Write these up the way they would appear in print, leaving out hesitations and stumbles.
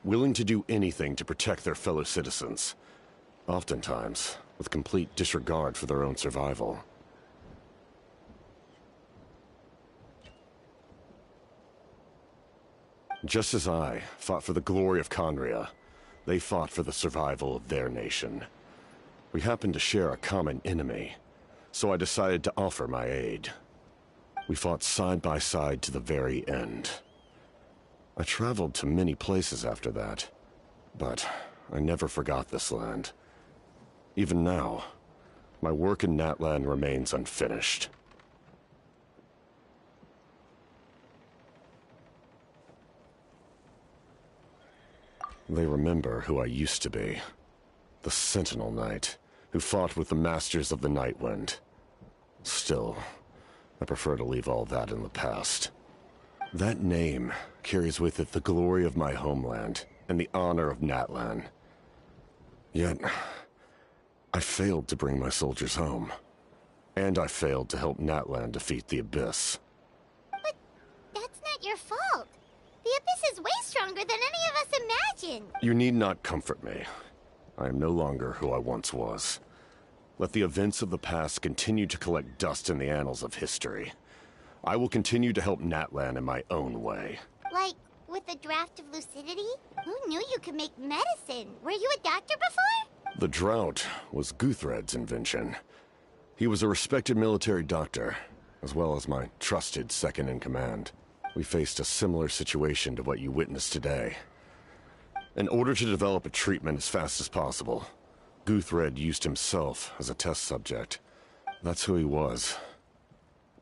willing to do anything to protect their fellow citizens, oftentimes with complete disregard for their own survival. Just as I fought for the glory of Conria, they fought for the survival of their nation. We happened to share a common enemy, so I decided to offer my aid. We fought side by side to the very end. I traveled to many places after that, but I never forgot this land. Even now, my work in Natlan remains unfinished. They remember who I used to be. The Sentinel Knight, who fought with the Masters of the Nightwind. Still, I prefer to leave all that in the past. That name carries with it the glory of my homeland and the honor of Natlan. Yet, I failed to bring my soldiers home. And I failed to help Natlan defeat the Abyss. But that's not your fault. The Abyss is way stronger than any of us imagined. You need not comfort me. I am no longer who I once was. Let the events of the past continue to collect dust in the annals of history. I will continue to help Natlan in my own way. Like, with a draft of lucidity? Who knew you could make medicine? Were you a doctor before? The drought was Guthred's invention. He was a respected military doctor, as well as my trusted second-in-command. We faced a similar situation to what you witnessed today. In order to develop a treatment as fast as possible, Guthred used himself as a test subject. That's who he was.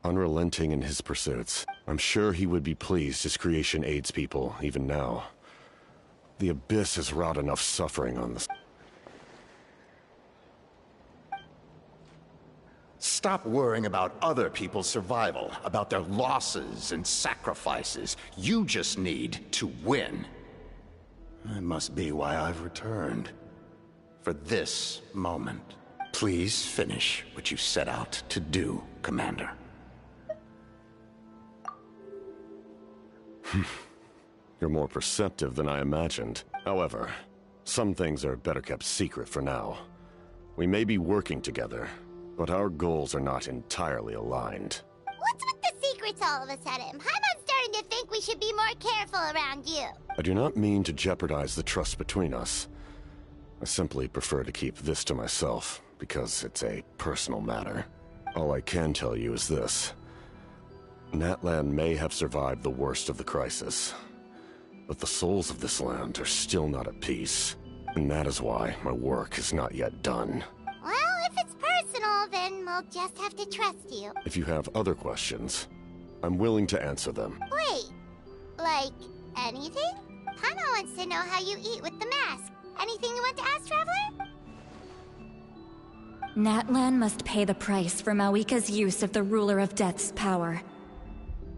Unrelenting in his pursuits. I'm sure he would be pleased his creation aids people, even now. The Abyss has wrought enough suffering on this. Stop worrying about other people's survival, about their losses and sacrifices. You just need to win. That must be why I've returned. For this moment. Please finish what you set out to do, Commander. You're more perceptive than I imagined. However, some things are better kept secret for now. We may be working together, but our goals are not entirely aligned. What's with the secrets all of a sudden? I'm starting to think we should be more careful around you. I do not mean to jeopardize the trust between us. I simply prefer to keep this to myself, because it's a personal matter. All I can tell you is this. Natlan may have survived the worst of the crisis, but the souls of this land are still not at peace. And that is why my work is not yet done. Well, if it's personal, then we'll just have to trust you. If you have other questions, I'm willing to answer them. Wait, like anything? Paimon wants to know how you eat with the mask. Anything you want to ask, Traveler? Natlan must pay the price for Mawika's use of the Ruler of Death's power.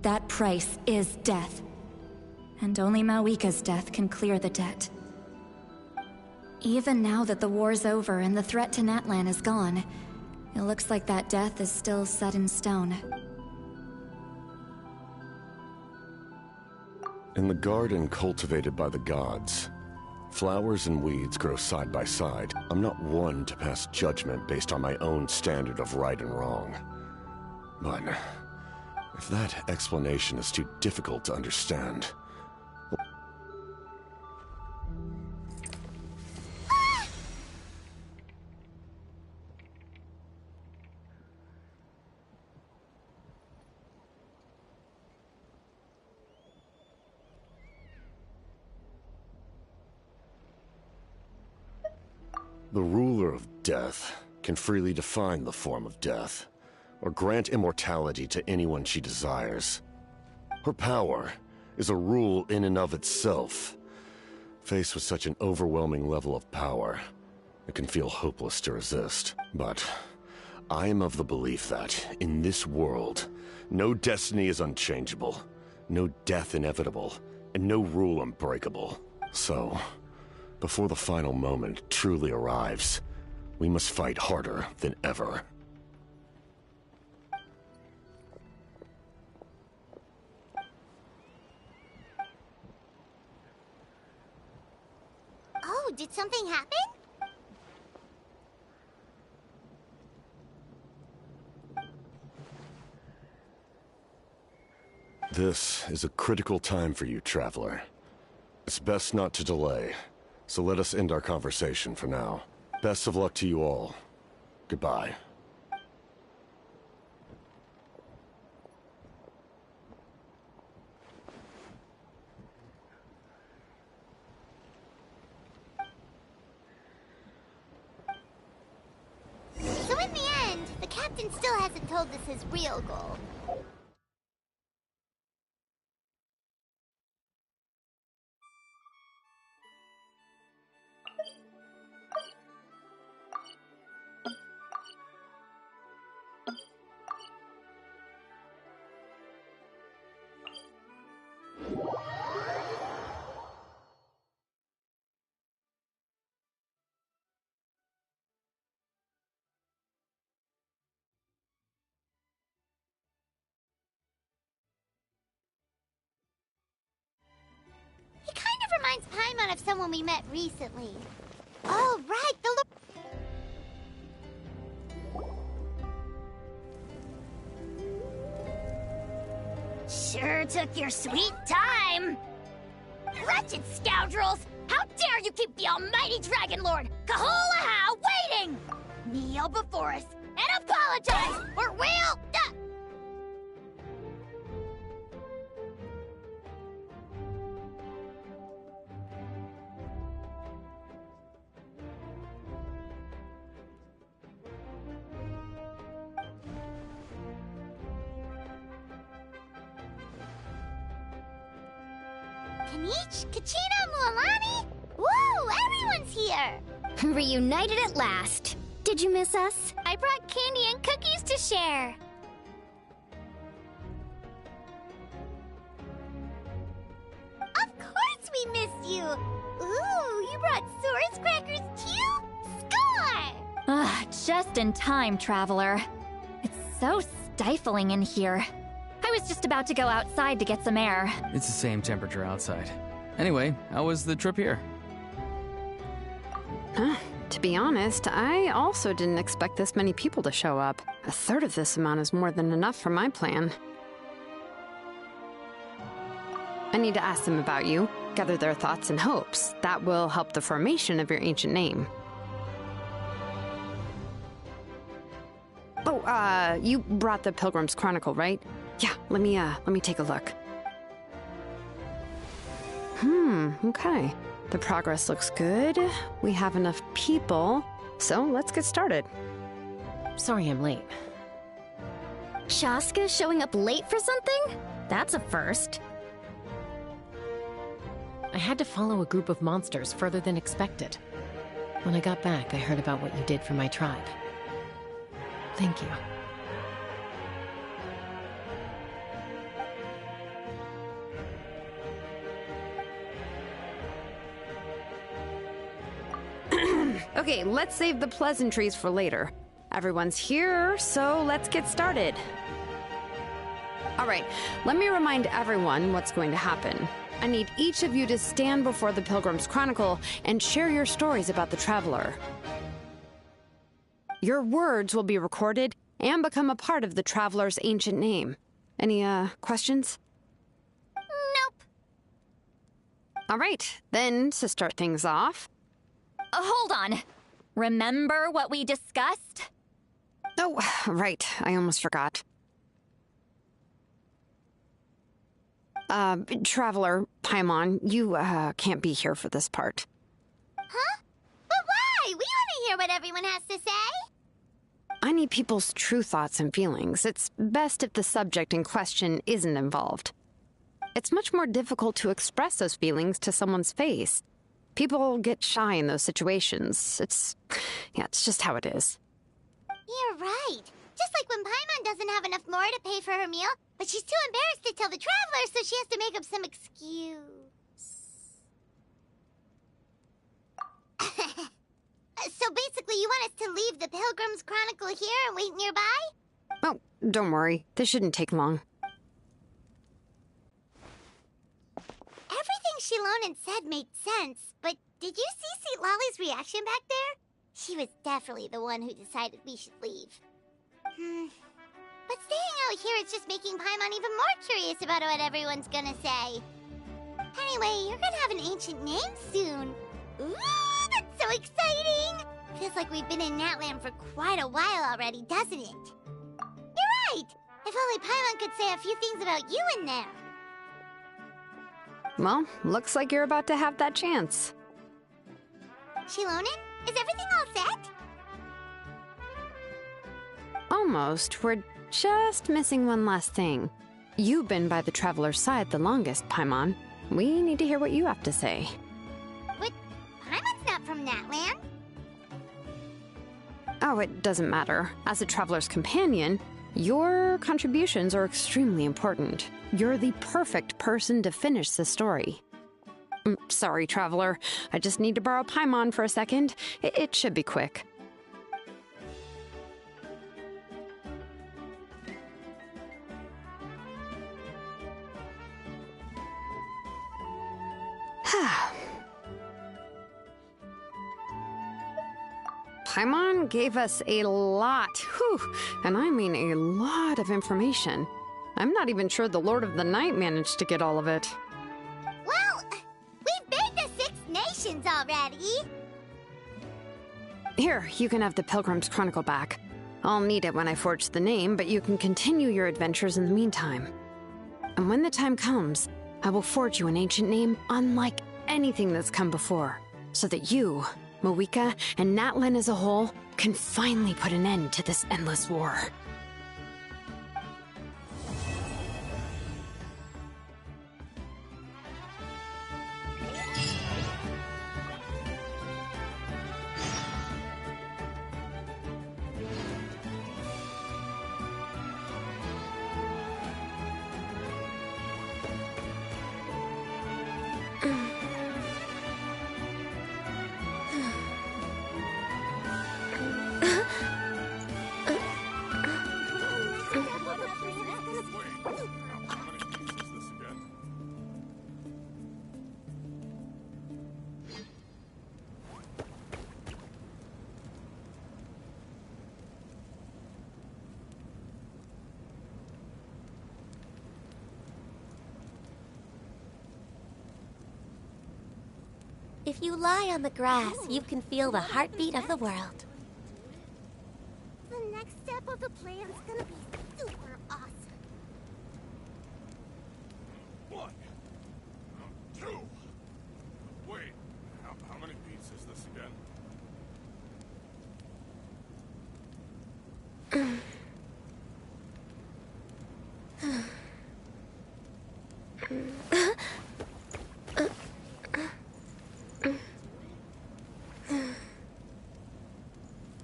That price is death. And only Mawika's death can clear the debt. Even now that the war's over and the threat to Natlan is gone, it looks like that death is still set in stone. In the garden cultivated by the gods, flowers and weeds grow side by side. I'm not one to pass judgment based on my own standard of right and wrong. But if that explanation is too difficult to understand... The ruler of death can freely define the form of death, or grant immortality to anyone she desires. Her power is a rule in and of itself. Faced with such an overwhelming level of power, it can feel hopeless to resist. But I am of the belief that, in this world, no destiny is unchangeable, no death inevitable, and no rule unbreakable. So, before the final moment truly arrives, we must fight harder than ever. did something happen? This is a critical time for you, Traveler. It's best not to delay, so let us end our conversation for now. Best of luck to you all. Goodbye. So in the end, the captain still hasn't told us his real goal. He kind of reminds Paimon of someone we met recently. Oh, right, Sure took your sweet time! Wretched scoundrels! How dare you keep the almighty Dragon Lord, Kahulaha, waiting! Kneel before us and apologize, or we'll... Kanich, Kachina, Mualani? Woo, everyone's here! Reunited at last. Did you miss us? I brought candy and cookies to share. Of course we missed you! Ooh, you brought Source crackers too? Score! Ah, just in time, Traveler. It's so stifling in here. I was just about to go outside to get some air. It's the same temperature outside. Anyway, how was the trip here? To be honest, I also didn't expect this many people to show up. A third of this amount is more than enough for my plan. I need to ask them about you, gather their thoughts and hopes. That will help the formation of your ancient name. Oh, you brought the Pilgrim's Chronicle, right? Yeah, let me take a look. Okay. The progress looks good. We have enough people, so let's get started. Sorry I'm late. Shaska showing up late for something? That's a first. I had to follow a group of monsters further than expected. When I got back, I heard about what you did for my tribe. Thank you. Okay, let's save the pleasantries for later. Everyone's here, so let's get started. All right, let me remind everyone what's going to happen. I need each of you to stand before the Pilgrim's Chronicle and share your stories about the Traveler. Your words will be recorded and become a part of the Traveler's ancient name. Any, questions? Nope. All right, then, to start things off... Hold on. Remember what we discussed? Oh, right, I almost forgot. Traveler, Paimon, you, can't be here for this part. Huh? But why? We want to hear what everyone has to say. I need people's true thoughts and feelings. It's best if the subject in question isn't involved. It's much more difficult to express those feelings to someone's face. People get shy in those situations. It's just how it is. You're right. Just like when Paimon doesn't have enough more to pay for her meal, but she's too embarrassed to tell the Traveler, so she has to make up some excuse. So basically, you want us to leave the Pilgrim's Chronicle here and wait nearby? Oh, don't worry. This shouldn't take long. Everything Shilonen said made sense, but did you see St. Lolly's reaction back there? She was definitely the one who decided we should leave. But staying out here is just making Paimon even more curious about what everyone's gonna say. Anyway, you're gonna have an ancient name soon. Ooh, that's so exciting! Feels like we've been in Natlan for quite a while already, doesn't it? You're right! If only Paimon could say a few things about you in there. Well, looks like you're about to have that chance. Shilonen, is everything all set? Almost. We're just missing one last thing. You've been by the Traveler's side the longest, Paimon. We need to hear what you have to say. But Paimon's not from Natlan. Oh, it doesn't matter. As a Traveler's companion, your contributions are extremely important. You're the perfect person to finish the story. Sorry, Traveler. I just need to borrow Paimon for a second. It should be quick. Paimon gave us a lot, and I mean a lot of information. I'm not even sure the Lord of the Night managed to get all of it. Well, we've been to 6 nations already. Here, you can have the Pilgrim's Chronicle back. I'll need it when I forge the name, but you can continue your adventures in the meantime. And when the time comes, I will forge you an ancient name unlike anything that's come before, so that you, Mawika, and Natlan as a whole can finally put an end to this endless war. If you lie on the grass, you can feel the heartbeat of the world. The next step of the plan's gonna be super awesome. 1, 2. Wait, how many beats is this again?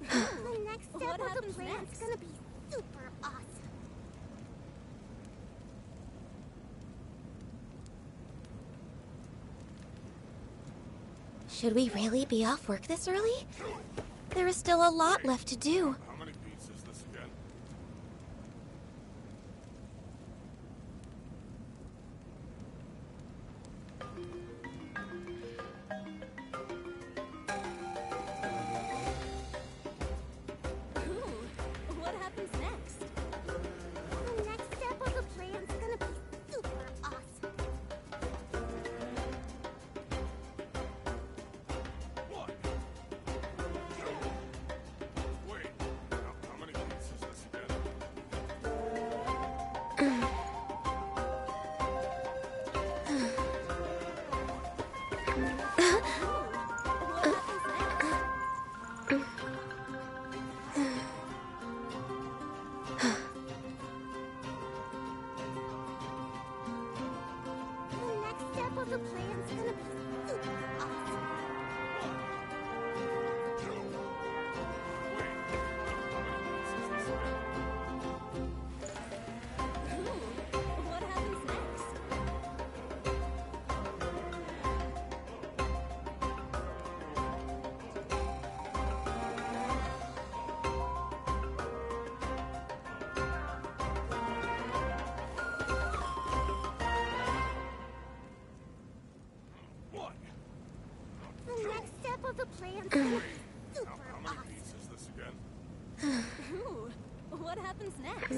The next step of the plan's gonna be super awesome. Should we really be off work this early? There is still a lot left to do. How many beats is this again? What happens next? The next step of the plan's gonna be super awesome. 1, 2. Wait, how many beats is this again? The next step of the plan's gonna be super awesome. 1, 2. Wait, how many beats is this again? What happens next? the plan's gonna be super How many beats is this again? Ooh, what happens next?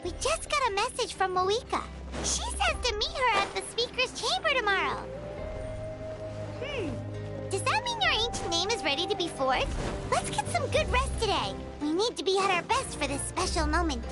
We just got a message from Moika. She says to meet her at the Speaker's Chamber tomorrow. Does that mean your ancient name is ready to be forged? Let's get some good rest today. We need to be at our best for this special moment.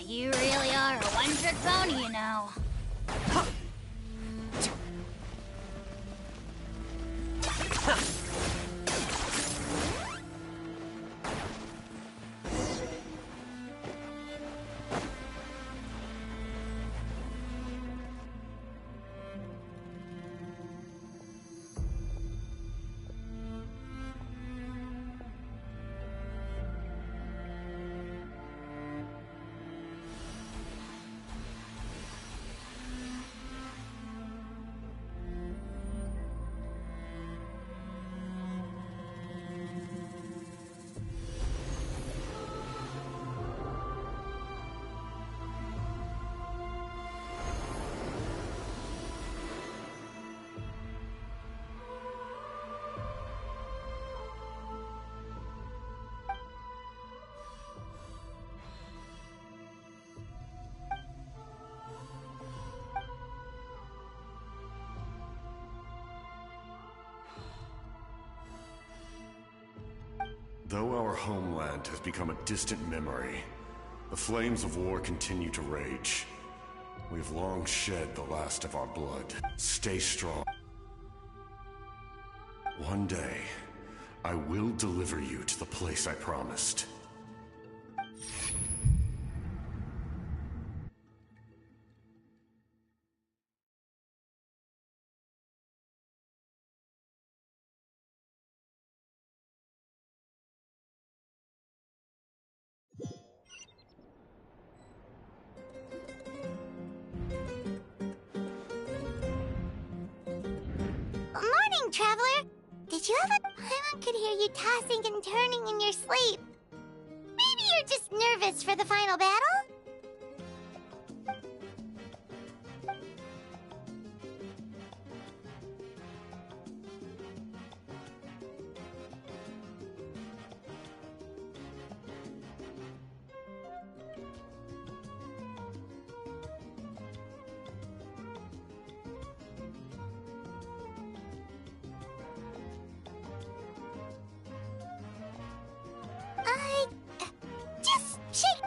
You really are a one-trick pony, you know. Though our homeland has become a distant memory, the flames of war continue to rage. We've long shed the last of our blood. Stay strong. One day, I will deliver you to the place I promised. Morning, Traveler! Did you have a... Paimon could hear you tossing and turning in your sleep. Maybe you're just nervous for the final battle? I... just shake...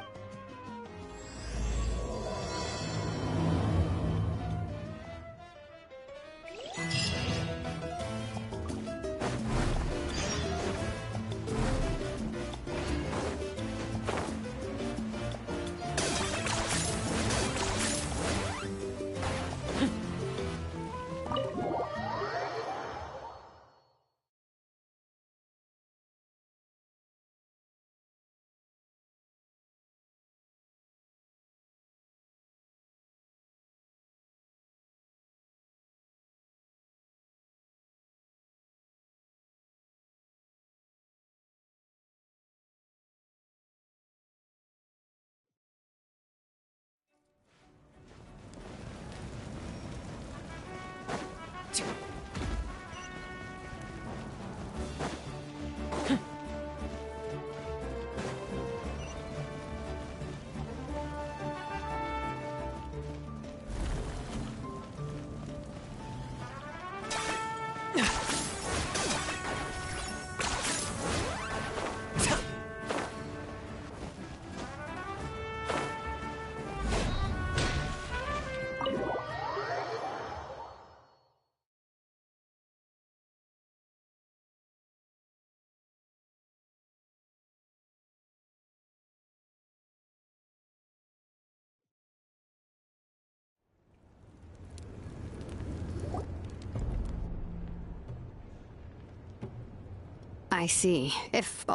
I see. If...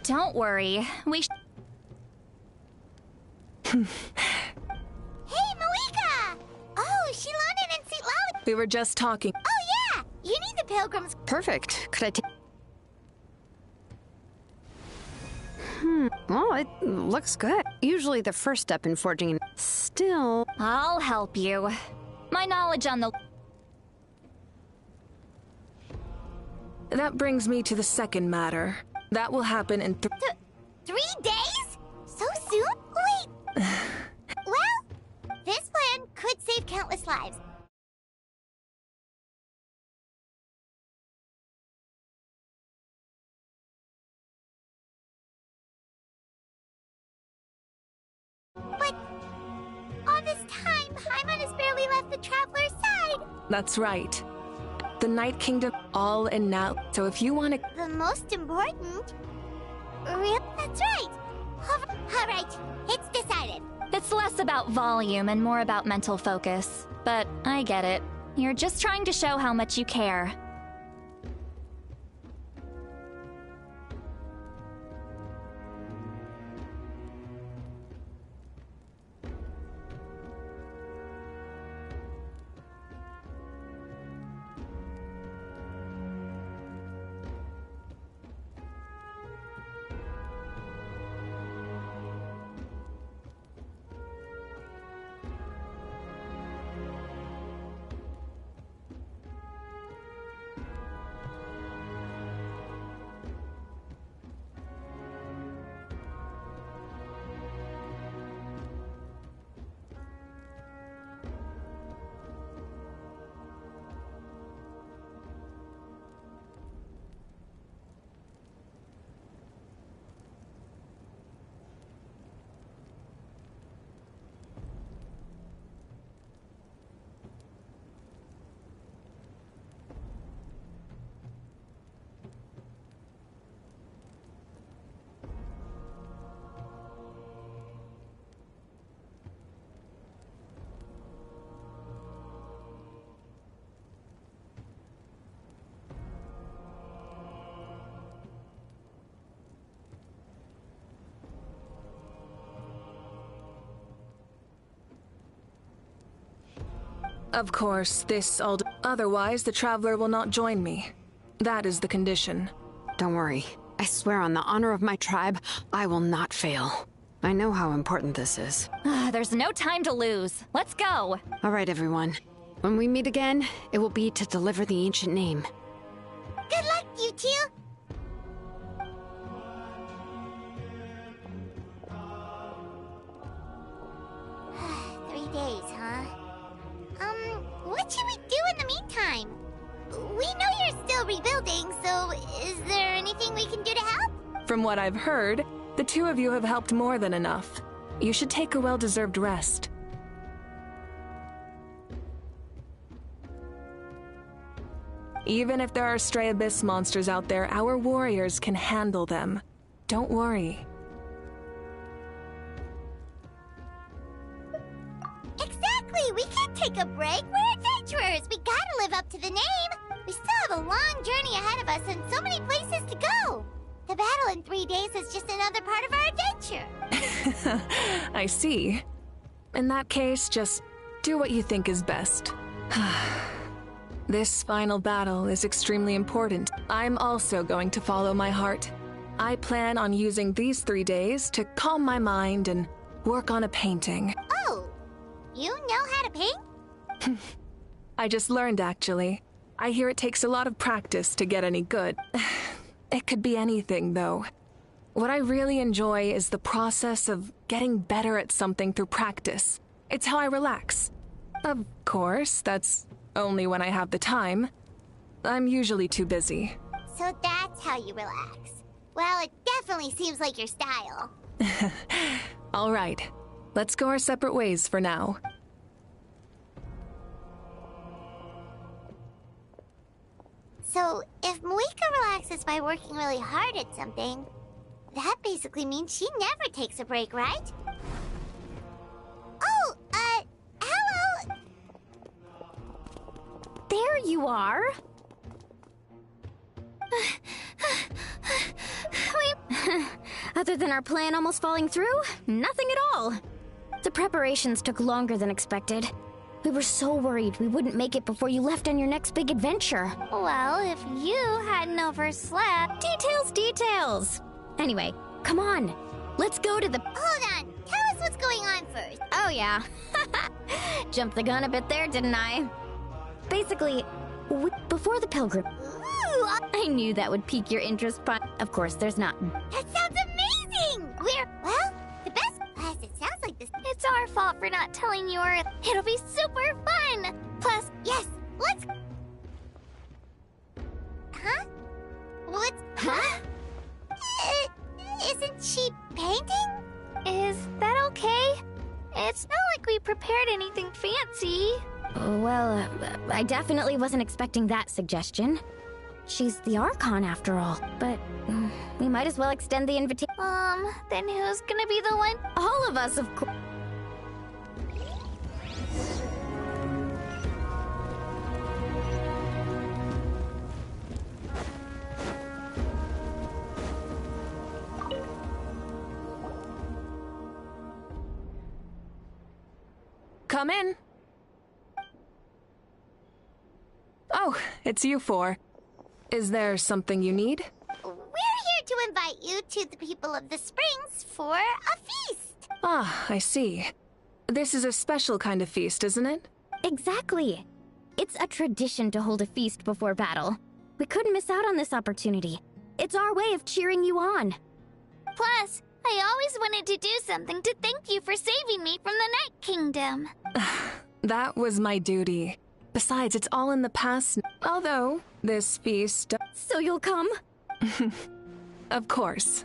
Don't worry. Hey, Moika! Oh, she landed in St. Lally. We were just talking. Oh, yeah! You need the pilgrims. Perfect. Could I take... Well, it looks good. Usually the first step in forging... Still... I'll help you. My knowledge on the... That brings me to the second matter. That will happen in 3 days? So soon? Wait. Well, this plan could save countless lives. But all this time, Paimon has barely left the Traveler's side. That's right. The Night Kingdom, all in now. So if you want to... The most important? That's right. All right, it's decided. It's less about volume and more about mental focus. But I get it. You're just trying to show how much you care. Of course, otherwise the Traveler will not join me. That is the condition. Don't worry. I swear on the honor of my tribe, I will not fail. I know how important this is. There's no time to lose. Let's go. All right, everyone. When we meet again, it will be to deliver the ancient name. Good luck, you two! Days, huh? What should we do in the meantime? We know you're still rebuilding, so is there anything we can do to help? From what I've heard, the two of you have helped more than enough. You should take a well-deserved rest. Even if there are stray abyss monsters out there, our warriors can handle them. Don't worry. Exactly! We can't take a break. We're adventurers. We gotta live up to the name. We still have a long journey ahead of us and so many places to go. The battle in 3 days is just another part of our adventure. I see. In that case, just do what you think is best. This final battle is extremely important. I'm also going to follow my heart. I plan on using these 3 days to calm my mind and work on a painting. Oh, you know how to paint? I just learned, actually. I hear it takes a lot of practice to get any good. It could be anything, though. What I really enjoy is the process of getting better at something through practice. It's how I relax. Of course, that's only when I have the time. I'm usually too busy. So that's how you relax. Well, it definitely seems like your style. All right. Let's go our separate ways for now. So, if Moika relaxes by working really hard at something, that basically means she never takes a break, right? Oh, hello! There you are. Other than our plan almost falling through, nothing at all. The preparations took longer than expected. We were so worried we wouldn't make it before you left on your next big adventure. Well, if you hadn't overslept... Details! Anyway, come on. Let's go to the... Hold on. Tell us what's going on first. Oh, yeah. Jumped the gun a bit there, didn't I? Basically, before the pilgrim... Ooh, I knew that would pique your interest, but of course there's not. that sounds amazing! Well, the best... Plus, it sounds like this... It's our fault for not telling you, or it'll be super fun! Plus, yes, let's... Huh? What's... Huh? Isn't she painting? Is that okay? It's not like we prepared anything fancy. Well, I definitely wasn't expecting that suggestion. She's the Archon after all, but we might as well extend the invitation. Then who's gonna be the one? All of us, of course. Come in. Oh, it's you four. Is there something you need? We're here to invite you to the people of the Springs for a feast. Ah, I see. This is a special kind of feast, isn't it? Exactly. It's a tradition to hold a feast before battle. We couldn't miss out on this opportunity. It's our way of cheering you on. Plus, I always wanted to do something to thank you for saving me from the Night Kingdom. That was my duty. Besides, it's all in the past. Although, this feast... So you'll come? Of course.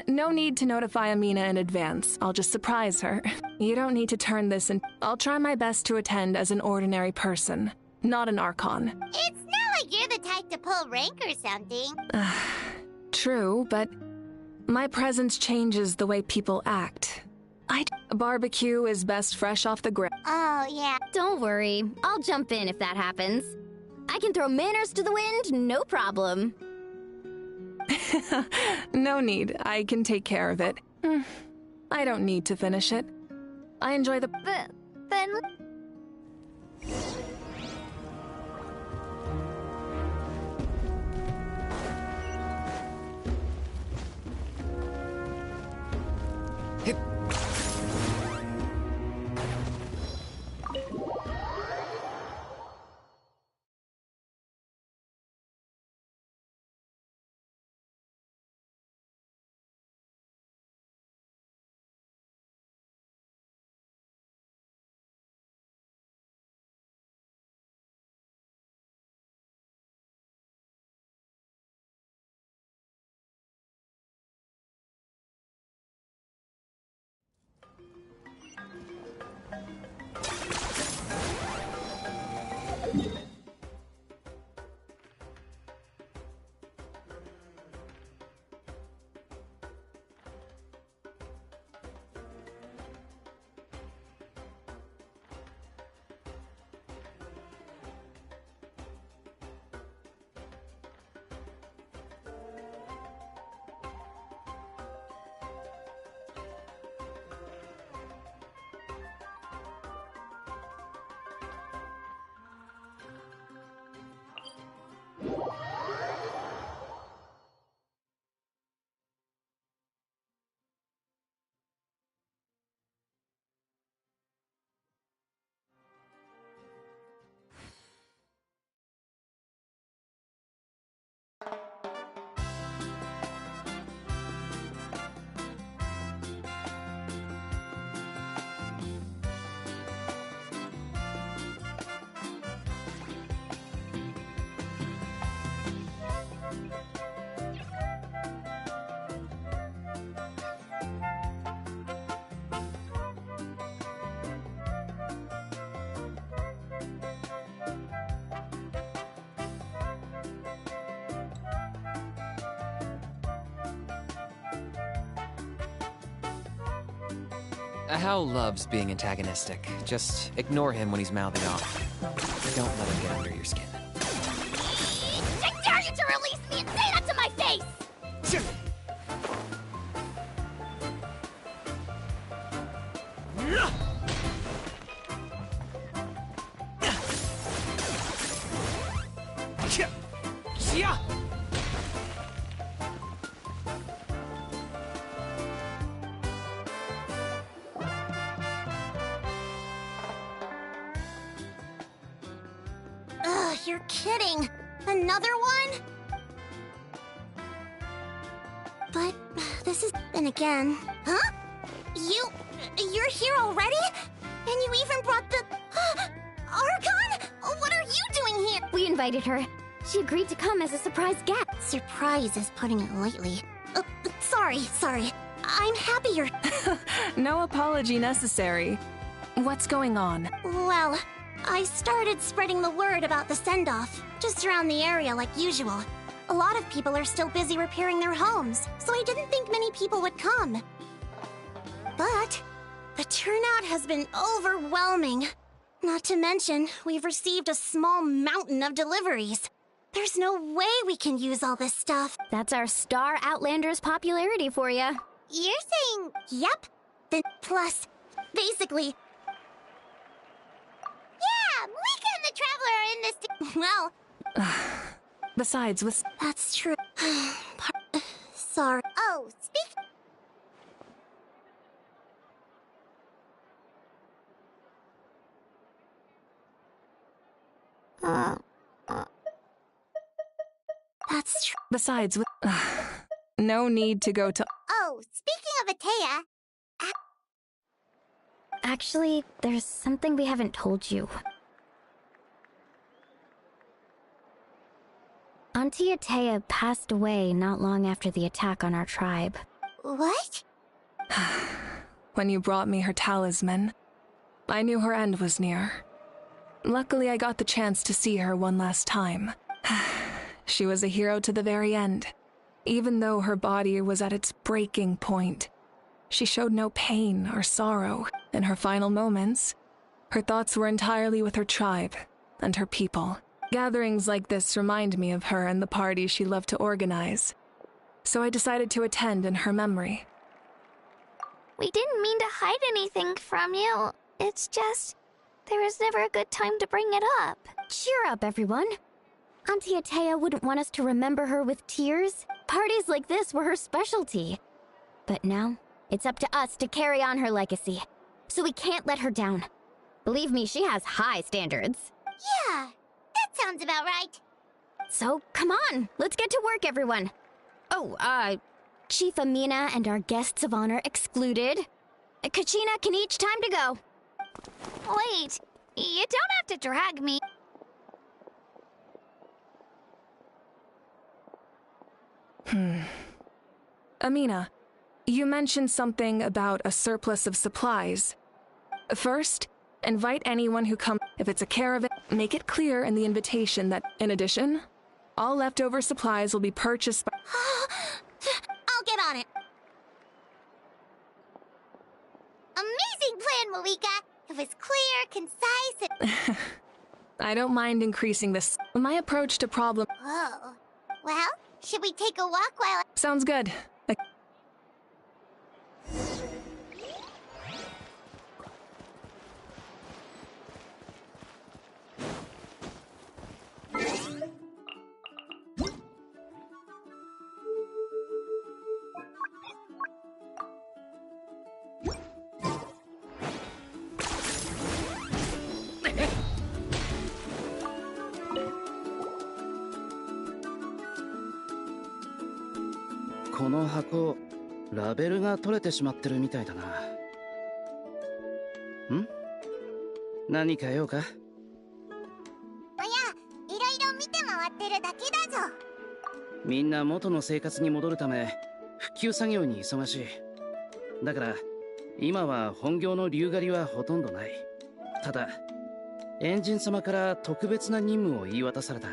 No need to notify Amina in advance. I'll just surprise her. You don't need to turn this in. I'll try my best to attend as an ordinary person, not an Archon. It's not like you're the type to pull rank or something. True, but my presence changes the way people act. A barbecue is best fresh off the grill. Oh, yeah. Don't worry. I'll jump in if that happens. I can throw manners to the wind, no problem. No need. I can take care of it. I don't need to finish it. I enjoy the... Then... Hal loves being antagonistic. Just ignore him when he's mouthing off. Don't let him get under your skin. I dare you to release me and say that to my face! Ugh, you're kidding. Another one? But this is... And again. Huh? You're here already? And you even brought the... Archon? What are you doing here? We invited her. She agreed to come as a surprise guest. Surprise is putting it lightly. Sorry. I'm happy you're... No apology necessary. What's going on? Well, I started spreading the word about the send-off, just around the area like usual. A lot of people are still busy repairing their homes, so I didn't think many people would come. But the turnout has been overwhelming. Not to mention, we've received a small mountain of deliveries. There's no way we can use all this stuff. That's our Star Outlander's popularity for you. You're saying, yep? Then plus, basically... Yeah, Mika and the Traveler are in this well... Besides, with... That's true. Sorry. Oh, That's true. Besides, with... No need to go to... Oh, speaking of Atea... Actually, there's something we haven't told you. Auntie Atea passed away not long after the attack on our tribe. What? When you brought me her talisman, I knew her end was near. Luckily, I got the chance to see her one last time. She was a hero to the very end. Even though her body was at its breaking point, she showed no pain or sorrow. In her final moments, her thoughts were entirely with her tribe and her people. Gatherings like this remind me of her and the parties she loved to organize, so I decided to attend in her memory. We didn't mean to hide anything from you. It's just... There is never a good time to bring it up. Cheer up, everyone. Auntie Atea wouldn't want us to remember her with tears. Parties like this were her specialty. But now, it's up to us to carry on her legacy. So we can't let her down. Believe me, she has high standards. Yeah, that sounds about right. So, come on, let's get to work, everyone. Oh, Chief Amina and our guests of honor excluded. Kachina can each time to go. Wait, you don't have to drag me. Amina, you mentioned something about a surplus of supplies. First, invite anyone who comes. If it's a caravan, make it clear in the invitation that, in addition, all leftover supplies will be purchased by... I'll get on it. Amazing plan, Malika. It was clear, concise, and... I don't mind increasing this. My approach to problem... Whoa. Well, should we take a walk while... Sounds good. This この箱、ラベルが取れてしまってるみたいだな。ん？何か用か？おや、いろいろ見て回ってるだけだぞ。みんな元の生活に戻るため復旧作業に忙しい。だから今は本業の竜狩りはほとんどない。ただエンジン様から特別な任務を言い渡された。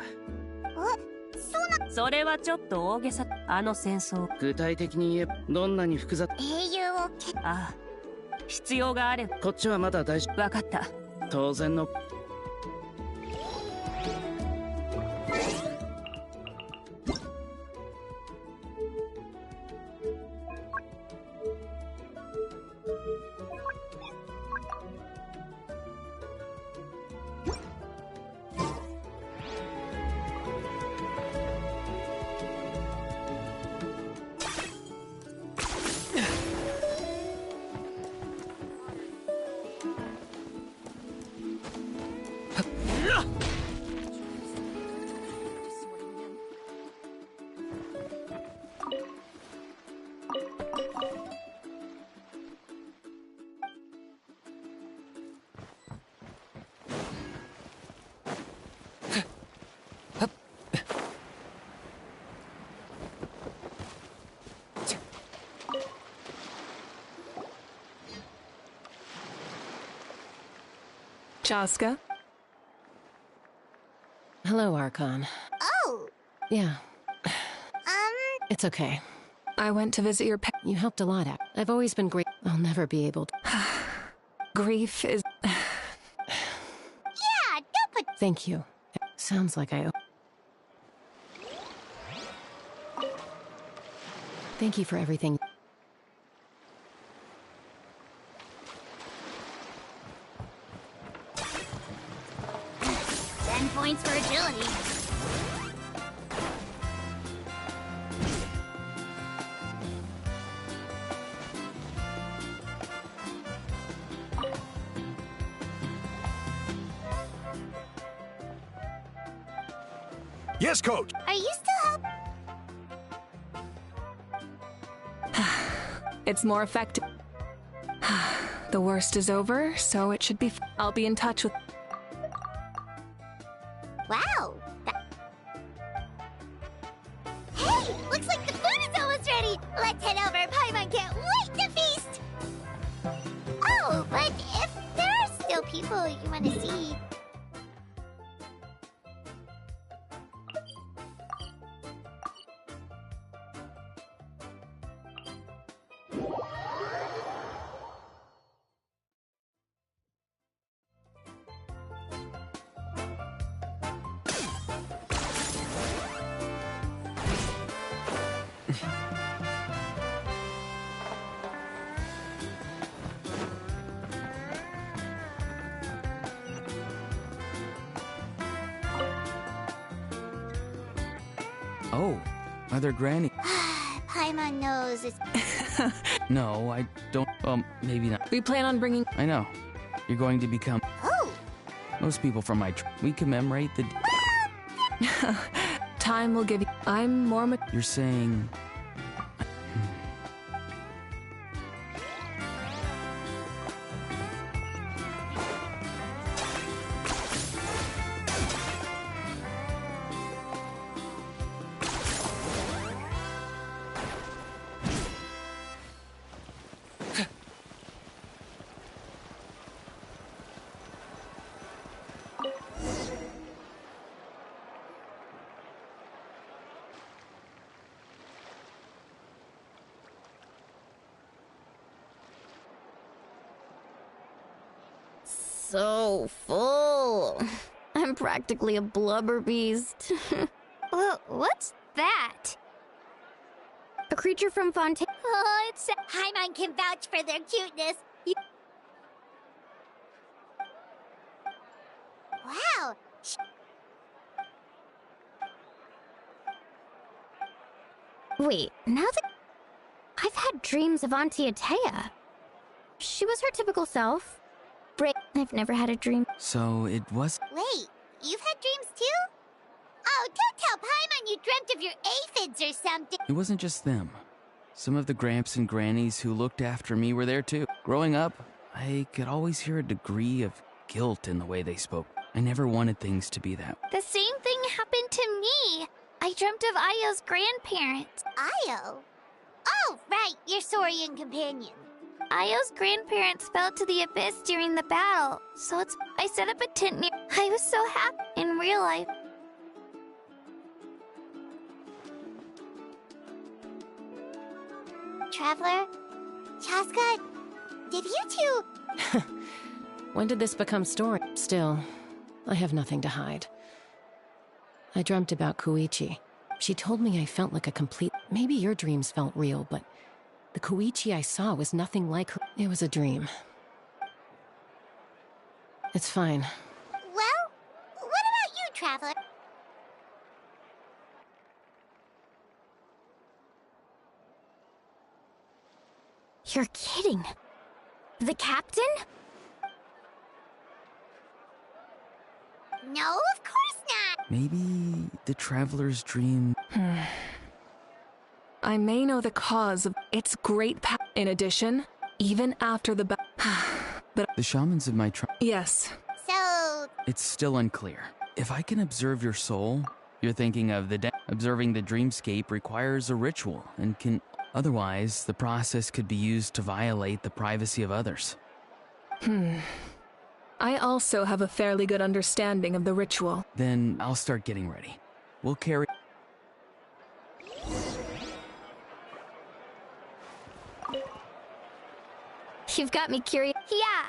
それはちょっと大げさ。あの戦争、具体的に言えばどんなに複雑。英雄をああ、必要があれば。こっちはまだ大丈夫。分かった。当然の。Chaska? Hello, Archon. Oh! Yeah. It's okay. I went to visit your pet. You helped a lot out. I've always been great. I'll never be able to. Grief is... Yeah, don't put... Thank you. Sounds like I owe... Thank you for everything. Points for agility. Yes, Coach. Are you still It's more effective. The worst is over, so it should be... I'll be in touch with... Wow! Hey! Looks like the food is almost ready! Let's head over! Paimon can't wait to feast! Oh, but if there are still people you want to see... Oh, other granny. Paimon knows it's... No, I don't. Maybe not. We plan on bringing... I know. You're going to become... Oh! Most people from my we commemorate the... Time will give you... I'm more... You're saying... So full. I'm practically a blubber beast. Well, what's that? A creature from Fontaine. Oh, it's... Paimon can vouch for their cuteness. Wow! Wait, now that... I've had dreams of Auntie Atea. She was her typical self. I've never had a dream. So it was... Wait, you've had dreams too? Oh, don't tell Paimon you dreamt of your aphids or something. It wasn't just them. Some of the Gramps and Grannies who looked after me were there too. Growing up, I could always hear a degree of guilt in the way they spoke. I never wanted things to be that way. The same thing happened to me. I dreamt of Ayo's grandparents. Ayo? Oh, right, your Saurian companion. Ayo's grandparents fell to the abyss during the battle, so I set up a tent near. I was so happy in real life. Traveler? Chaska? Did you two... When did this become story? Still, I have nothing to hide. I dreamt about Koichi. She told me I felt like a complete... Maybe your dreams felt real, but the Koichi I saw was nothing like her. It was a dream. It's fine. Well, what about you, Traveler? You're kidding. The captain? No, of course not. Maybe the Traveler's dream... I may know the cause of its great power. In addition, even after the but The shamans of my tribe... Yes. So... It's still unclear. If I can observe your soul, you're thinking of the observing the dreamscape requires a ritual and can... Otherwise, the process could be used to violate the privacy of others. I also have a fairly good understanding of the ritual. Then I'll start getting ready. We'll carry... You've got me curious. Yeah.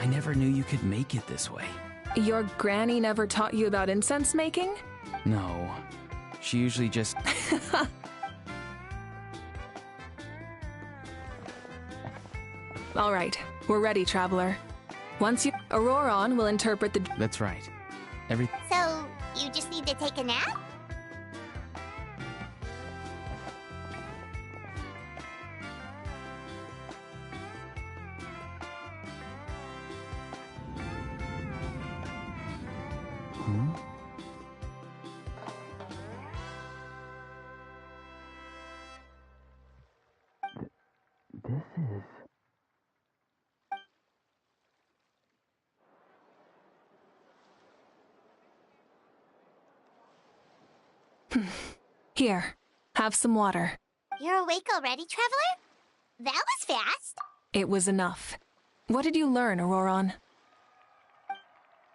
I never knew you could make it this way. Your granny never taught you about incense making? No. She usually just... All right, we're ready, Traveler. Once you... Auroron will interpret the... That's right. So, you just need to take a nap? This is... Here, have some water. You're awake already, Traveler? That was fast. It was enough. What did you learn, Auroron?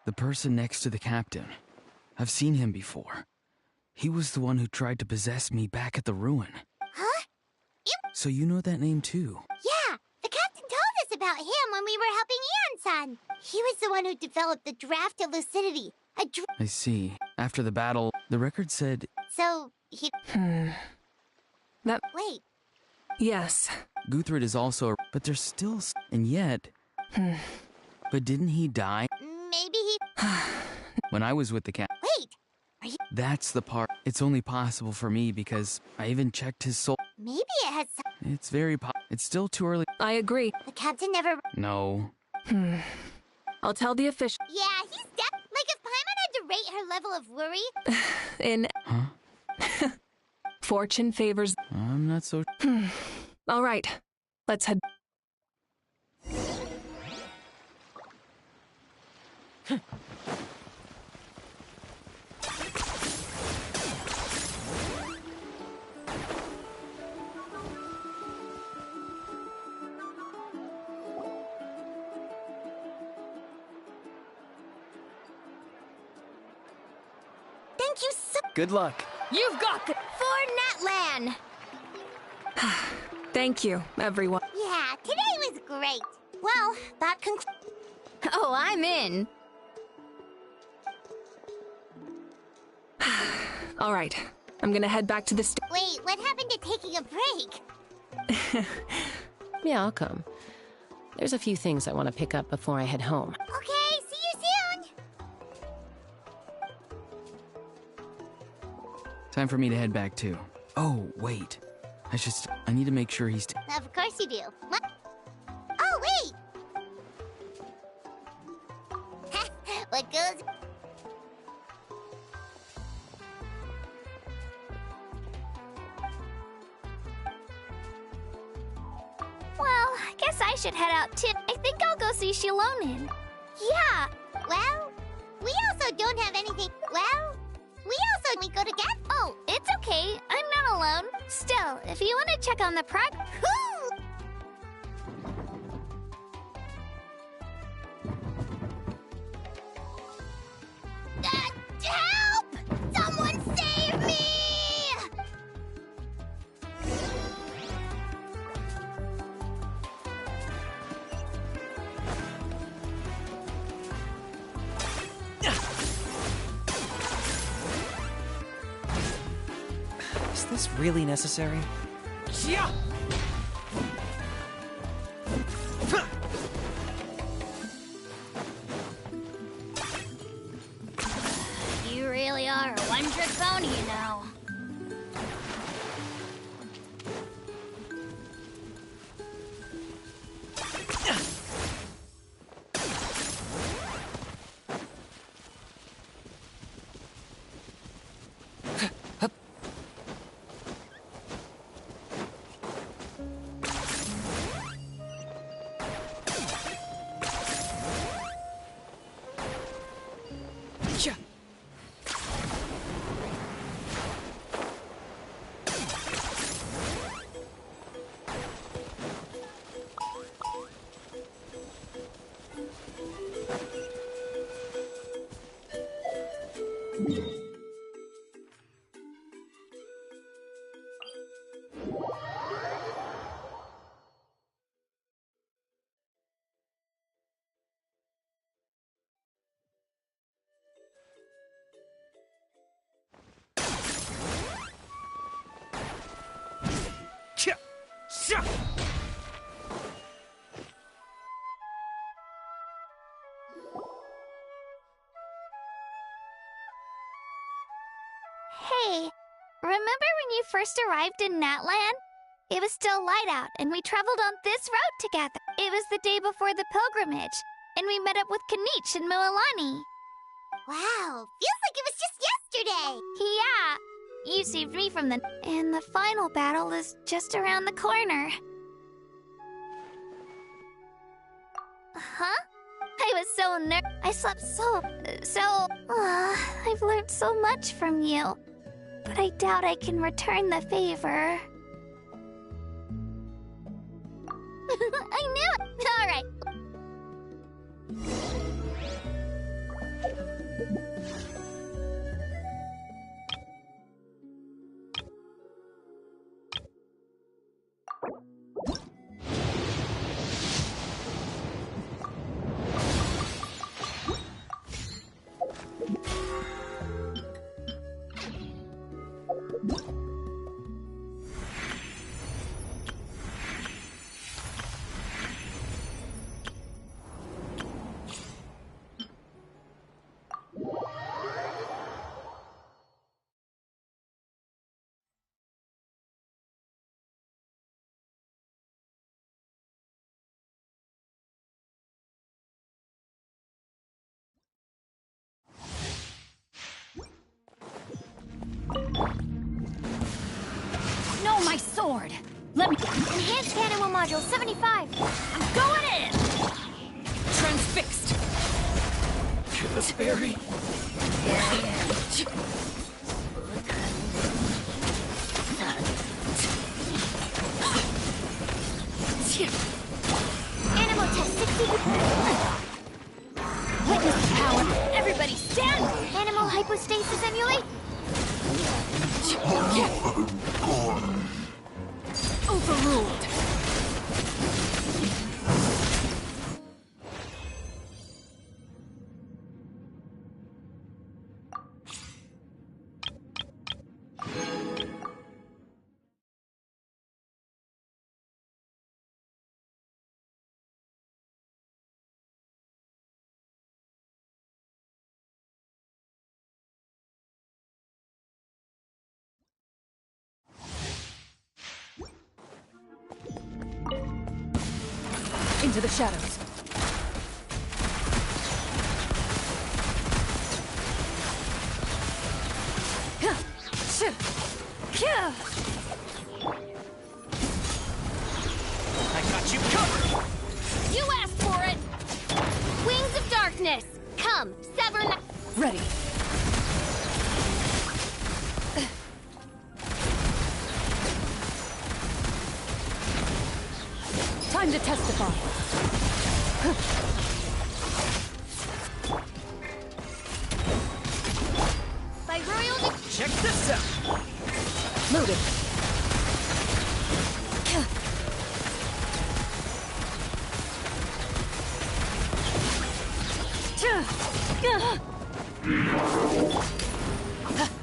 The person next to the captain. I've seen him before. He was the one who tried to possess me back at the ruin. Huh? So you know that name too? Yeah, the captain told us about him when we were helping Ian-san. He was the one who developed the Draft of Lucidity. I see. After the battle, the record said... So, he... That... Wait. Yes. Guthrid is also... But there's still... And yet... But didn't he die? Maybe he... When I was with the cat... Wait! Are you... That's the part. It's only possible for me because I even checked his soul. Maybe it has... It's very It's still too early. I agree. The captain never... No. I'll tell the official... Yeah, he's dead. Like if Paimon had to rate her level of worry... In... Huh? Fortune favors... I'm not so... All right. Let's head... Thank you so... Good luck. You've got the... For Natlan! Thank you, everyone. Yeah, today was great. Well, that Oh, I'm in. All right. I'm gonna head back to the Wait, what happened to taking a break? Yeah, I'll come. There's a few things I want to pick up before I head home. Okay, see you soon! Time for me to head back too. Oh, wait. I need to make sure he's... Of course you do. What? Oh, wait! What goes... Well, I guess I should head out too. I think I'll go see Shilonin. Yeah, well, we also don't have anything... Well, we go together. Oh, it's okay. I'm not alone. Still, if you want to check on the progress... Help! Someone save me! Is this really necessary? Yeah! You really are a one-trick pony, you know. Hey, remember when you first arrived in Natlan? It was still light out, and we traveled on this road together. It was the day before the pilgrimage, and we met up with Kanich and Moalani. Wow, feels like it was just yesterday! Yeah, you saved me from and the final battle is just around the corner. Huh? I was so I slept I've learned so much from you. But I doubt I can return the favor. I knew it! Alright. No, my sword! Let me... Enhanced Animal Module 75! I'm going in! Transfixed! Kill us, Barry! Animal test 60... Witness power! Everybody stand! Animal hypostasis emulate! Overruled! Into the shadows. I got you covered! You asked for it! Wings of Darkness! Come, sever the... Ready. Time to testify. By royal... Check this out! Loaded.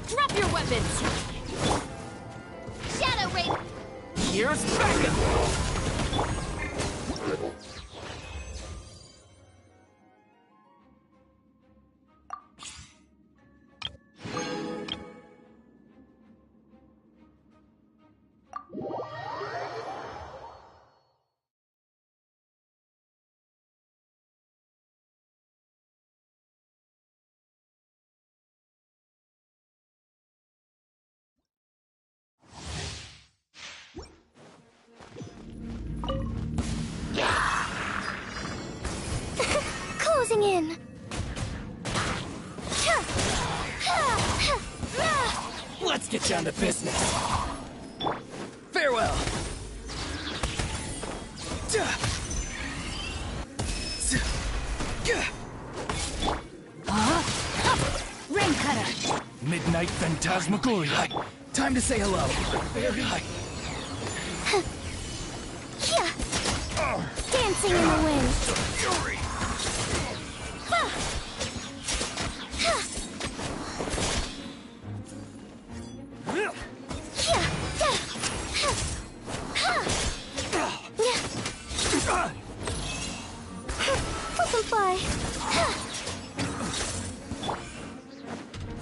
Drop your weapons! Shadow Raven! Here's backup! Closing in. Let's get down to business. Farewell. Rain Cutter! Midnight Phantasmagoria. Time to say hello. Very high. Dancing in the wind. Fury. Fly.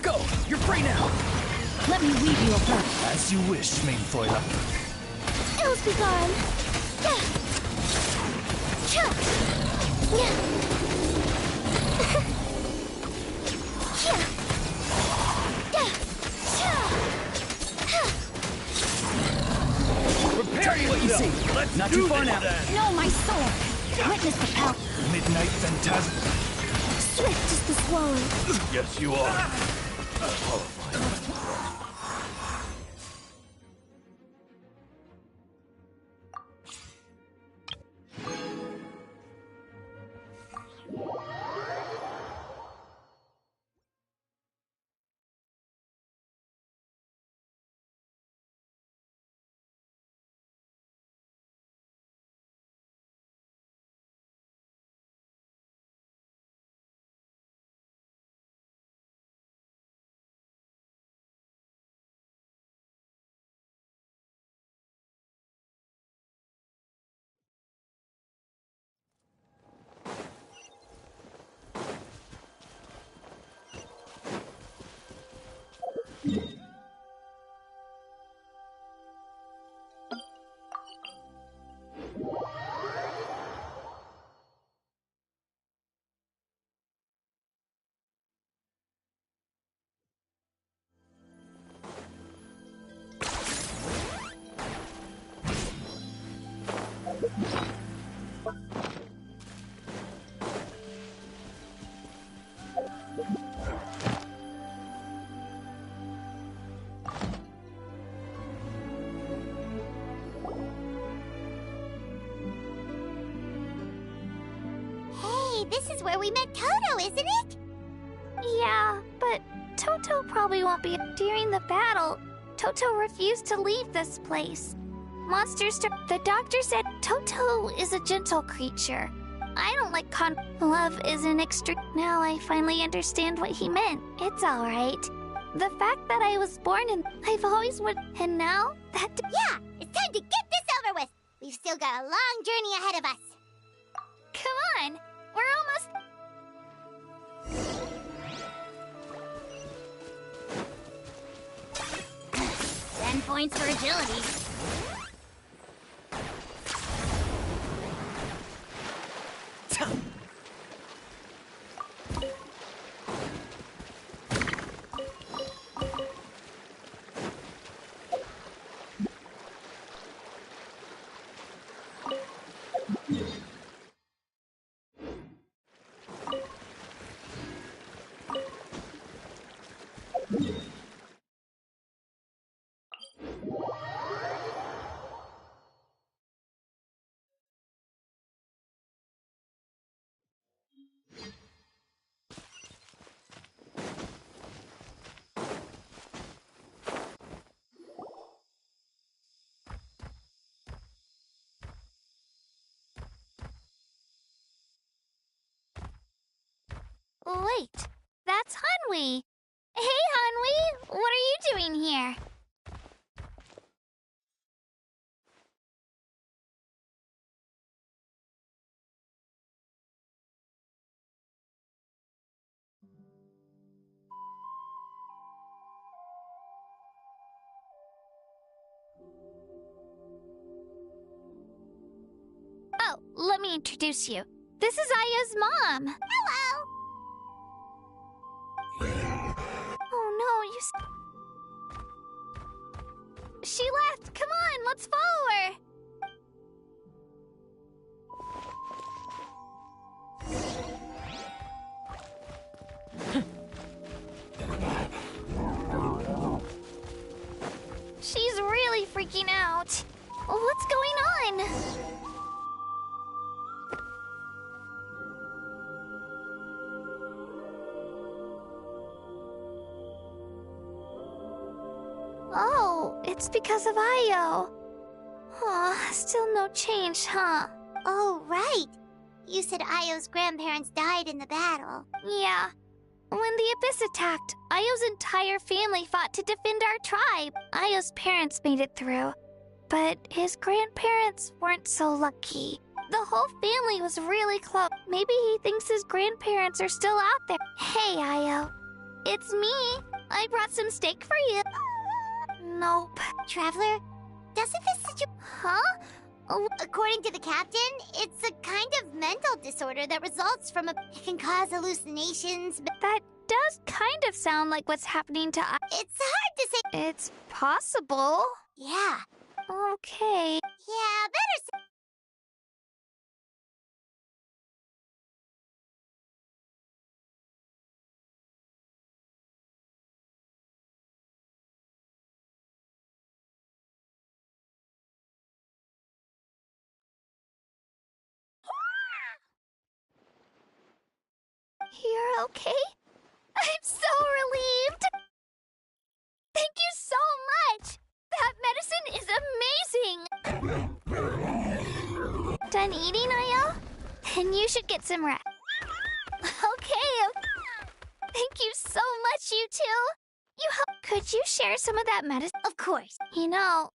Go! You're free now! Let me weave you a bird. As you wish, main foiler. Ills be gone. Prepare what you see. Let's not too far now. No, my soul. Witness the power. Midnight phantasm. Swift as the swallow. Yes, you are. This is where we met Toto, isn't it? Yeah, but Toto probably won't be. During the battle, Toto refused to leave this place. The doctor said Toto is a gentle creature. I don't like love is an extreme. Now I finally understand what he meant. It's alright. The fact that I was born in, I've always wanted, and now that. Yeah, it's time to get this over with. We've still got a long journey ahead of us. Come on, we're almost. 10 points for agility. Wait, that's Hanwi. Hey, Hanwi, what are you doing here? Oh, let me introduce you. This is Aya's mom. Hello. Oh no, she left. Come on, let's follow her. She's really freaking out. What's going on? Oh, it's because of Io. Aw, still no change, huh? Oh, right. You said Io's grandparents died in the battle. Yeah. When the Abyss attacked, Io's entire family fought to defend our tribe. Io's parents made it through, but his grandparents weren't so lucky. The whole family was really close. Maybe he thinks his grandparents are still out there. Hey, Io. It's me. I brought some steak for you. Nope. Traveler, doesn't this Huh? Oh, according to the captain, it's a kind of mental disorder that results from It can cause hallucinations. That does kind of sound like what's happening to us. It's hard to say. It's possible. Yeah. Okay. Yeah, better say. You're okay? I'm so relieved! Thank you so much! That medicine is amazing! Done eating, Ayo? Then you should get some rest. Okay. Thank you so much, you two! Could you share some of that medicine? Of course. You know,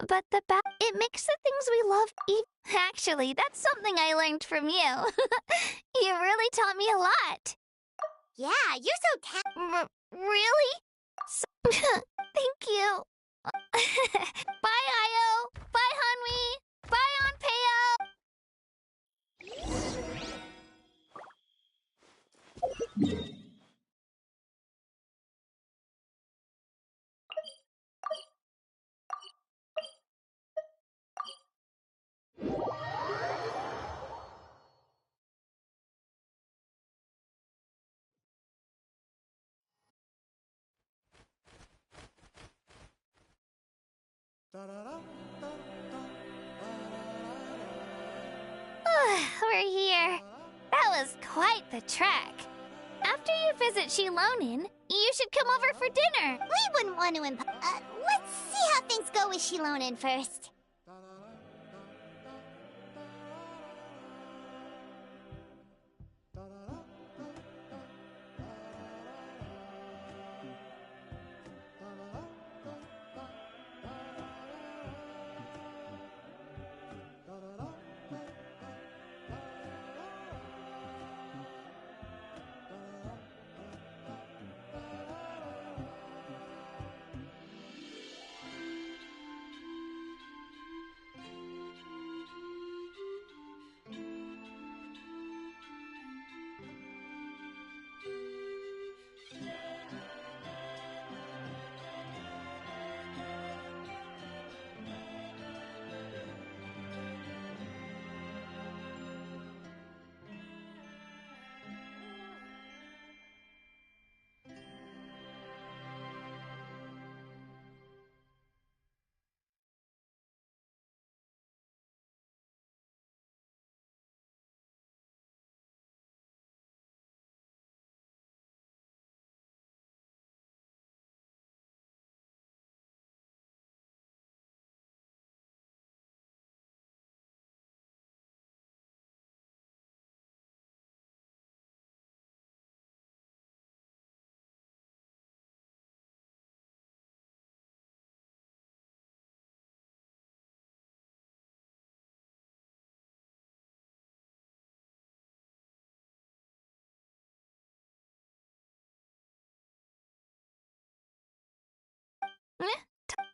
but it makes the things we love Actually, that's something I learned from you. You really taught me a lot. Yeah, you're so Really? Thank you. Bye, Ayo. Bye, Hanwi. Bye, Anpeo. We're here. That was quite the trek. After you visit Shilonin, you should come over for dinner. We wouldn't want to let's see how things go with Shilonin first.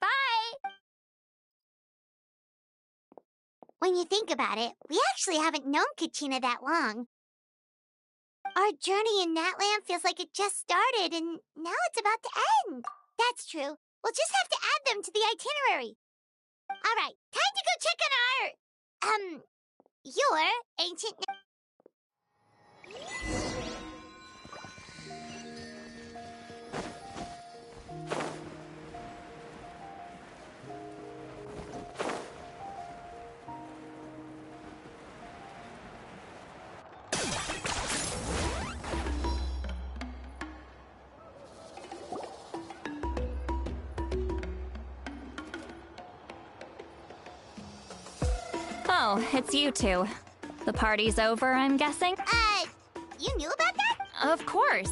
Bye! When you think about it, we actually haven't known Kachina that long. Our journey in Natlan feels like it just started, and now it's about to end. That's true. We'll just have to add them to the itinerary. All right, time to go check on your ancient... Oh, it's you two. The party's over, I'm guessing? You knew about that? Of course.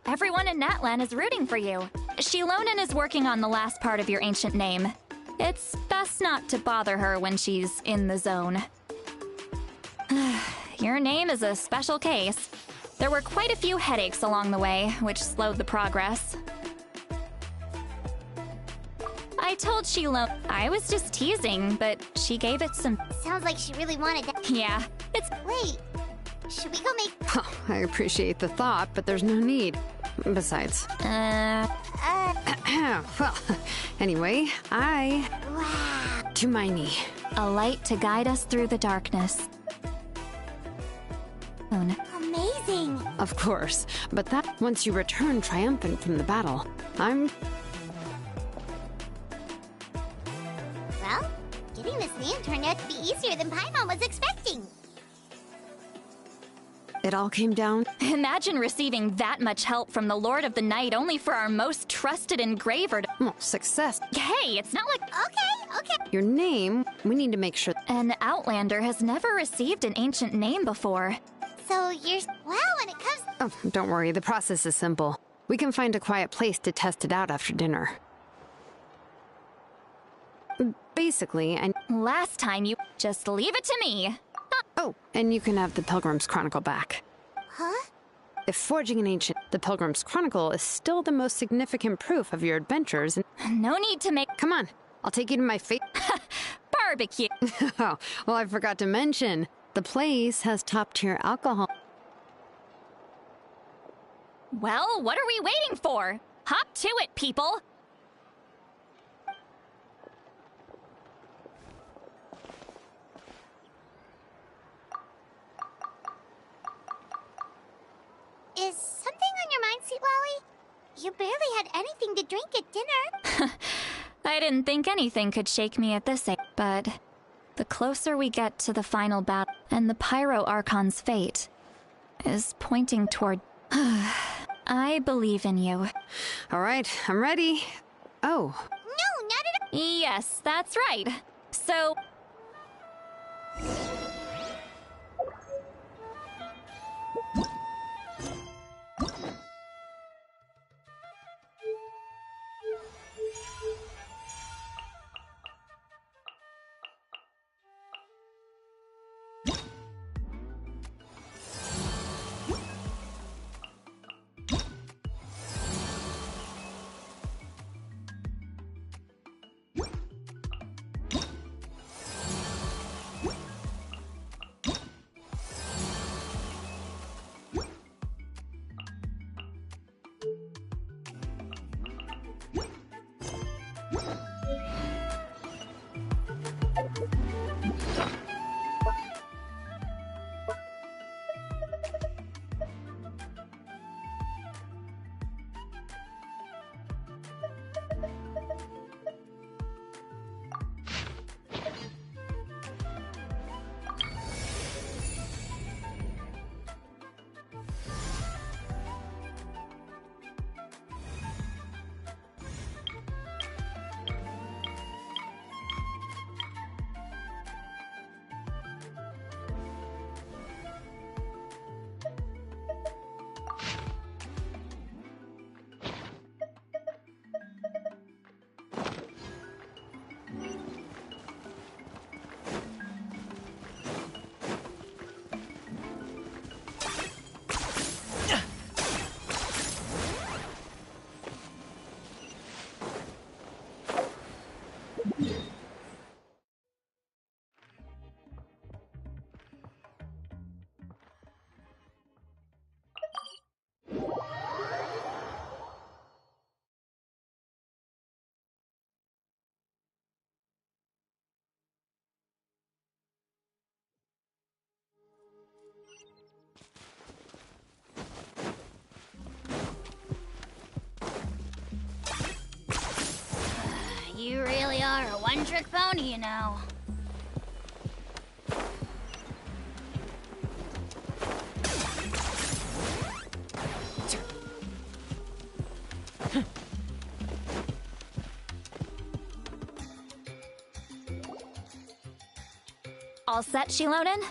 Everyone in Natlan is rooting for you. Shilonin is working on the last part of your ancient name. It's best not to bother her when she's in the zone. Your name is a special case. There were quite a few headaches along the way, which slowed the progress. I I told Shiloh I was just teasing, but she gave it some... Sounds like she really wanted that. Yeah, it's... Wait, should we go make... Oh, I appreciate the thought, but there's no need. Besides... well, anyway, Wow. To my knee. A light to guide us through the darkness. Amazing. Of course, but that once you return triumphant from the battle, Well, getting this name turned out to be easier than Paimon was expecting. It all came down... Imagine receiving that much help from the Lord of the Night only for our most trusted engraver to... Well, success. Hey, it's not like... Okay. Your name, we need to make sure... An Outlander has never received an ancient name before. So you're... Well, when it comes... Oh, don't worry, the process is simple. We can find a quiet place to test it out after dinner. Basically, and... Last time you... Just leave it to me. Oh, and you can have the Pilgrim's Chronicle back. Huh? If forging an ancient... The Pilgrim's Chronicle is still the most significant proof of your adventures and... No need to make... Come on, I'll take you to my barbecue. Oh, well, I forgot to mention, the place has top-tier alcohol. Well, what are we waiting for? Hop to it, people! Is something on your mind, Sweet Lolly? You barely had anything to drink at dinner. I didn't think anything could shake me at this age, but the closer we get to the final battle, and the Pyro Archon's fate is pointing toward... I believe in you. All right, I'm ready. Oh. No, not at all. Yes, that's right. So... You really are a one-trick pony, you know. All set, Shilonen?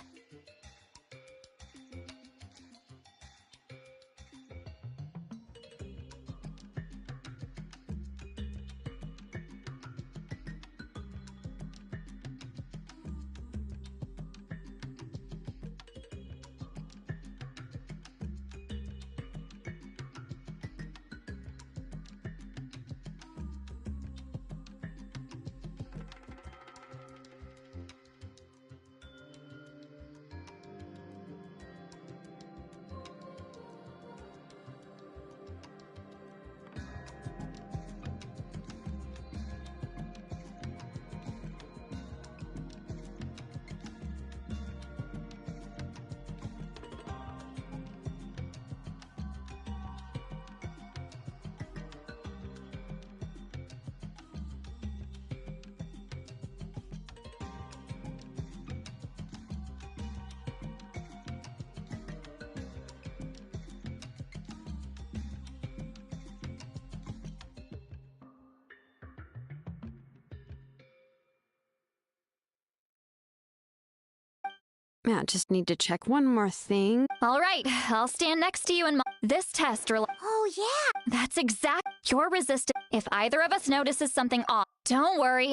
Yeah, just need to check one more thing. All right, I'll stand next to you and this test. Oh, yeah. That's exact. You're resistant. If either of us notices something off, don't worry.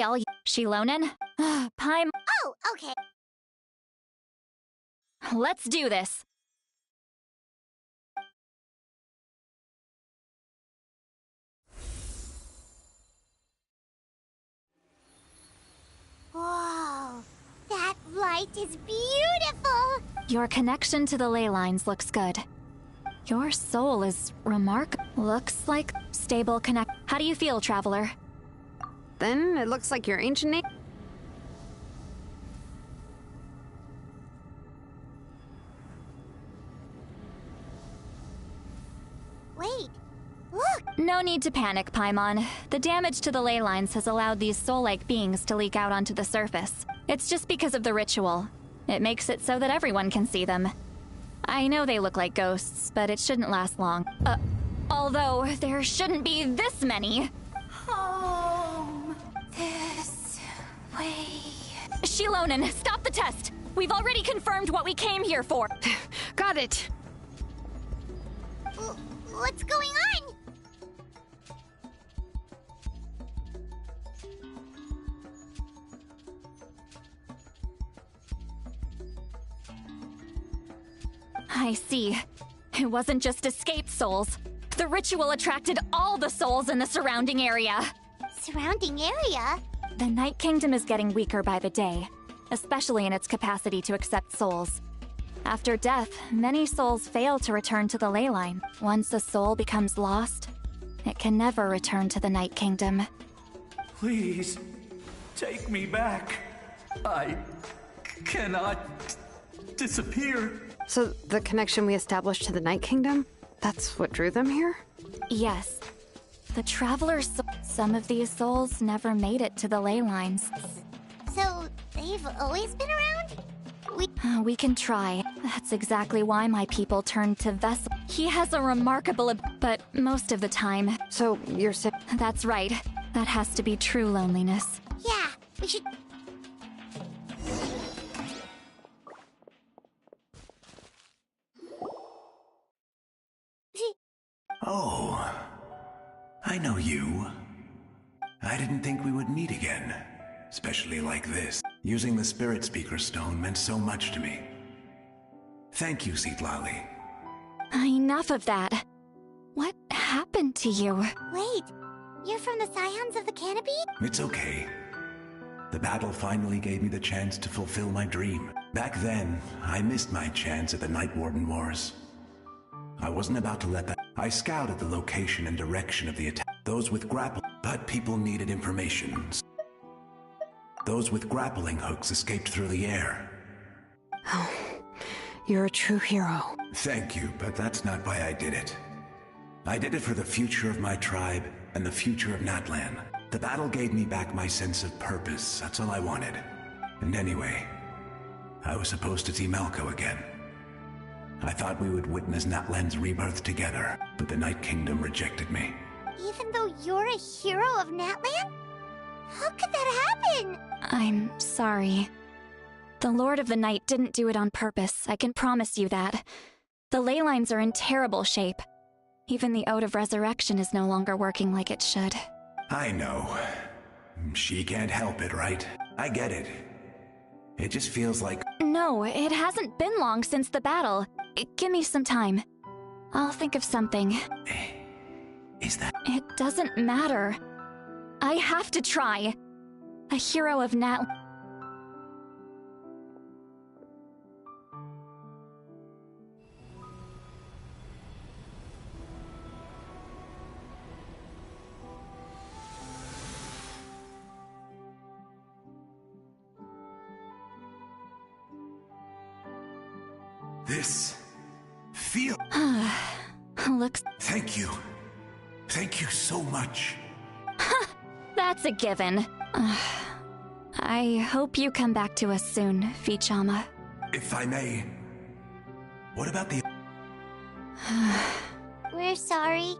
Shilonen? Paimon. Oh, okay. Let's do this. Whoa. That light is beautiful. Your connection to the ley lines looks good. Your soul is remarkable. Looks like stable connect. How do you feel, Traveler? Then it looks like your ancient name. Wait, look! No need to panic, Paimon. The damage to the ley lines has allowed these soul-like beings to leak out onto the surface. It's just because of the ritual. It makes it so that everyone can see them. I know they look like ghosts, but it shouldn't last long. Although there shouldn't be this many. Home. This way. Shilonen, stop the test! We've already confirmed what we came here for. Got it. What's going on? I see. It wasn't just escaped souls. The ritual attracted all the souls in the surrounding area. Surrounding area? The Night Kingdom is getting weaker by the day, especially in its capacity to accept souls. After death, many souls fail to return to the ley line. Once a soul becomes lost, it can never return to the Night Kingdom. Please, take me back. I cannot disappear. So the connection we established to the Night Kingdom, that's what drew them here? Yes. The Travelers, some of these souls never made it to the ley lines. So they've always been around? We can try. That's exactly why my people turned to Vessel. He has a remarkable but most of the time. So you're saying... That's right. That has to be true loneliness. Yeah, we should... Oh, I know you. I didn't think we would meet again, especially like this. Using the Spirit Speaker Stone meant so much to me. Thank you, Citlali. Enough of that. What happened to you? Wait, you're from the Scions of the Canopy? It's okay. The battle finally gave me the chance to fulfill my dream. Back then, I missed my chance at the Night Warden Wars. I wasn't about to let that... I scouted the location and direction of the attack. Those with but people needed information. Those with grappling hooks escaped through the air. Oh, you're a true hero. Thank you, but that's not why I did it. I did it for the future of my tribe and the future of Natlan. The battle gave me back my sense of purpose. That's all I wanted. And anyway, I was supposed to see Malco again. I thought we would witness Natlan's rebirth together, but the Night Kingdom rejected me. Even though you're a hero of Natlan? How could that happen? I'm sorry. The Lord of the Night didn't do it on purpose, I can promise you that. The ley lines are in terrible shape. Even the Ode of Resurrection is no longer working like it should. I know. She can't help it, right? I get it. It just feels like... No, it hasn't been long since the battle. Give me some time. I'll think of something. Is that... It doesn't matter. I have to try. A hero of Nat... This... feel... Looks... Thank you. Thank you so much. That's a given. I hope you come back to us soon, Vichama. If I may... What about the... We're sorry.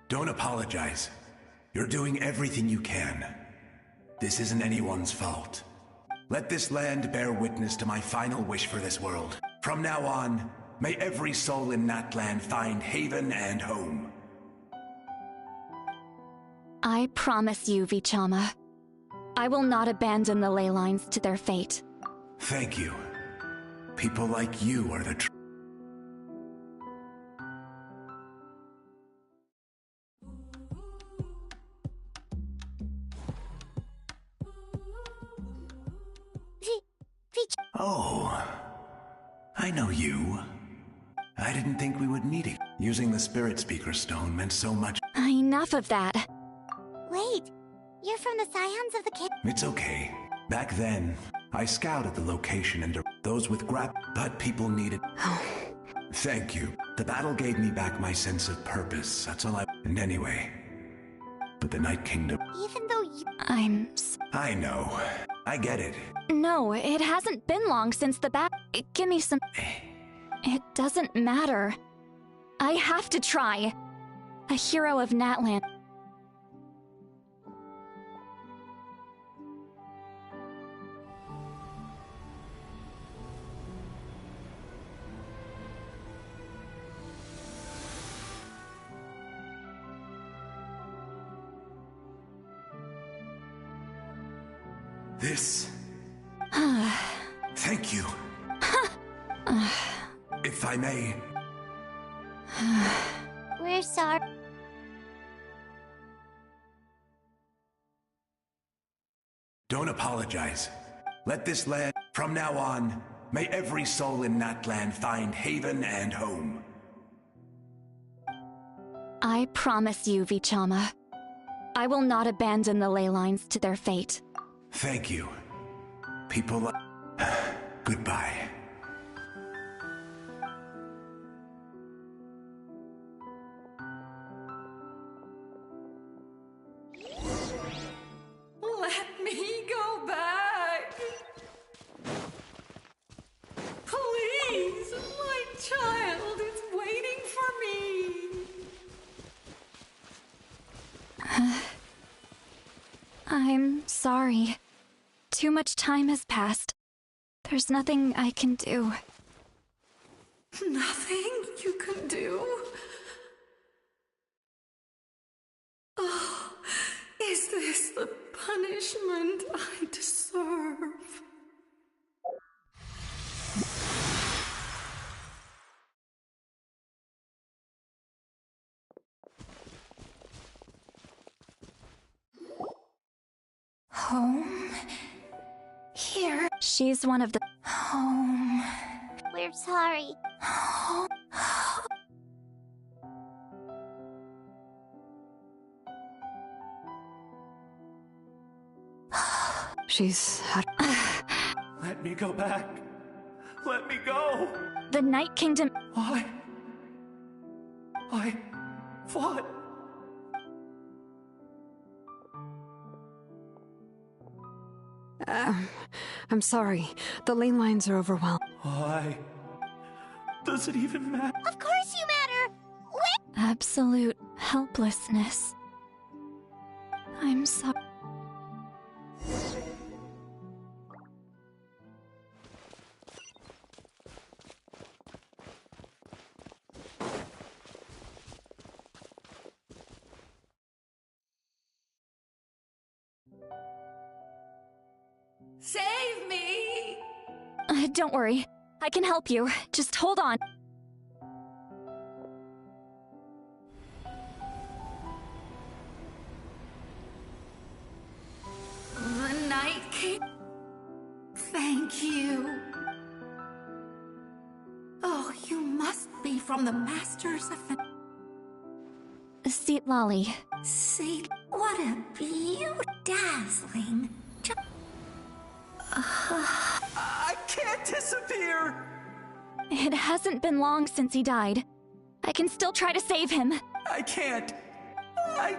Don't apologize. You're doing everything you can. This isn't anyone's fault. Let this land bear witness to my final wish for this world. From now on, may every soul in Natlan find haven and home. I promise you, Vichama. I will not abandon the ley lines to their fate. Thank you. People like you are the Oh, I know you. I didn't think we would meet it. Using the Spirit Speaker Stone meant so much. Enough of that. Wait, you're from the Scions of the Kid. It's okay. Back then, I scouted the location and those with but people needed. Thank you. The battle gave me back my sense of purpose. That's all I. And anyway, but the Night Kingdom. Even though you. I know. I get it. No, it hasn't been long since the Give me some. It doesn't matter. I have to try. A hero of Natlan. This. Thank you. If I may. We're sorry. Don't apologize. Let this land. From now on, may every soul in Natlan find haven and home. I promise you, Vichama. I will not abandon the ley lines to their fate. Thank you. People like... Goodbye. Let me go back. Please, my child is waiting for me. I'm sorry. Too much time has passed. There's nothing I can do. Nothing you can do? Oh, is this the punishment I deserve? Home? Here? She's one of the... Home. We're sorry. Home. She's had... Let me go back. Let me go. The Night Kingdom... I fought. I'm sorry. The lane lines are overwhelmed. Why? Does it even matter? Of course you matter! Wait! Absolute helplessness. I'm sorry. Save me! Don't worry. I can help you. Just hold on. The Night King. Thank you. Oh, you must be from the Masters of the... Seat Lolly. See, what a beauty. Dazzling. I can't disappear! It hasn't been long since he died. I can still try to save him. I can't. I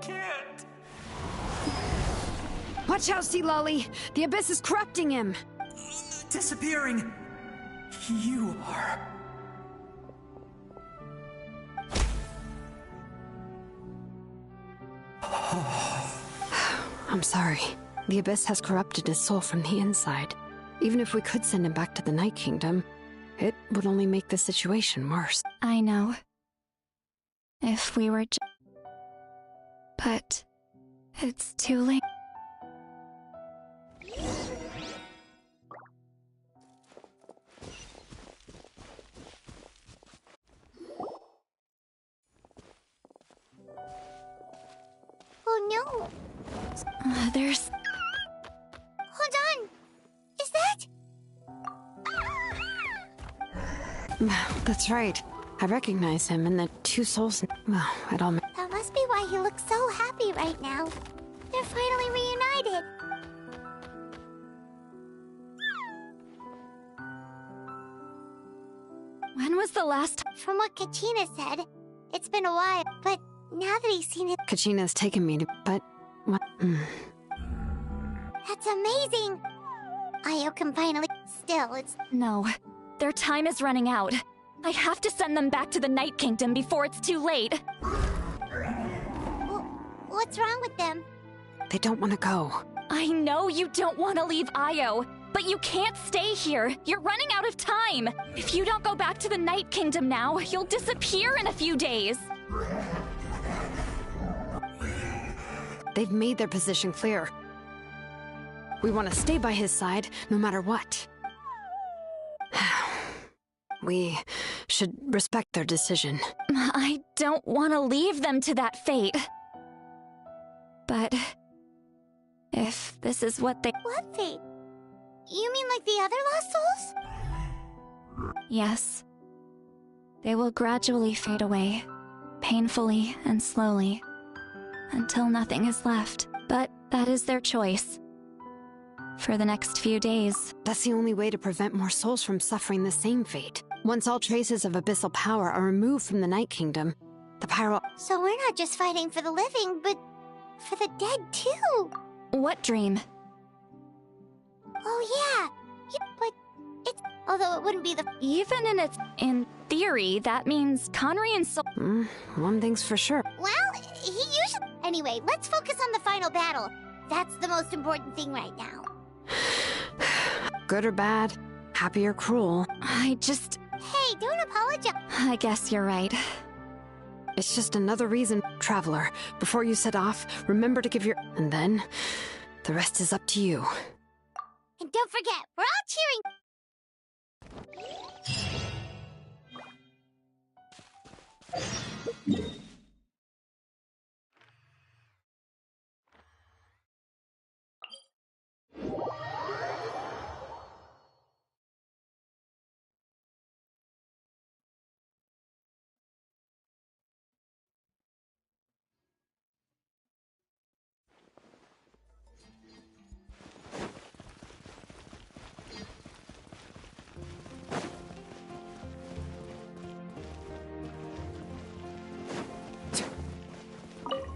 can't. Watch out, Sea Lolly! The Abyss is corrupting him! Disappearing. You are. I'm sorry. The Abyss has corrupted his soul from the inside. Even if we could send him back to the Night Kingdom, it would only make the situation worse. I know. If we were but it's too late. Oh no! There's... Hold on! Is that? That's right. I recognize him and the two souls. Well, it all. That must be why he looks so happy right now. They're finally reunited. When was the last... From what Kachina said, it's been a while, but now that he's seen it... Kachina's taken me to... But... What? That's amazing! Io can finally... Still, it's... No. Their time is running out. I have to send them back to the Night Kingdom before it's too late. What's wrong with them? They don't want to go. I know you don't want to leave Io, but you can't stay here. You're running out of time. If you don't go back to the Night Kingdom now, you'll disappear in a few days. They've made their position clear. We want to stay by his side, no matter what. We should respect their decision. I don't want to leave them to that fate. But... if this is what they... What fate? You mean like the other lost souls? Yes. They will gradually fade away, painfully and slowly, until nothing is left. But that is their choice. For the next few days. That's the only way to prevent more souls from suffering the same fate. Once all traces of abyssal power are removed from the Night Kingdom, the pyro... So we're not just fighting for the living, but for the dead too. What dream? Oh yeah, but it's... Although it wouldn't be the... Even in theory, that means Conry and Sol... one thing's for sure. Well, he usually... Anyway, let's focus on the final battle. That's the most important thing right now. Good or bad, happy or cruel. I just... Hey, don't apologize. I guess you're right. It's just another reason. Traveler, before you set off, remember to give your... And then, the rest is up to you. And don't forget, we're all cheering.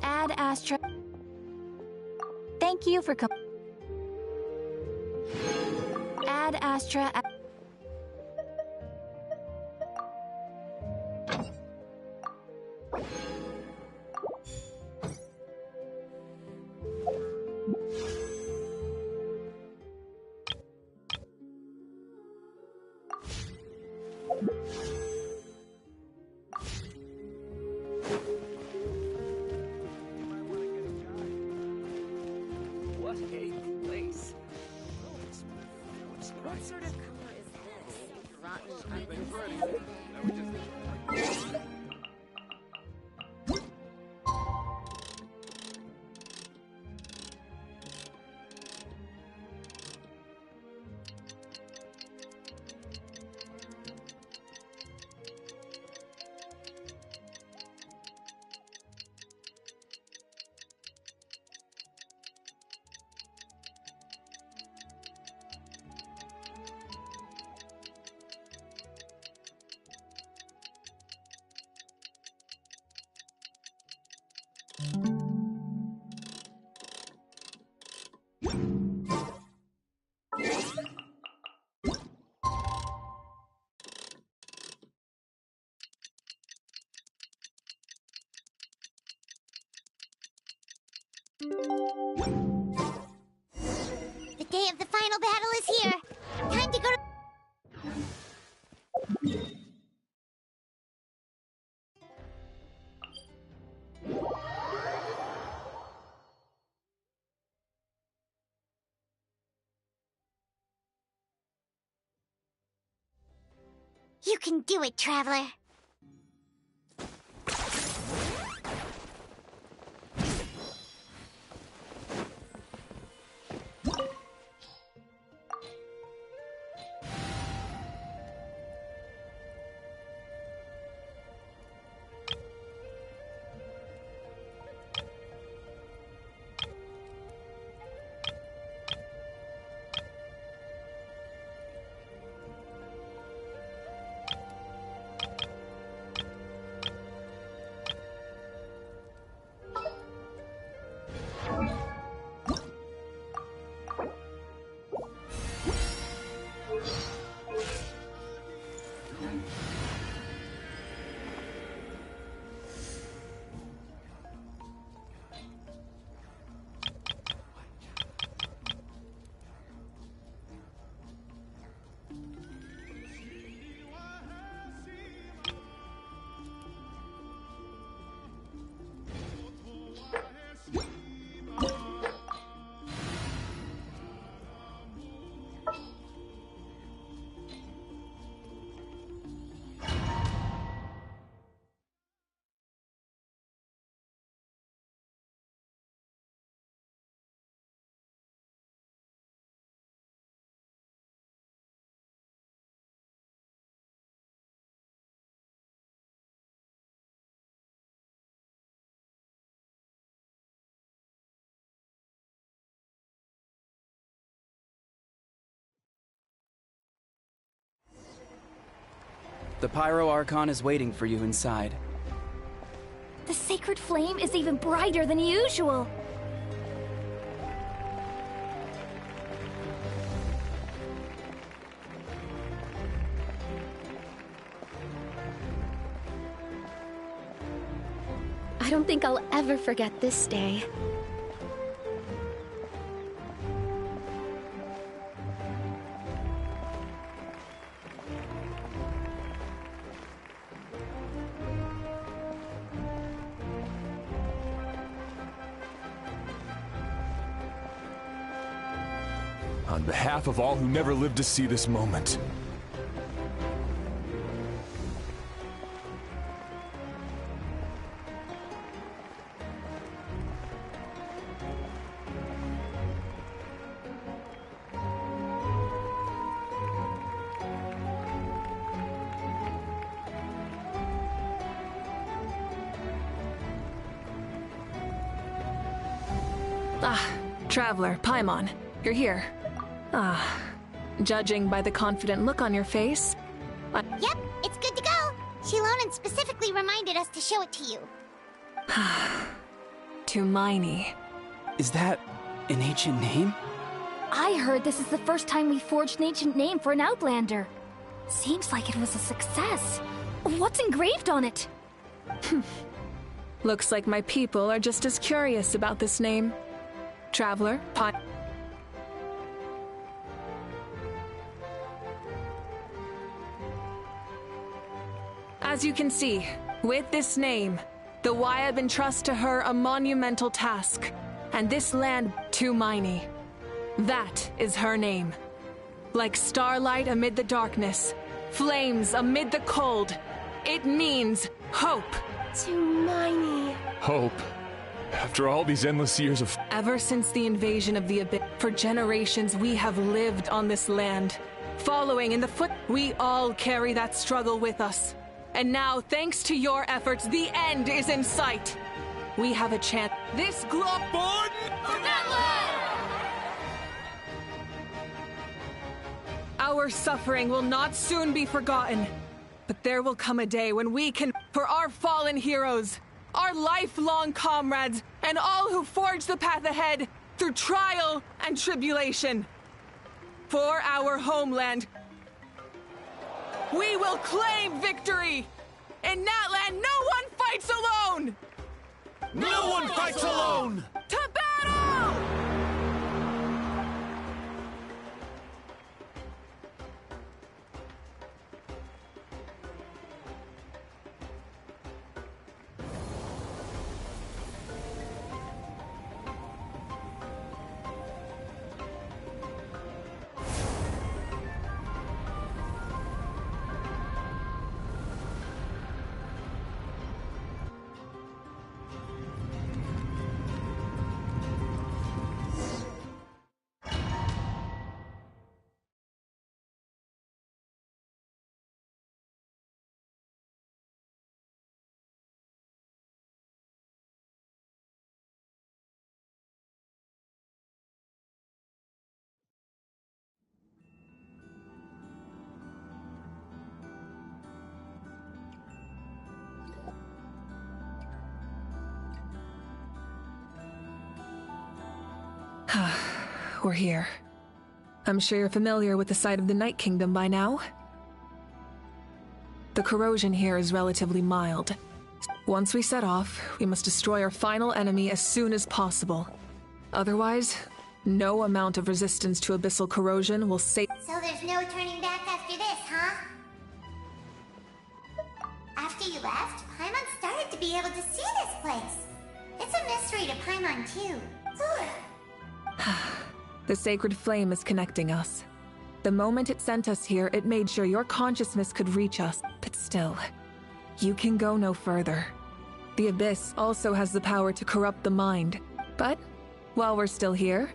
Ad Astra. Thank you for coming. Ad Astra. What a place. What sort of color is this? Rotten Everything's ready. Now we just... You can do it, Traveler. The Pyro Archon is waiting for you inside. The sacred flame is even brighter than usual. I don't think I'll ever forget this day. On behalf of all who never lived to see this moment. Traveler, Paimon, you're here. Judging by the confident look on your face... Yep, it's good to go. Shilonen specifically reminded us to show it to you. Tumaini. Is that an ancient name? I heard this is the first time we forged an ancient name for an Outlander. Seems like it was a success. What's engraved on it? Looks like my people are just as curious about this name. Traveler, As you can see, with this name, the Wyab entrust to her a monumental task, and this land, Tumaini. That is her name. Like starlight amid the darkness, flames amid the cold, it means hope. Tumaini. Hope. After all these endless years of... Ever since the invasion of the Abyss, for generations we have lived on this land. Following in the foot, we all carry that struggle with us. And now, thanks to your efforts, the end is in sight. We have a chance. This globe... Our suffering will not soon be forgotten. But there will come a day when we can... For our fallen heroes, our lifelong comrades, and all who forge the path ahead through trial and tribulation. For our homeland, we will claim victory! In Natlan, no one fights alone! No one fights alone! To battle! we're here. I'm sure you're familiar with the site of the Night Kingdom by now. The corrosion here is relatively mild. Once we set off, we must destroy our final enemy as soon as possible. Otherwise, no amount of resistance to abyssal corrosion will save— So there's no turning back after this, huh? After you left, Paimon started to be able to see this place. It's a mystery to Paimon, too. The sacred flame is connecting us. The moment it sent us here, it made sure your consciousness could reach us. But still, you can go no further. The Abyss also has the power to corrupt the mind. But, while we're still here,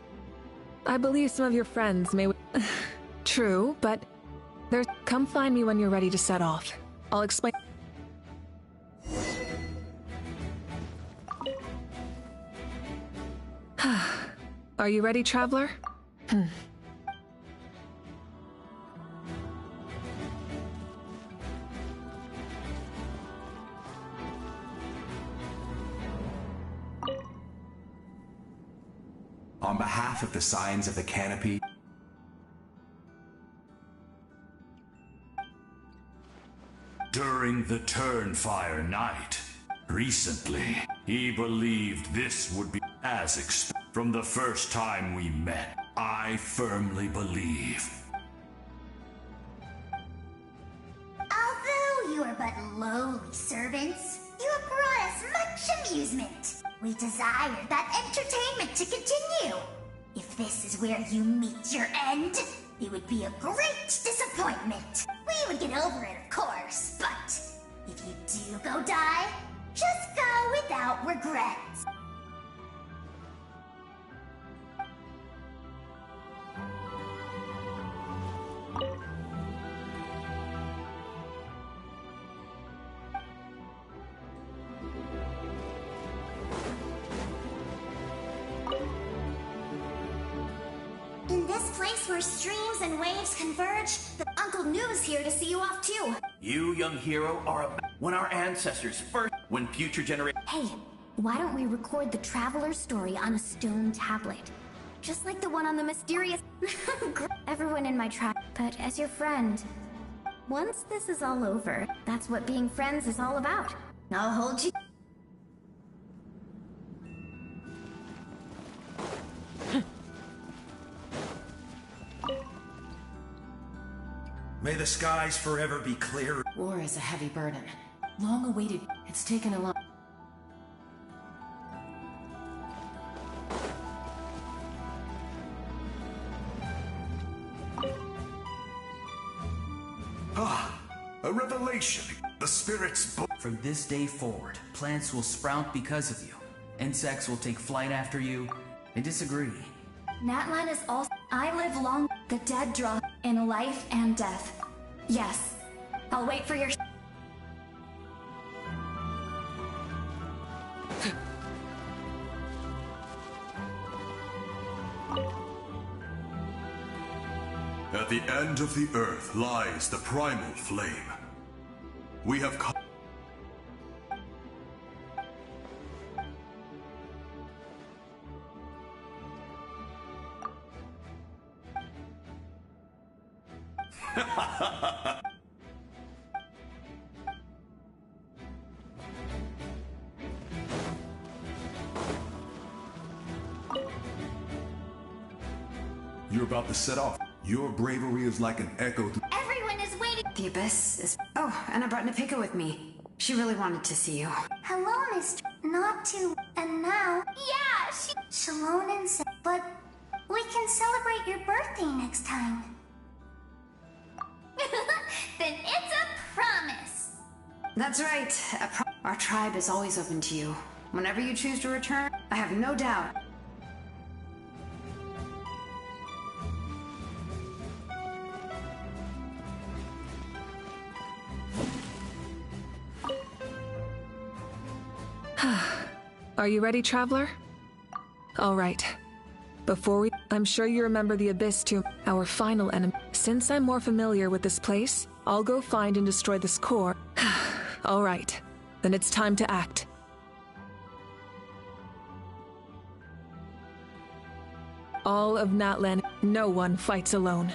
I believe some of your friends may— True, but there's— Come find me when you're ready to set off. I'll explain— Are you ready, traveler? On behalf of the Signs of the Canopy, during the Turnfire night, recently, he believed this would be as expected. From the first time we met, I firmly believe. Although you are but lowly servants, you have brought us much amusement. We desire that entertainment to continue. If this is where you meet your end, it would be a great disappointment. We would get over it, of course, but if you do go die, just go without regrets. In this place where streams and waves converge, the Uncle Noo's here to see you off too. You, young hero, are when our ancestors first, when future generations— Hey, why don't we record the traveler's story on a stone tablet? Just like the one on the mysterious— Everyone in my tribe, but as your friend. Once this is all over, that's what being friends is all about. I'll hold you— May the skies forever be clear. War is a heavy burden. Long awaited. It's taken a long— A revelation. The spirits— From this day forward, plants will sprout because of you. Insects will take flight after you. I disagree. Natlan is also— I live long. The dead draw in life and death. Yes. I'll wait for your— At the end of the earth lies the primal flame. We have come. You're about to set off. Your bravery is like an echo to— Everyone is waiting. The Abyss is— Oh, and I brought Napika with me. She really wanted to see you. Hello, Mr. Not too. And now. Yeah, Shalom said, but we can celebrate your birthday next time. Then it's a promise. That's right. Our tribe is always open to you. Whenever you choose to return, I have no doubt. Are you ready, traveler? All right. Before we— I'm sure you remember the Abyss too, our final enemy. Since I'm more familiar with this place, I'll go find and destroy this core. All right. Then it's time to act. all of Natlan. No one fights alone.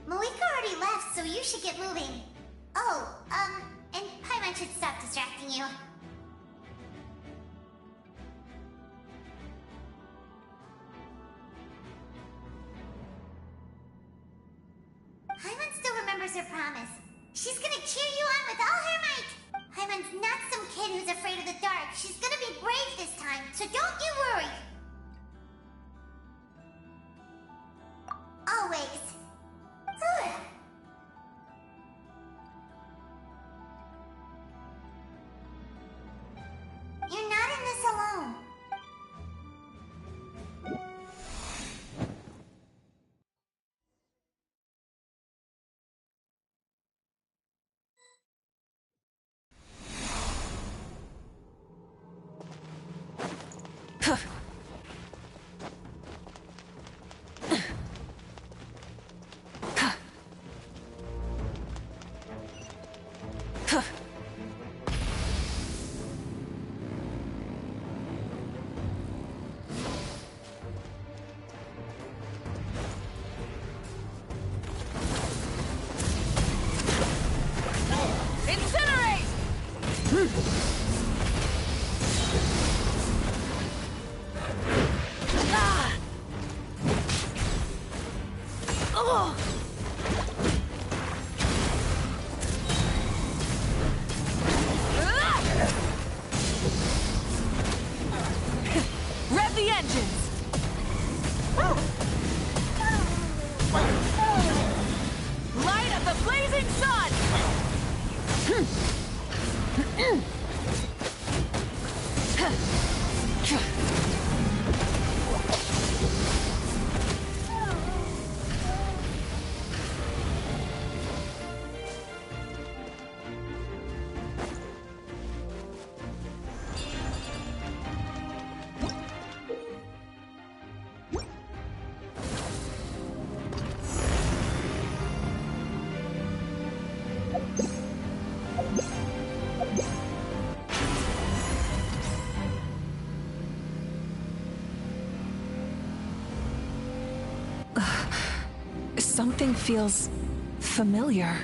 Malika already left, so you should get moving. Oh, and Paimon should stop distracting you. Paimon still remembers her promise. She's gonna cheer you on with all her might. Paimon's not some kid who's afraid of the dark. She's gonna be brave this time, so don't you worry. Always. You're not in this alone. Rev the engines! Light of the blazing sun! Something feels familiar.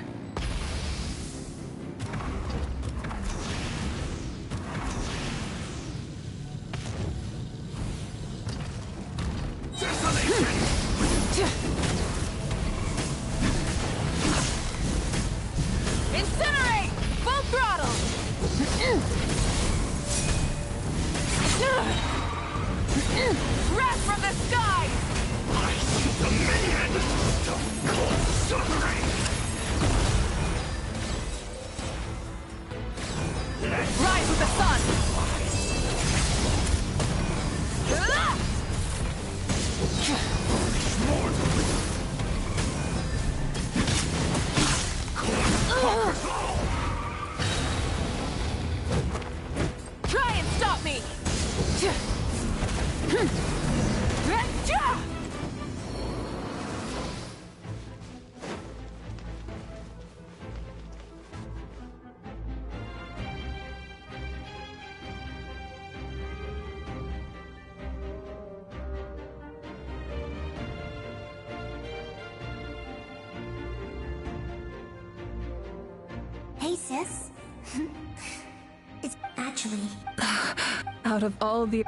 Incinerate! Full throttle! Wrath from the skies! I see dominion! The cold suffering! Rise with the sun! Try and stop me! Hey, sis. It's actually... Out of all the...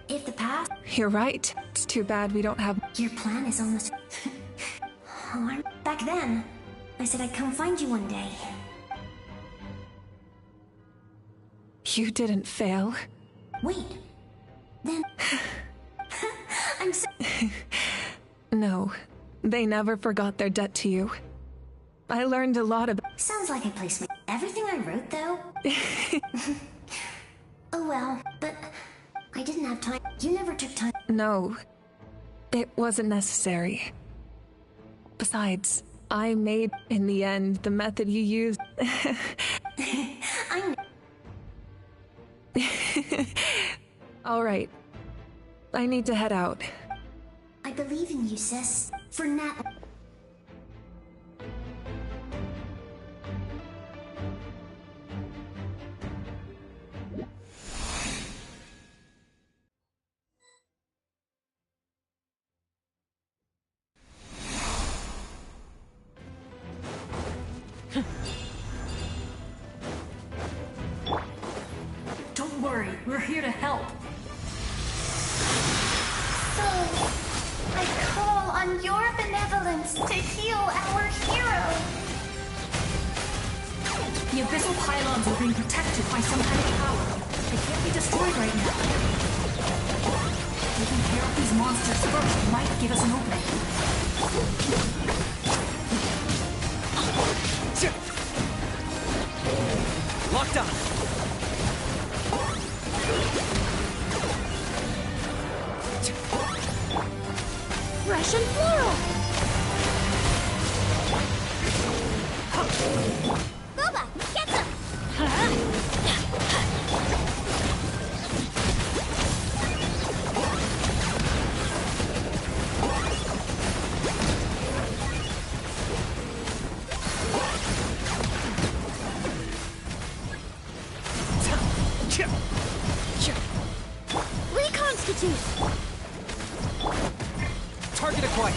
If the past... You're right. It's too bad we don't have... Your plan is almost... Back then, I said I'd come find you one day. You didn't fail. Wait. Then... I'm so... No. They never forgot their debt to you. I learned a lot about... Sounds like I placed my... Everything I wrote, though? Oh well, but... I didn't have time. You never took time. No. It wasn't necessary. Besides, I made, in the end, the method you used. I know. All right. I need to head out. I believe in you, sis. For Natlan. Don't worry, we're here to help. So, I call on your benevolence to heal our hero. The abyssal pylons are being protected by some kind of power. They can't be destroyed right now. Taking care of these monsters first might give us an opening. Locked on! Russian floral! Boba, get them! Reconstitute! Target acquired!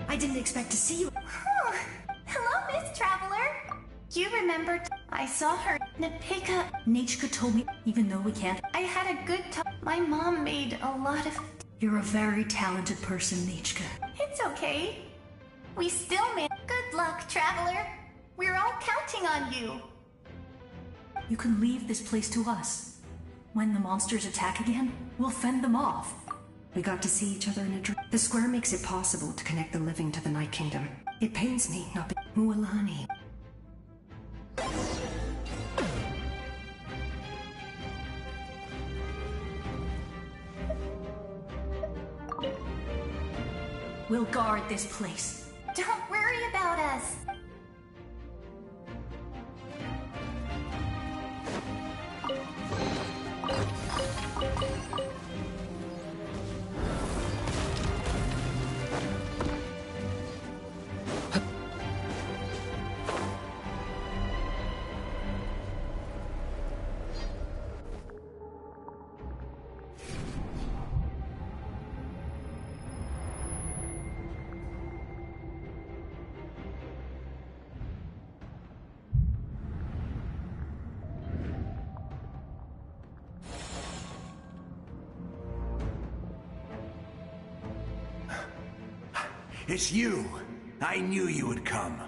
I didn't expect to see you. Hello, Miss Traveler. Do you remember? I saw her. Napika. Nachka told me, even though we can't. I had a good time. My mom made a lot of. You're a very talented person, Nachka. It's okay. We still made. Good luck, Traveler. We're all counting on you. You can leave this place to us. When the monsters attack again, we'll fend them off. We got to see each other in a dream. The square makes it possible to connect the living to the Night Kingdom. It pains me not being Mualani. We'll guard this place. Don't worry about us. It's you! I knew you would come.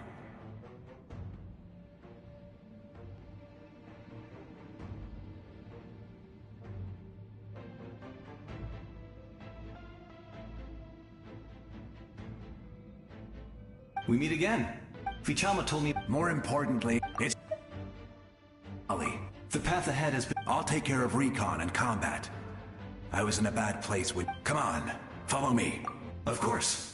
We meet again. Fichama told me... More importantly, it's... Ollie. The path ahead has been... I'll take care of recon and combat. I was in a bad place when... Come on, follow me. Of course.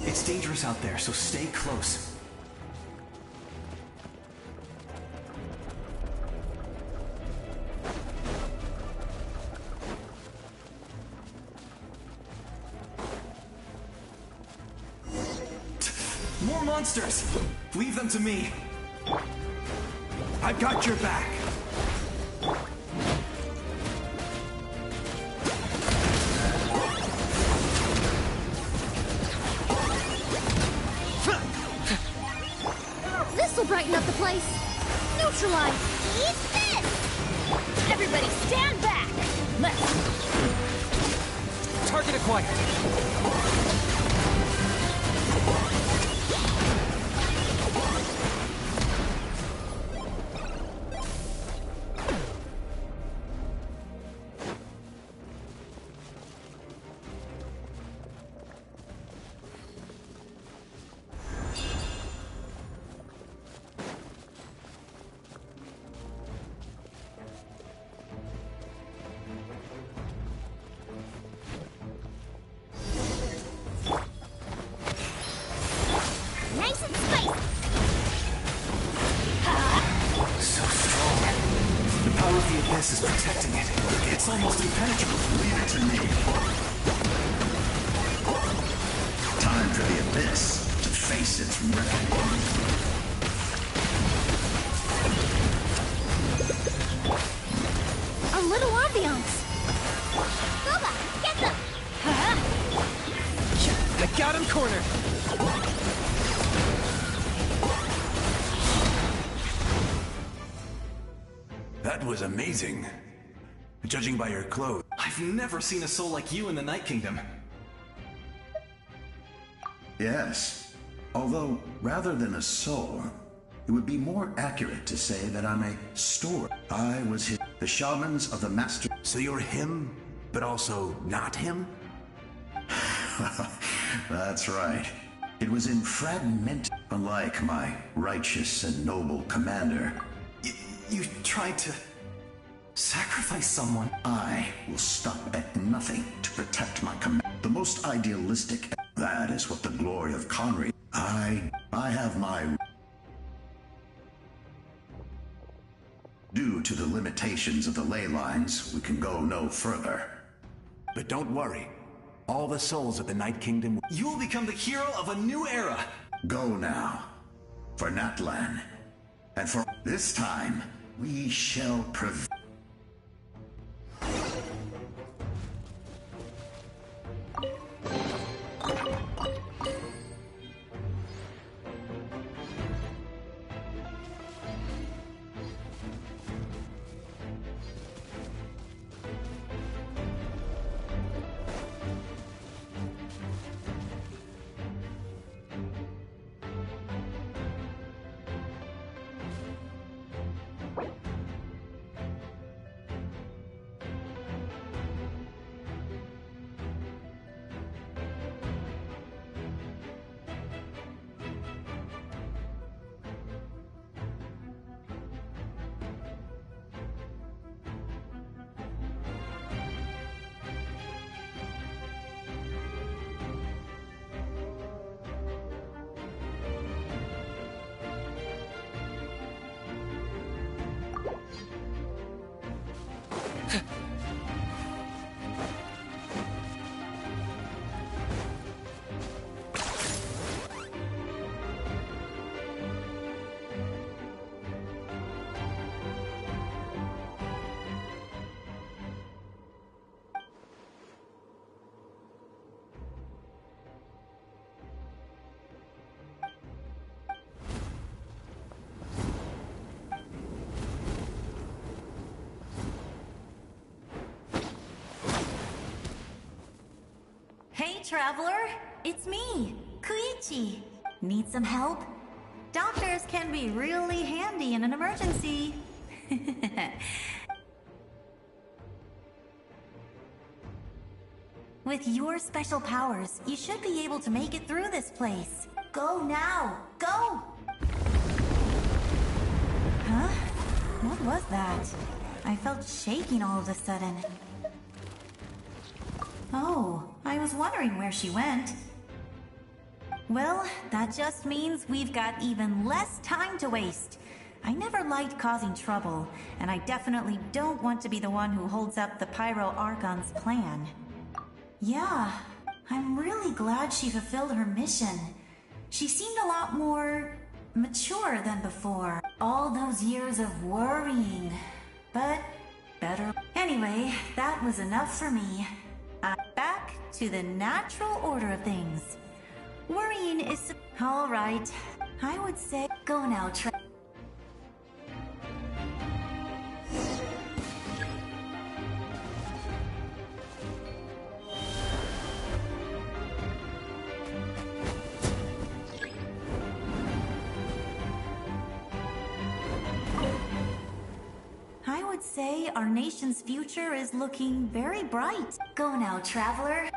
It's dangerous out there, so stay close. More monsters! Leave them to me. I've got your back. This'll brighten up the place. Neutralize. Eat this! Everybody stand back! Let's... Target acquired! A little ambiance. Goba, get them! I got him cornered. That was amazing. Judging by your clothes. I've never seen a soul like you in the Night Kingdom. Yes. Although, rather than a soul, it would be more accurate to say that I'm a store. I was the shamans of the master. So you're him, but also not him? That's right. It was in fragment. Unlike my righteous and noble commander. You tried to sacrifice someone. I will stop at nothing to protect my command. The most idealistic. That is what the glory of Conry. I have my. Due to the limitations of the ley lines, we can go no further. But don't worry. All the souls of the Night Kingdom. You will become the hero of a new era. Go now. For Natlan. And for this time, we shall prevail. Hey, traveler! It's me, Koichi. Need some help? Doctors can be really handy in an emergency. With your special powers, you should be able to make it through this place. Go now! Go! Huh? What was that? I felt shaking all of a sudden. Oh, I was wondering where she went. Well, that just means we've got even less time to waste. I never liked causing trouble, and I definitely don't want to be the one who holds up the Pyro Archon's plan. Yeah, I'm really glad she fulfilled her mission. She seemed a lot more mature than before. All those years of worrying, but better. Anyway, that was enough for me. Back to the natural order of things. Worrying is... Alright, I would say go now, I would say our nation's future is looking very bright. Go now, traveler.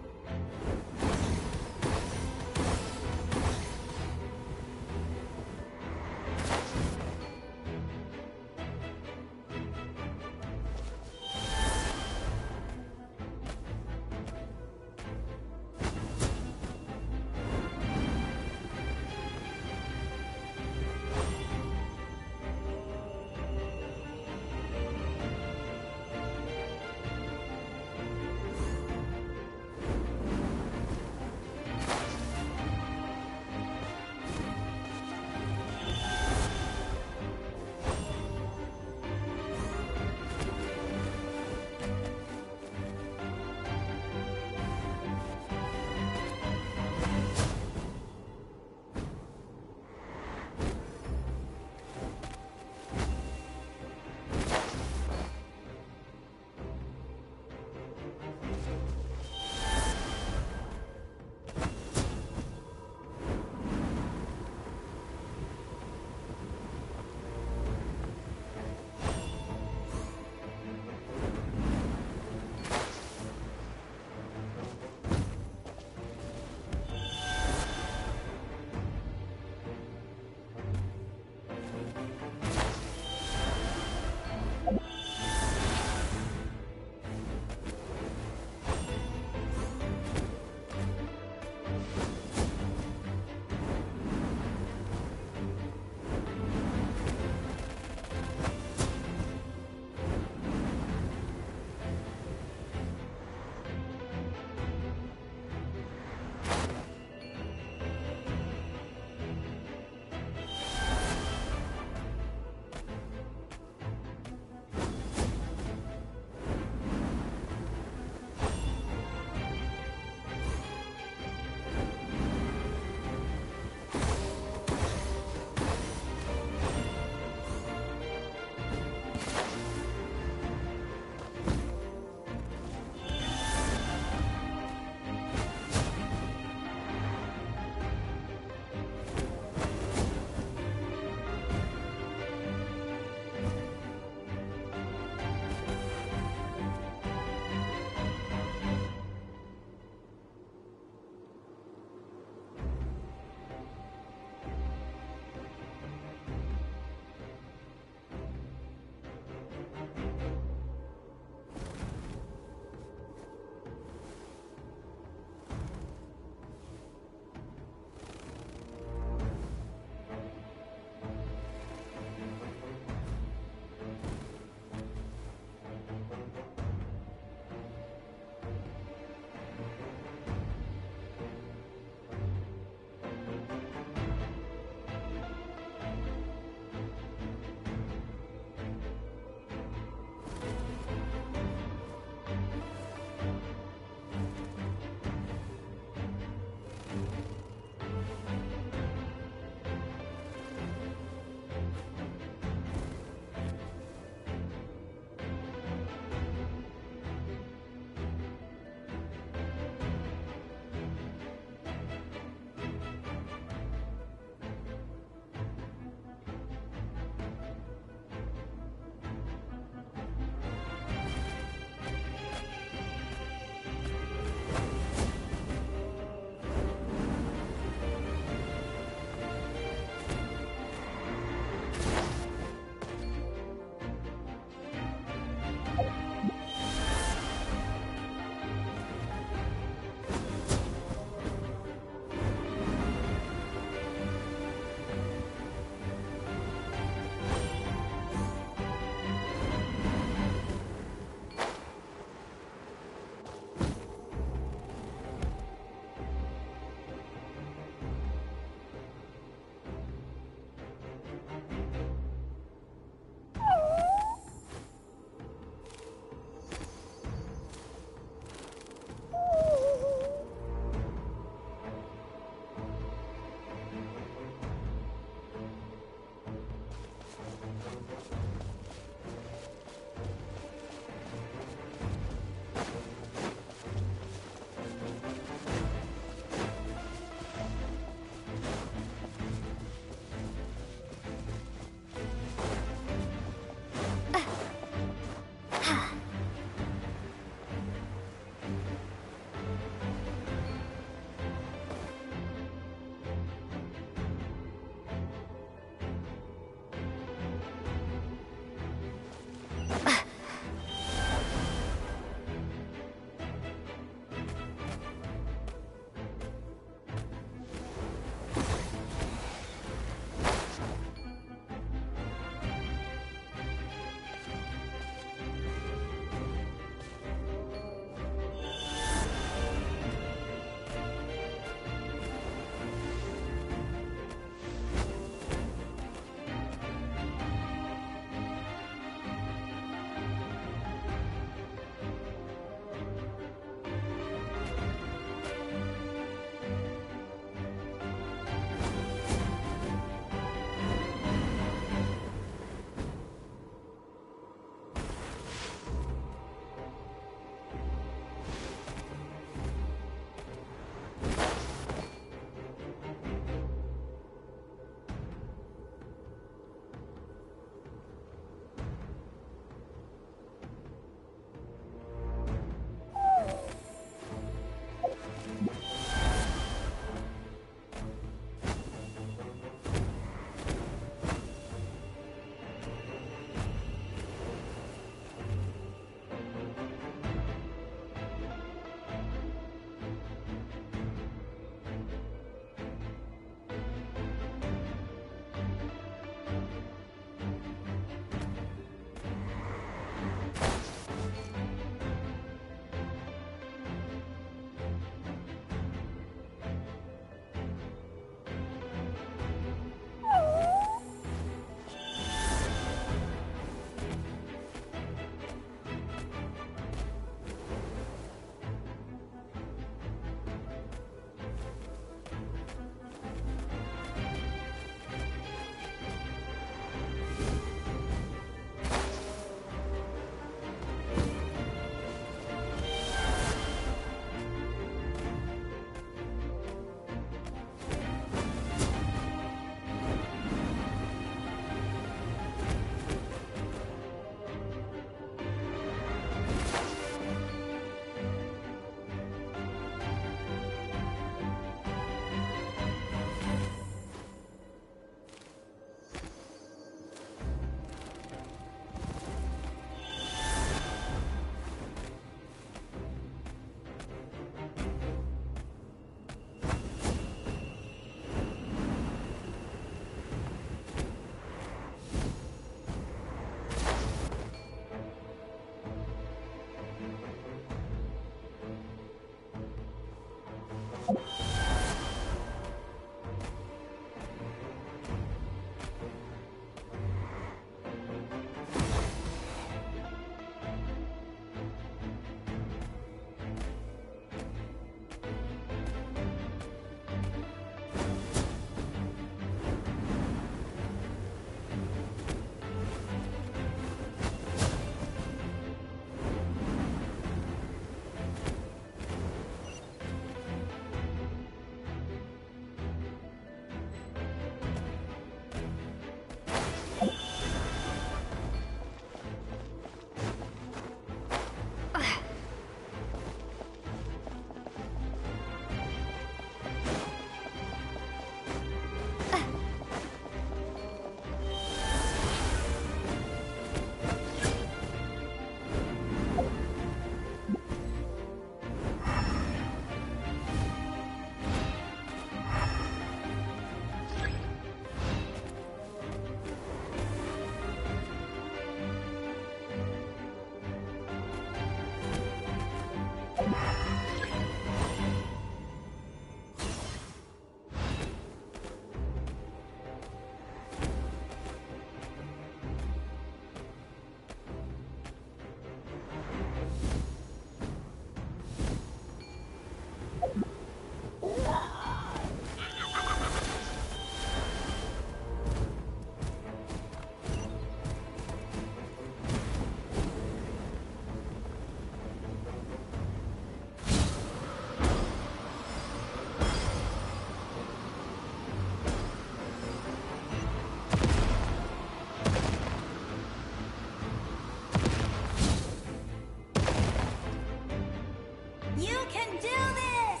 You can do this!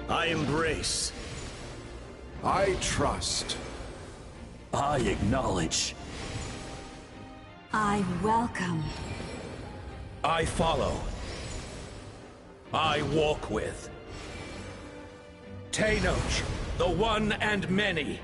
I embrace. I trust. I acknowledge. I welcome. I follow. I walk with. Tenoch, the one and many.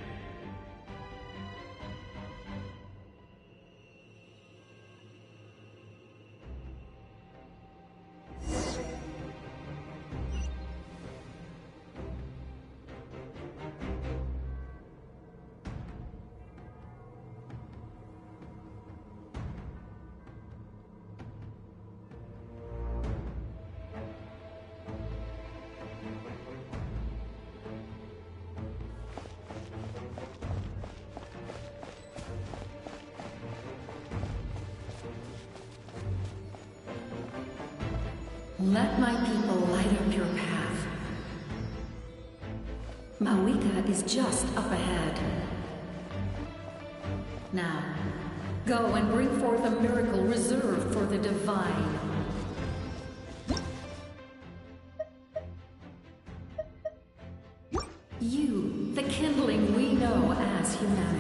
Let my people light up your path. Mawika is just up ahead. Now, go and bring forth a miracle reserved for the divine. You, the kindling we know as humanity.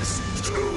this too!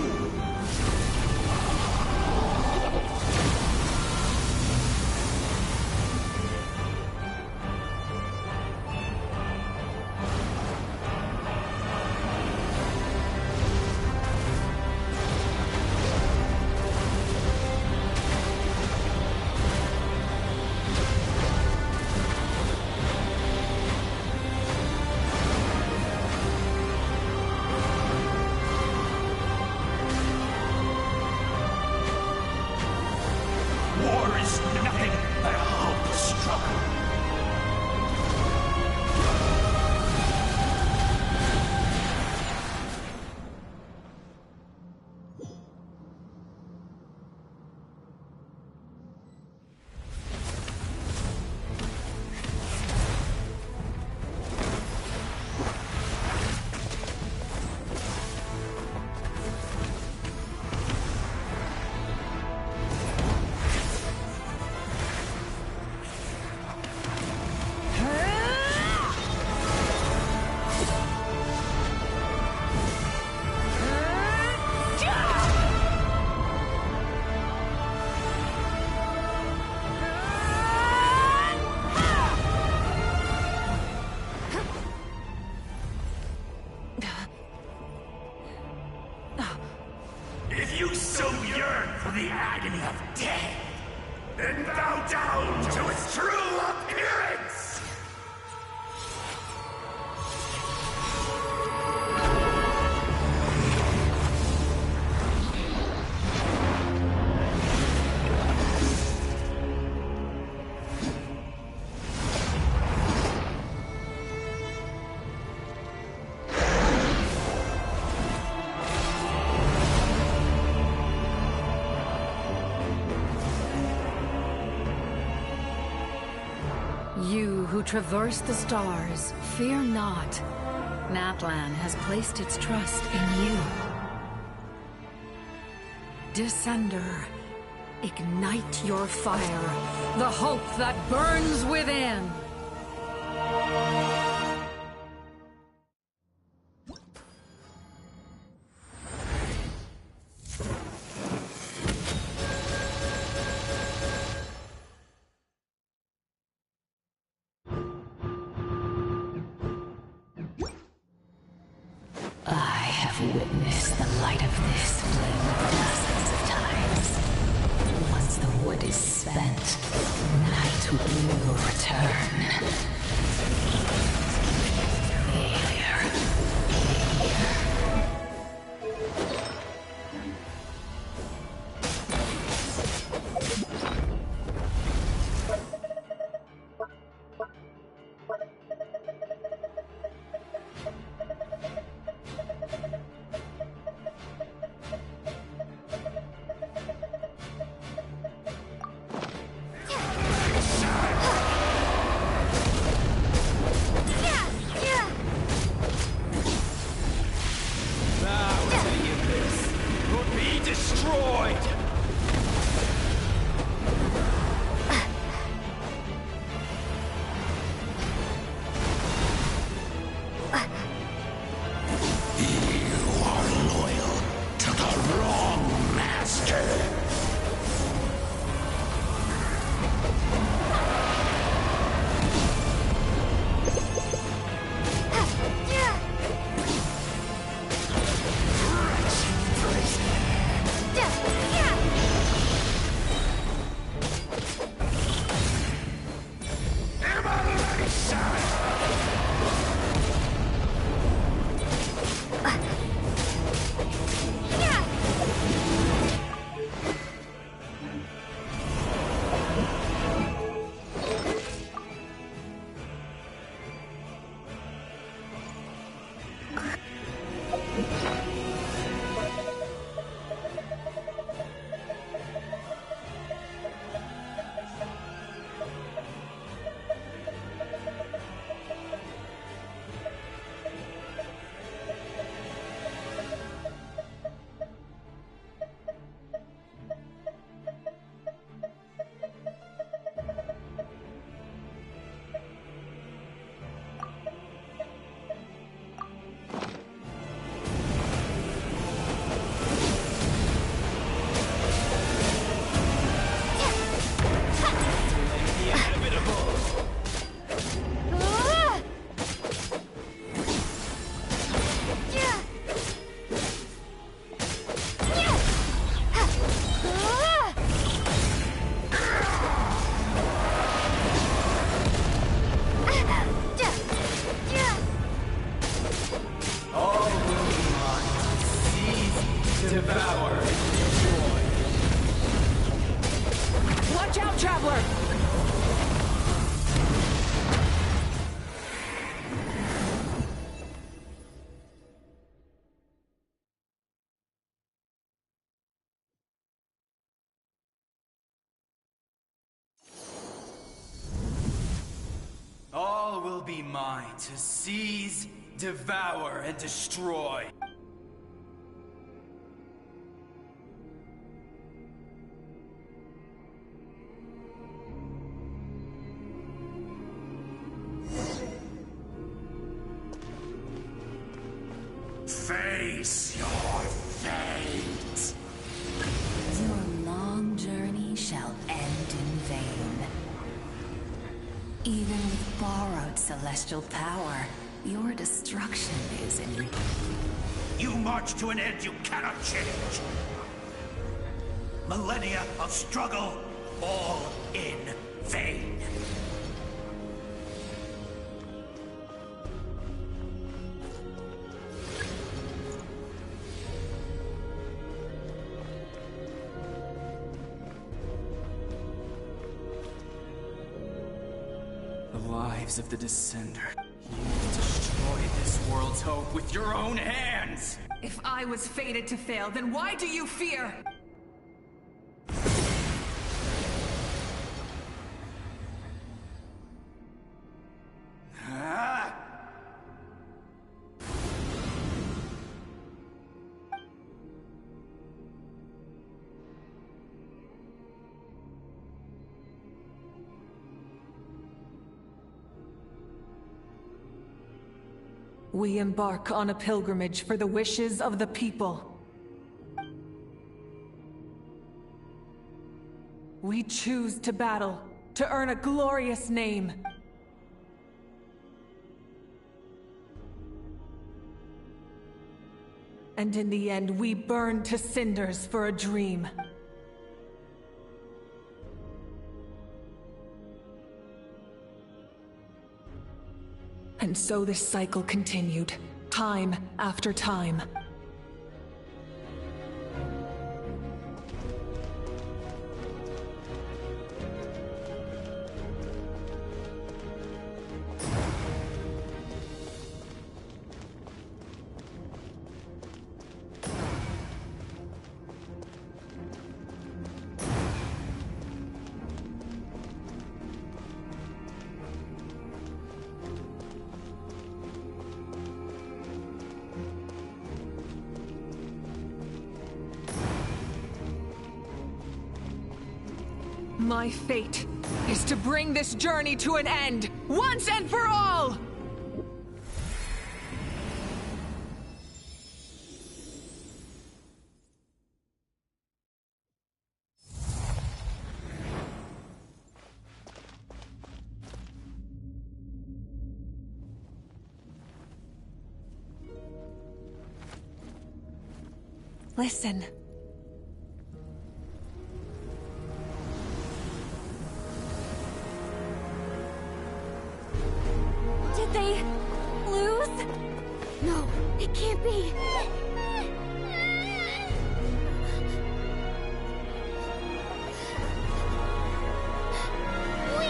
War is nothing but a hopeless struggle. If you so yearn for the agony of death, then bow down to its true appearance! You who traverse the stars, fear not. Natlan has placed its trust in you. Descender, ignite your fire, the hope that burns within! I have witnessed the light of this flame dozens of times. Once the wood is spent, night will return. Failure. Yeah! devour, destroy. Watch out, Traveler! All will be mine to seize, devour, and destroy. Face your fate. Your long journey shall end in vain. Even with borrowed celestial power, your destruction is in... You march to an end you cannot change. Millennia of struggle, all in vain. The lives of the Descender. You destroyed this world's hope with your own hands! If I was fated to fail, then why do you fear? Ah! We embark on a pilgrimage for the wishes of the people. We choose to battle, to earn a glorious name. And in the end, we burn to cinders for a dream. And so this cycle continued, time after time. My fate is to bring this journey to an end, once and for all! Listen. Did they lose? No, it can't be. We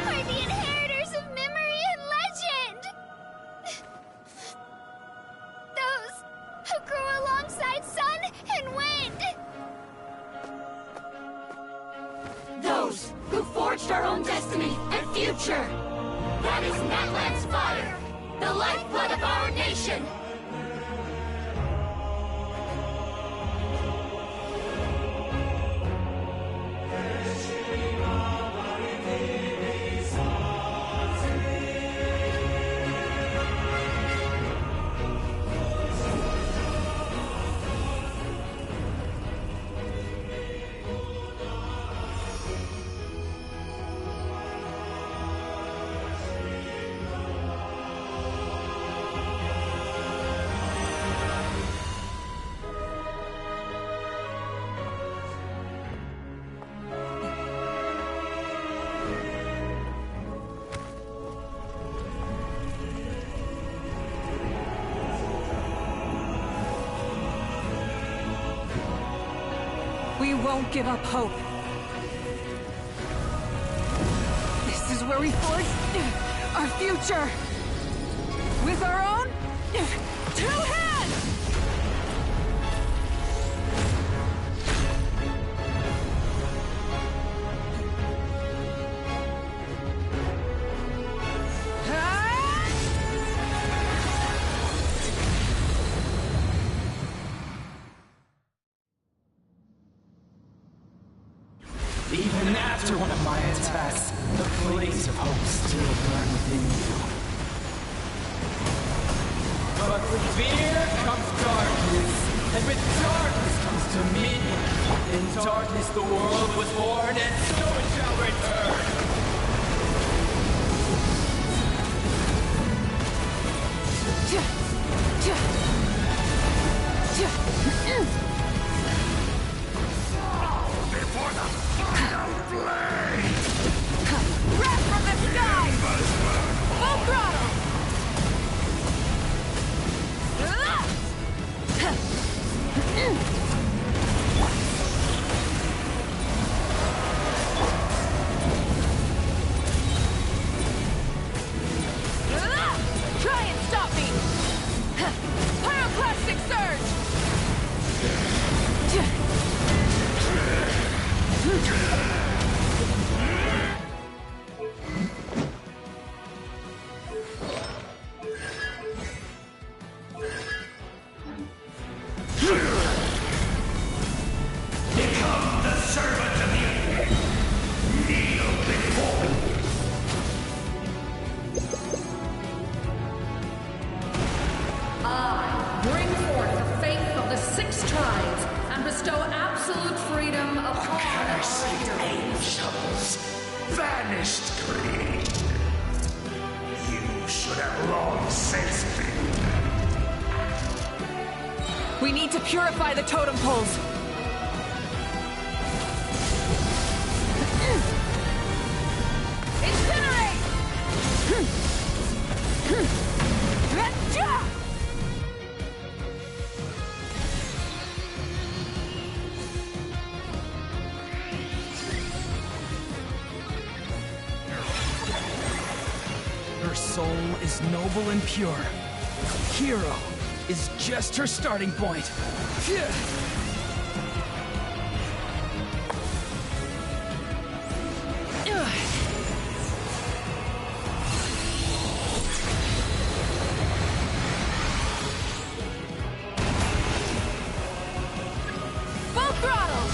are the inheritors of memory and legend! Those who grew alongside sun and wind! Those who forged our own destiny and future! That is Natlan's fire, the lifeblood of our nation! We won't give up hope. This is where we forge our future. With our own 2 hands! Even after one of my attacks, the blaze of hope still burned within you. But with fear comes darkness, and with darkness comes dominion. In darkness the world was born, and so it shall return. Before the final blade! Wrath from the sky! Full throttle! Try and stop me! Pyroclastic surge! Become the servant of the enemy. Kneel before me. I bring forth the faith of the 6 tribes and bestow absolute freedom upon Cursed angels, vanished greed. You should have long since been. We need to purify the totem poles. Incinerate! Her soul is noble and pure. Hero is just her starting point. Full throttle!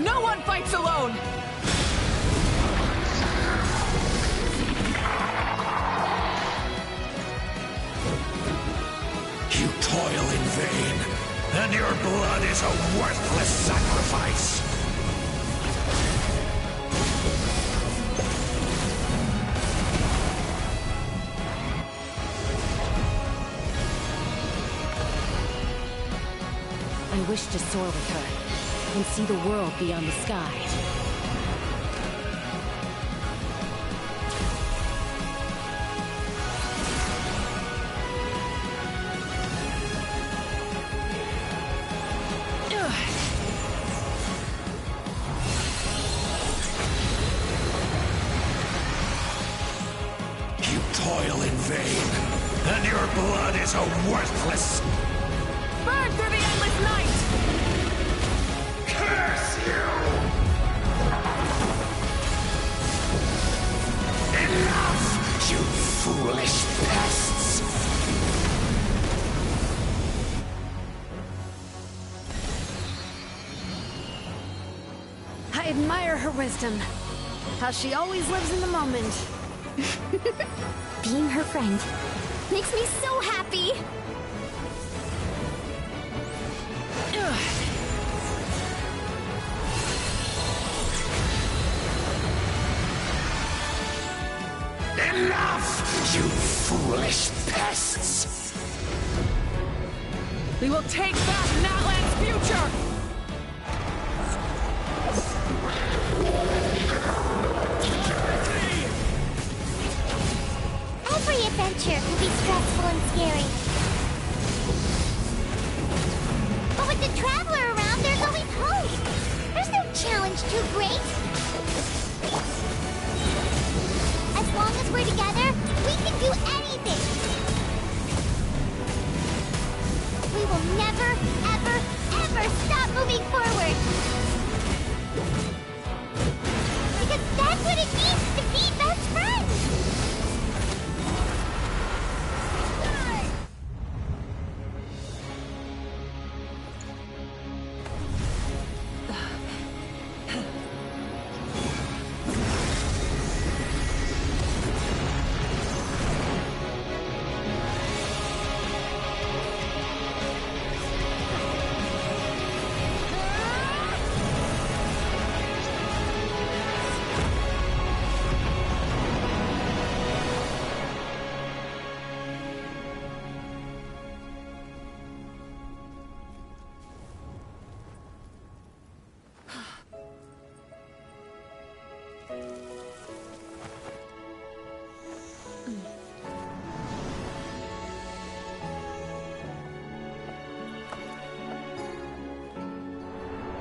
No one fights alone! You toil in vain, and your blood is a worthless sacrifice. I wish to soar with her and see the world beyond the sky. You toil in vain, and your blood is a worthless. Burn through the endless night! Curse you! Enough, you foolish pests! I admire her wisdom. How she always lives in the moment. Being her friend makes me so happy! Enough, you foolish pests! We will take back Natlan's future!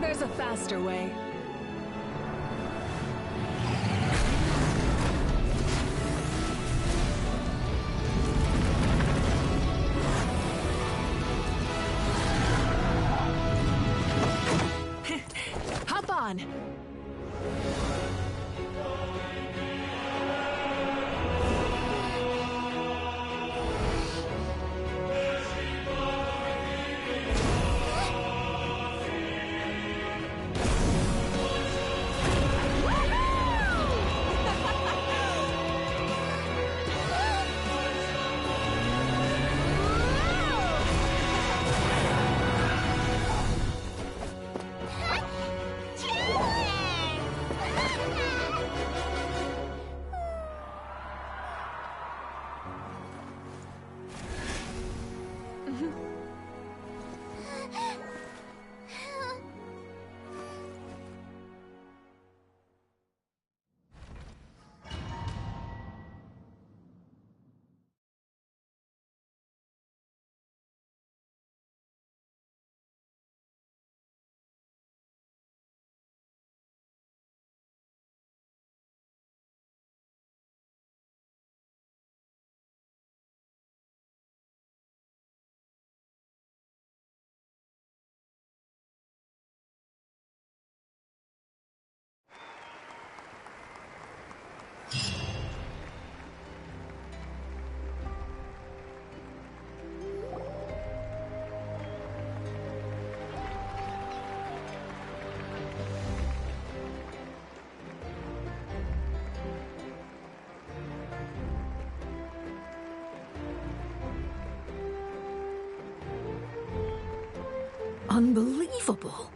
There's a faster way. Hop on! Unbelievable.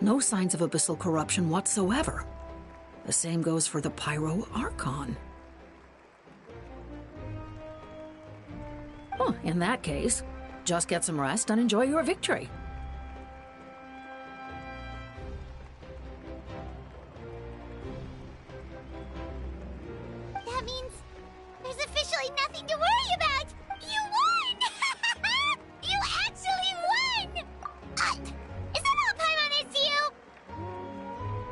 No signs of abyssal corruption whatsoever. The same goes for the Pyro Archon. Well, in that case, just get some rest and enjoy your victory. That means there's officially nothing to worry about! You won! You actually won! Is that all Paimon is to you?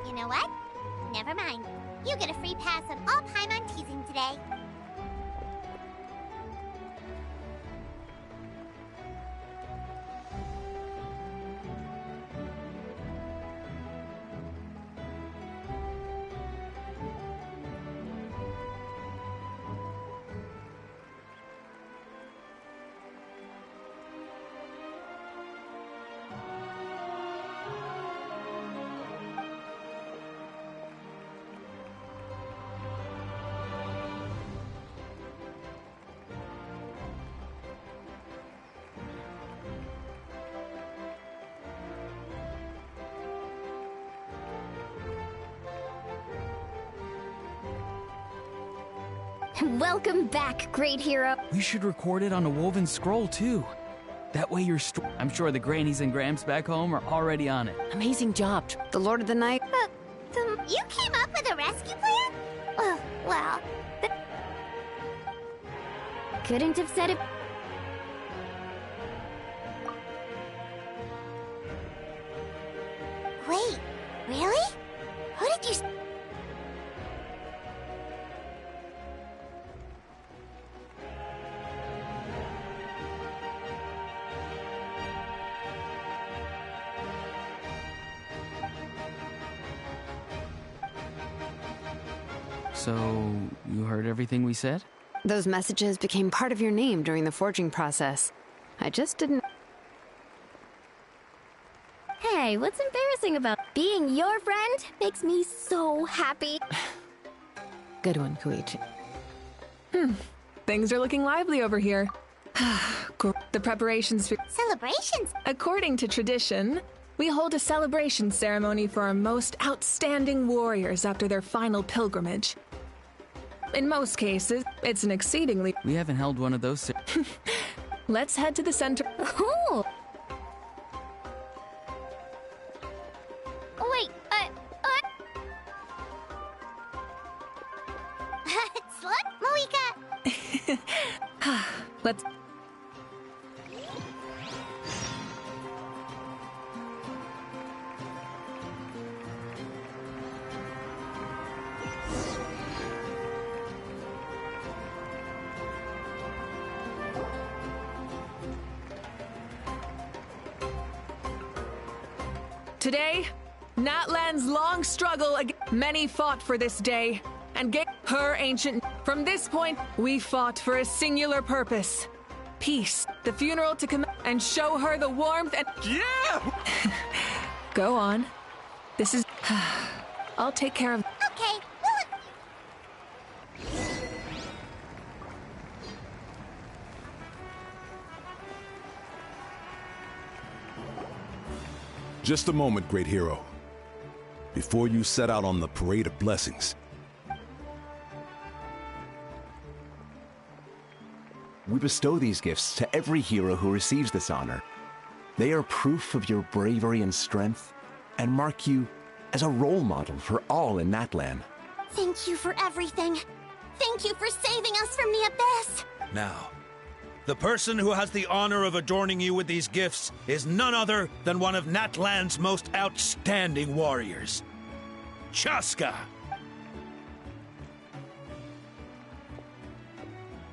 You know what? Never mind. You get a free pass on all Paimon teasing today. Welcome back, great hero. We should record it on a woven scroll, too. That way your I'm sure the grannies and gramps back home are already on it. Amazing job, the Lord of the Night. You came up with a rescue plan? Oh, well... Couldn't have said it... Wait, really? Who did you... So, you heard everything we said? Those messages became part of your name during the forging process. I just didn't... Hey, what's embarrassing about being your friend? Makes me so happy. Good one, Koichi. Things are looking lively over here. The preparations for... Celebrations? According to tradition, we hold a celebration ceremony for our most outstanding warriors after their final pilgrimage. In most cases, it's an exceedingly... We haven't held one of those... Let's head to the center... Oh! Wait, Slug, Moika! Let's... Today, Natlan's long struggle many fought for this day, and gave her ancient... From this point, we fought for a singular purpose. Peace. The funeral to come and show her the warmth and... Yeah! Go on. This is... I'll take care of... Okay, Just a moment, great hero. Before you set out on the Parade of Blessings, we bestow these gifts to every hero who receives this honor. They are proof of your bravery and strength, and mark you as a role model for all in Natlan. Thank you for everything. Thank you for saving us from the abyss. Now, the person who has the honor of adorning you with these gifts is none other than one of Natlan's most outstanding warriors, Chaska.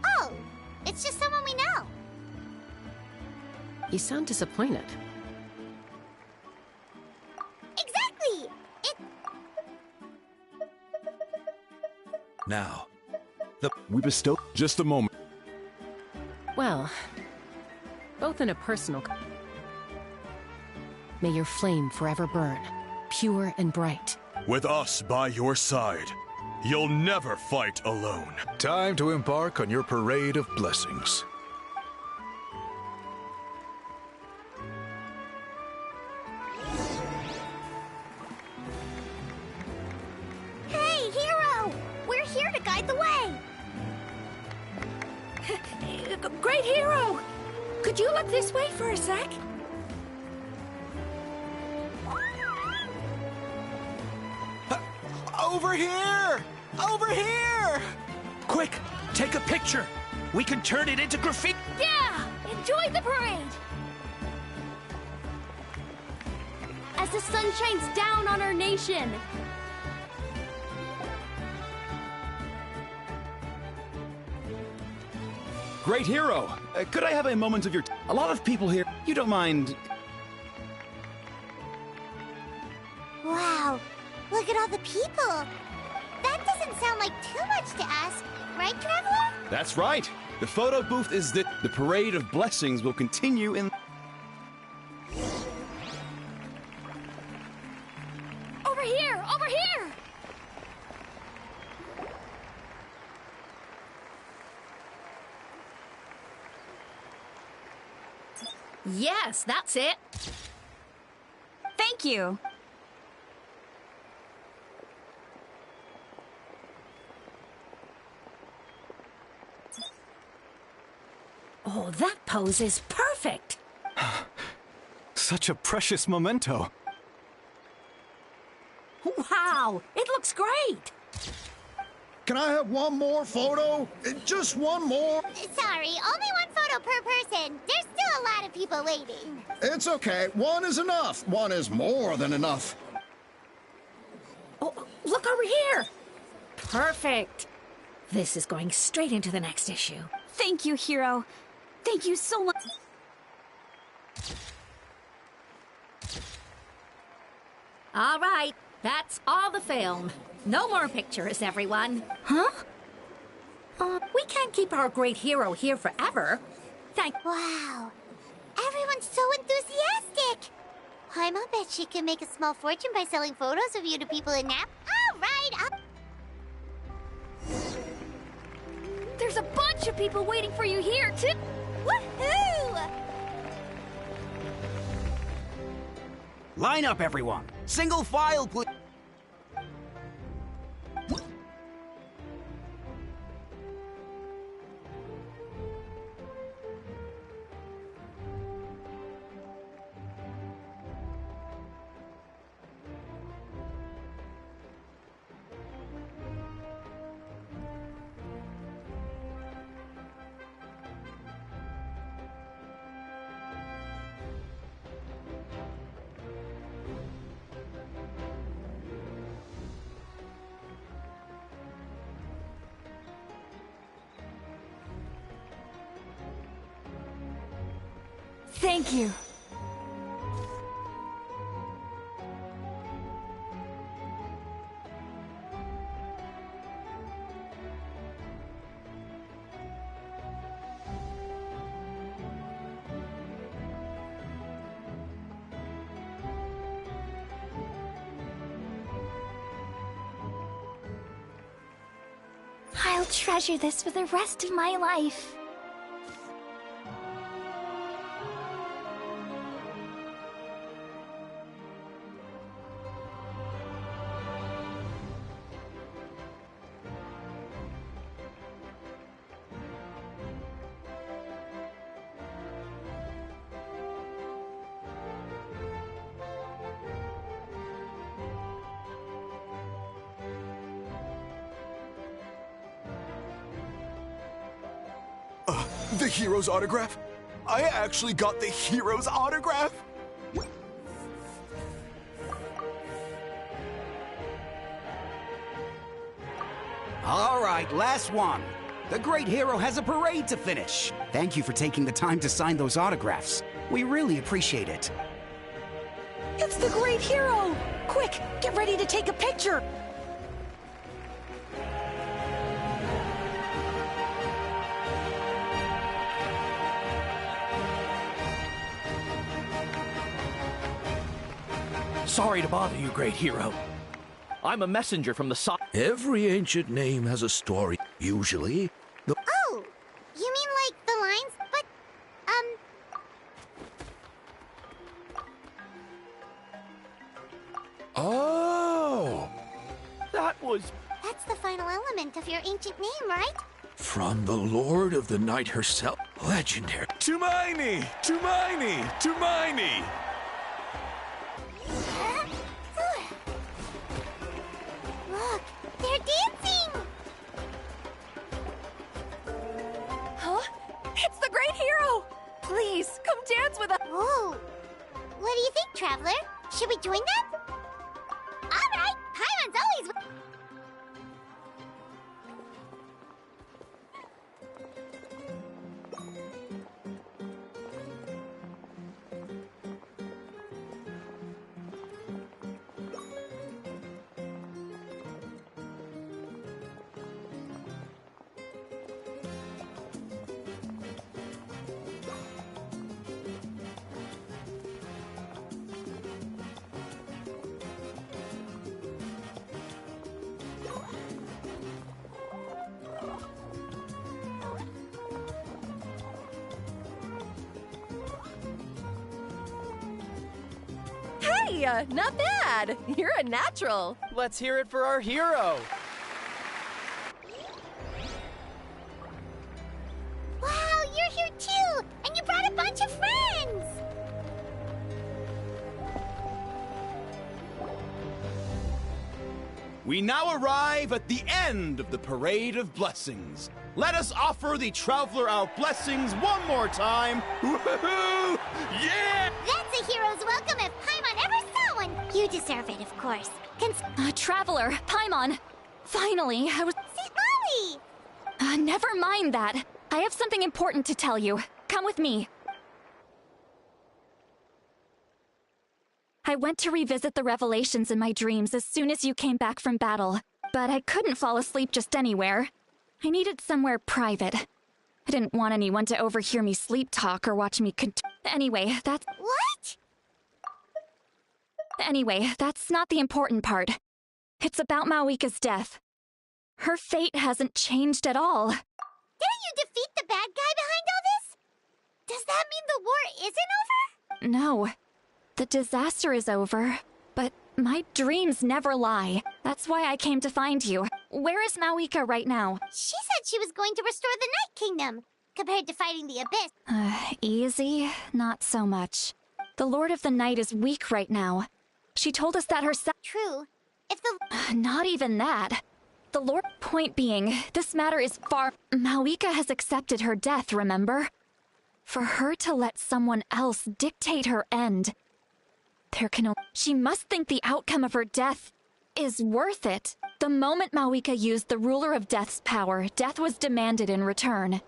Oh, it's just someone we know. You sound disappointed. Exactly! Now, we bestow... Just a moment. Well, both in a personal... May your flame forever burn, pure and bright. With us by your side, you'll never fight alone. Time to embark on your Parade of Blessings. Hey, hero! We're here to guide the way. Great hero! Could you look this way for a sec? Over here! Over here! Quick, take a picture. We can turn it into graffiti. Yeah! Enjoy the parade! As the sun shines down on our nation, Great hero! Could I have a moment of your... A lot of people here... You don't mind... Wow, look at all the people. That doesn't sound like too much to ask, right, Traveler? That's right! The photo booth is the Parade of Blessings will continue in... over here! Over here! Yes, that's it. Thank you. Oh, that pose is perfect. Such a precious memento. Wow, it looks great. Can I have one more photo? Just one more? Sorry, only one photo per person. There's still a lot of people waiting. It's okay. One is enough. One is more than enough. Oh, look over here. Perfect. This is going straight into the next issue. Thank you, hero. Thank you so much. All right, that's all the film. No more pictures, everyone. Huh? We can't keep our great hero here forever. Wow. Everyone's so enthusiastic. I'll bet she can make a small fortune by selling photos of you to people in Nap. All right, There's a bunch of people waiting for you here, too. Woohoo! Line up, everyone. Single file, please. Thank you. I'll treasure this for the rest of my life. The hero's autograph? I actually got the hero's autograph? All right, last one. The great hero has a parade to finish. Thank you for taking the time to sign those autographs. We really appreciate it. It's the great hero! Quick, get ready to take a picture! Sorry to bother you, great hero. I'm a messenger from the side. Every ancient name has a story. Usually, the... Oh! You mean like the lines? But, Oh! That was... That's the final element of your ancient name, right? From the Lord of the Night herself. Legendary. Tumaini! Tumaini! Tumaini! Look, they're dancing! Huh? It's the great hero! Please, come dance with us! Whoa! What do you think, Traveler? Should we join them? Alright! Paimon's always... Hey, not bad! You're a natural! Let's hear it for our hero. Wow, you're here too! And you brought a bunch of friends! We now arrive at the end of the Parade of Blessings. Let us offer the Traveler our blessings one more time. Woohoo! Yeah! That's a hero's welcome if Paimon ever saw one! You deserve it, of course. Traveler, Paimon! Finally, I was... See, Molly! Never mind that. I have something important to tell you. Come with me. I went to revisit the revelations in my dreams as soon as you came back from battle, but I couldn't fall asleep just anywhere. I needed somewhere private. I didn't want anyone to overhear me sleep talk or watch me Anyway, that's... What? Anyway, that's not the important part. It's about Mawika's death. Her fate hasn't changed at all. Didn't you defeat the bad guy behind all this? Does that mean the war isn't over? No. The disaster is over, but my dreams never lie. That's why I came to find you. Where is Mawika right now? She said she was going to restore the Night Kingdom, compared to fighting the Abyss. Easy? Not so much. The Lord of the Night is weak right now. She told us that herself. True. If the... Not even that. The Lord... Point being, this matter is far... Mawika has accepted her death, remember? For her to let someone else dictate her end... There can only... She must think the outcome of her death is worth it. The moment Mawika used the Ruler of Death's power, death was demanded in return.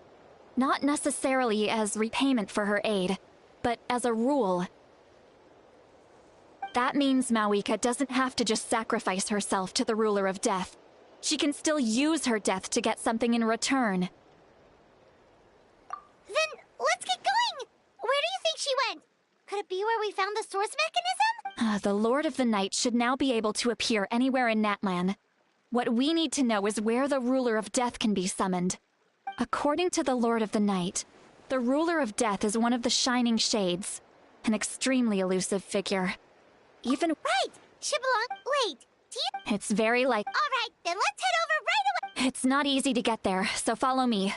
Not necessarily as repayment for her aid, but as a rule. That means Mawika doesn't have to just sacrifice herself to the ruler of death. She can still use her death to get something in return. Then let's get going! Where do you think she went? Could it be where we found the source mechanism? The Lord of the Night should now be able to appear anywhere in Natlan. What we need to know is where the ruler of death can be summoned. According to the Lord of the Night, the ruler of death is one of the Shining Shades, an extremely elusive figure. Even— Right! Shibalong, wait! Do you— It's very like— Alright, then let's head over right away! It's not easy to get there, so follow me.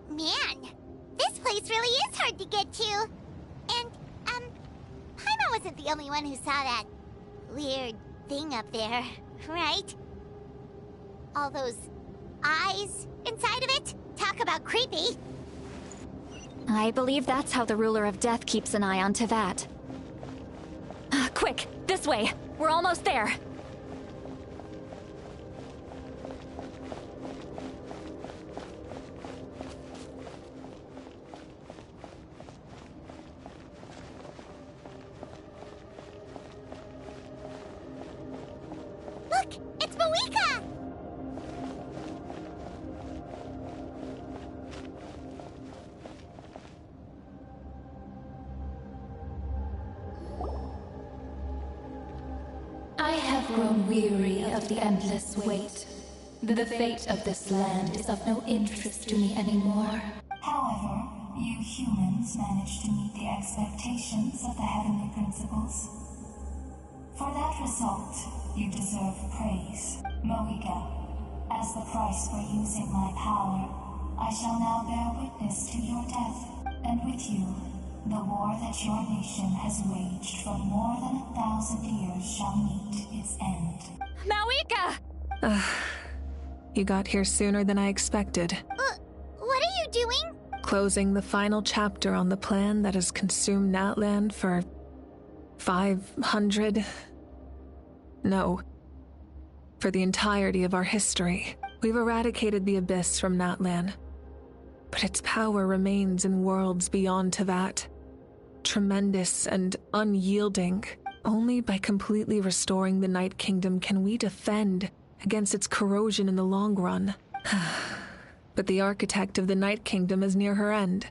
Man, this place really is hard to get to. And, Paimon wasn't the only one who saw that weird thing up there, right? All those eyes inside of it? Talk about creepy. I believe that's how the ruler of death keeps an eye on Teyvat. Quick, this way! We're almost there! Look! It's Mawika! I have grown weary of the endless wait. The fate of this land is of no interest to me anymore. However, you humans managed to meet the expectations of the heavenly principles. For that result, you deserve praise. Mawika, as the price for using my power, I shall now bear witness to your death, and with you, the war that your nation has waged for more than 1,000 years shall meet its end. Mawika! You got here sooner than I expected. What are you doing? Closing the final chapter on the plan that has consumed Natlan for 500... No. For the entirety of our history. We've eradicated the Abyss from Natlan. But its power remains in worlds beyond Teyvat. Tremendous and unyielding. Only by completely restoring the Night Kingdom can we defend against its corrosion in the long run. But the architect of the Night Kingdom is near her end.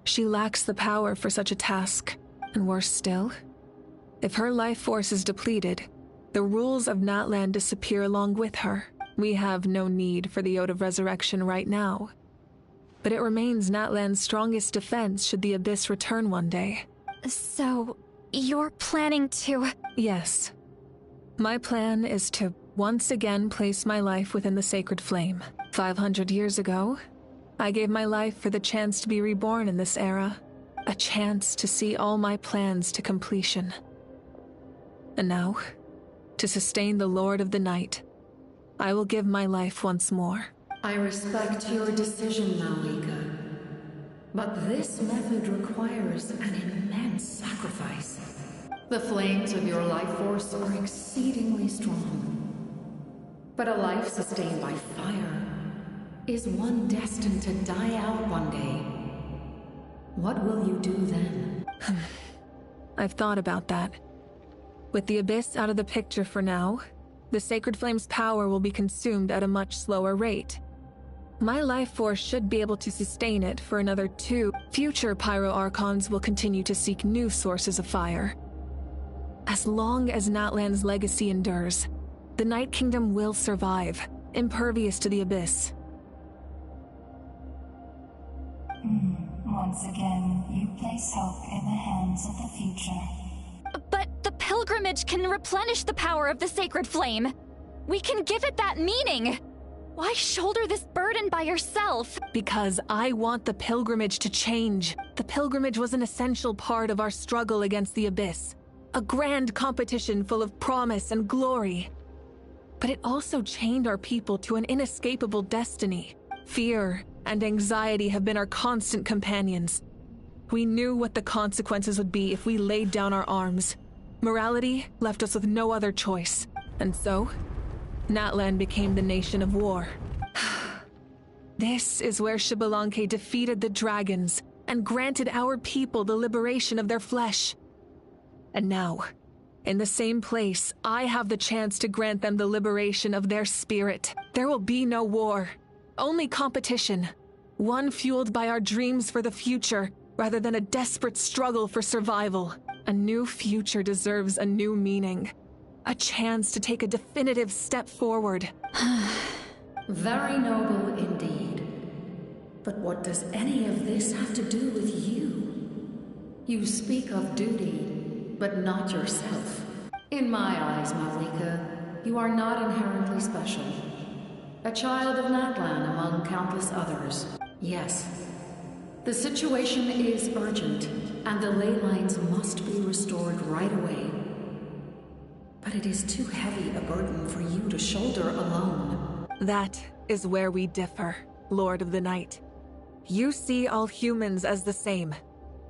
She lacks the power for such a task. And worse still, if her life force is depleted, the rules of Natlan disappear along with her. We have no need for the Ode of Resurrection right now. But it remains Natlan's strongest defense should the Abyss return one day. So, you're planning to— Yes. My plan is to once again place my life within the sacred flame. 500 years ago, I gave my life for the chance to be reborn in this era. A chance to see all my plans to completion. And now, to sustain the Lord of the Night, I will give my life once more. I respect your decision, Mawika. But this method requires an immense sacrifice. The flames of your life force are exceedingly strong. But a life sustained by fire is one destined to die out one day. What will you do then? I've thought about that. With the Abyss out of the picture for now, the Sacred Flame's power will be consumed at a much slower rate. My life force should be able to sustain it for another 2. Future Pyro Archons will continue to seek new sources of fire. As long as Natlan's legacy endures, the Night Kingdom will survive, impervious to the Abyss. One Once again, you place hope in the hands of the future. But the pilgrimage can replenish the power of the sacred flame. We can give it that meaning. Why shoulder this burden by yourself? Because I want the pilgrimage to change. The pilgrimage was an essential part of our struggle against the abyss. A grand competition full of promise and glory. But it also chained our people to an inescapable destiny. Fear and anxiety have been our constant companions. We knew what the consequences would be if we laid down our arms. Morality left us with no other choice. And so, Natlan became the nation of war. This is where Xbalanque defeated the dragons and granted our people the liberation of their flesh. And now, in the same place, I have the chance to grant them the liberation of their spirit. There will be no war, only competition. One fueled by our dreams for the future, rather than a desperate struggle for survival. A new future deserves a new meaning. A chance to take a definitive step forward. Very noble indeed. But what does any of this have to do with you? You speak of duty, but not yourself. In my eyes, Malika, you are not inherently special. A child of Natlan among countless others. Yes. The situation is urgent, and the ley lines must be restored right away. But it is too heavy a burden for you to shoulder alone. That is where we differ, Lord of the Night. You see all humans as the same,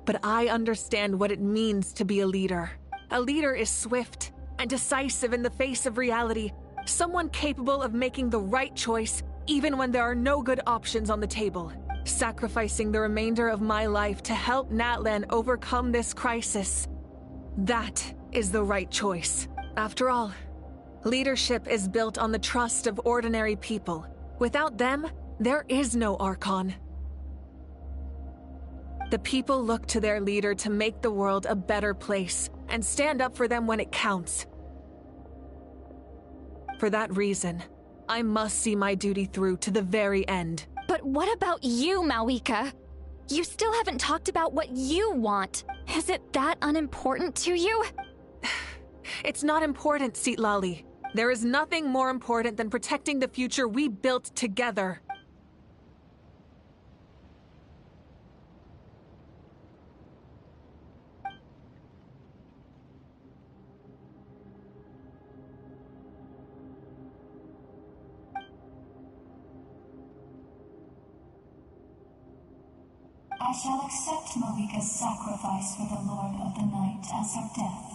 but I understand what it means to be a leader. A leader is swift and decisive in the face of reality, someone capable of making the right choice even when there are no good options on the table. Sacrificing the remainder of my life to help Natlan overcome this crisis. That is the right choice. After all, leadership is built on the trust of ordinary people. Without them, there is no Archon. The people look to their leader to make the world a better place and stand up for them when it counts. For that reason, I must see my duty through to the very end. But what about you, Malika? You still haven't talked about what you want. Is it that unimportant to you? It's not important, Citlali. There is nothing more important than protecting the future we built together. I shall accept Malika's sacrifice for the Lord of the Night as her death,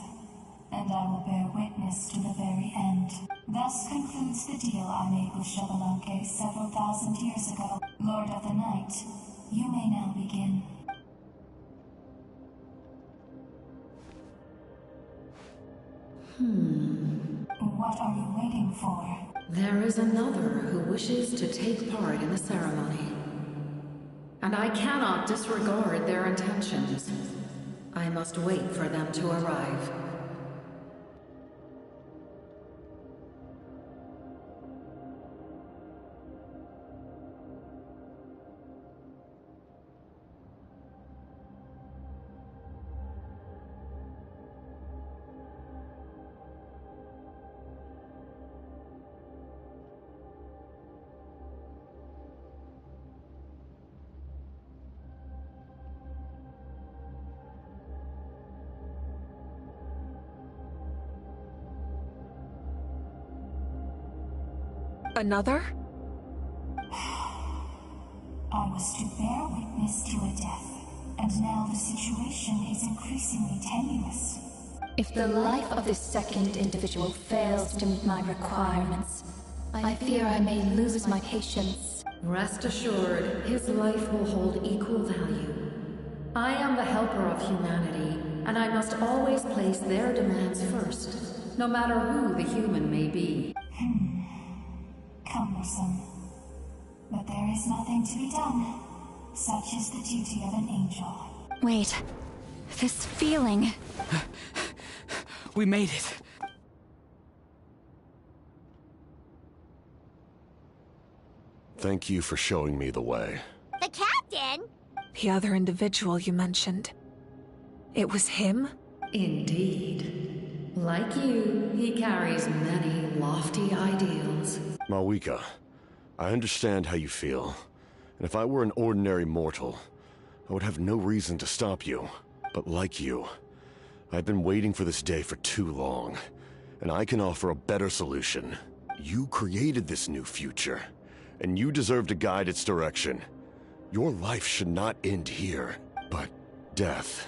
and I will bear witness to the very end. Thus concludes the deal I made with Xbalanque several thousand years ago. Lord of the Night, you may now begin. What are you waiting for? There is another who wishes to take part in the ceremony. And I cannot disregard their intentions. I must wait for them to arrive. Another? I was to bear witness to a death, and now the situation is increasingly tenuous. If the life of this second individual fails to meet my requirements, I fear I may lose my patience. Rest assured, his life will hold equal value. I am the helper of humanity, and I must always place their demands first, no matter who the human may be. Cumbersome. But there is nothing to be done. Such is the duty of an angel. Wait. This feeling... We made it. Thank you for showing me the way. The captain? The other individual you mentioned. It was him? Indeed. Like you, he carries many lofty ideals. Malwika, I understand how you feel. And if I were an ordinary mortal, I would have no reason to stop you. But like you, I've been waiting for this day for too long. And I can offer a better solution. You created this new future, and you deserve to guide its direction. Your life should not end here, but death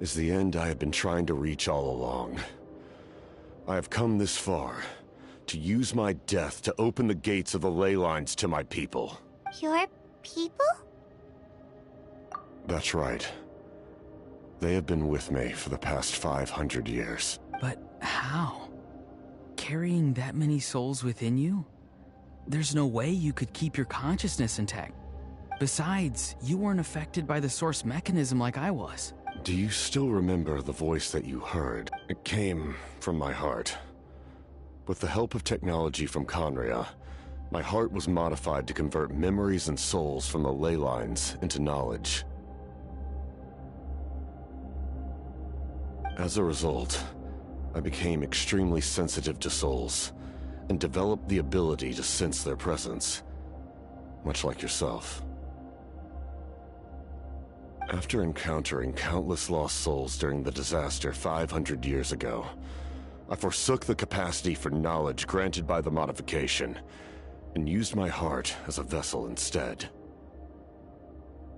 is the end I have been trying to reach all along. I have come this far to use my death to open the gates of the ley lines to my people. Your people? That's right. They have been with me for the past 500 years. But how? Carrying that many souls within you? There's no way you could keep your consciousness intact. Besides, you weren't affected by the source mechanism like I was. Do you still remember the voice that you heard? It came from my heart. With the help of technology from Conria, my heart was modified to convert memories and souls from the ley lines into knowledge. As a result, I became extremely sensitive to souls, and developed the ability to sense their presence, much like yourself. After encountering countless lost souls during the disaster 500 years ago, I forsook the capacity for knowledge granted by the modification, and used my heart as a vessel instead.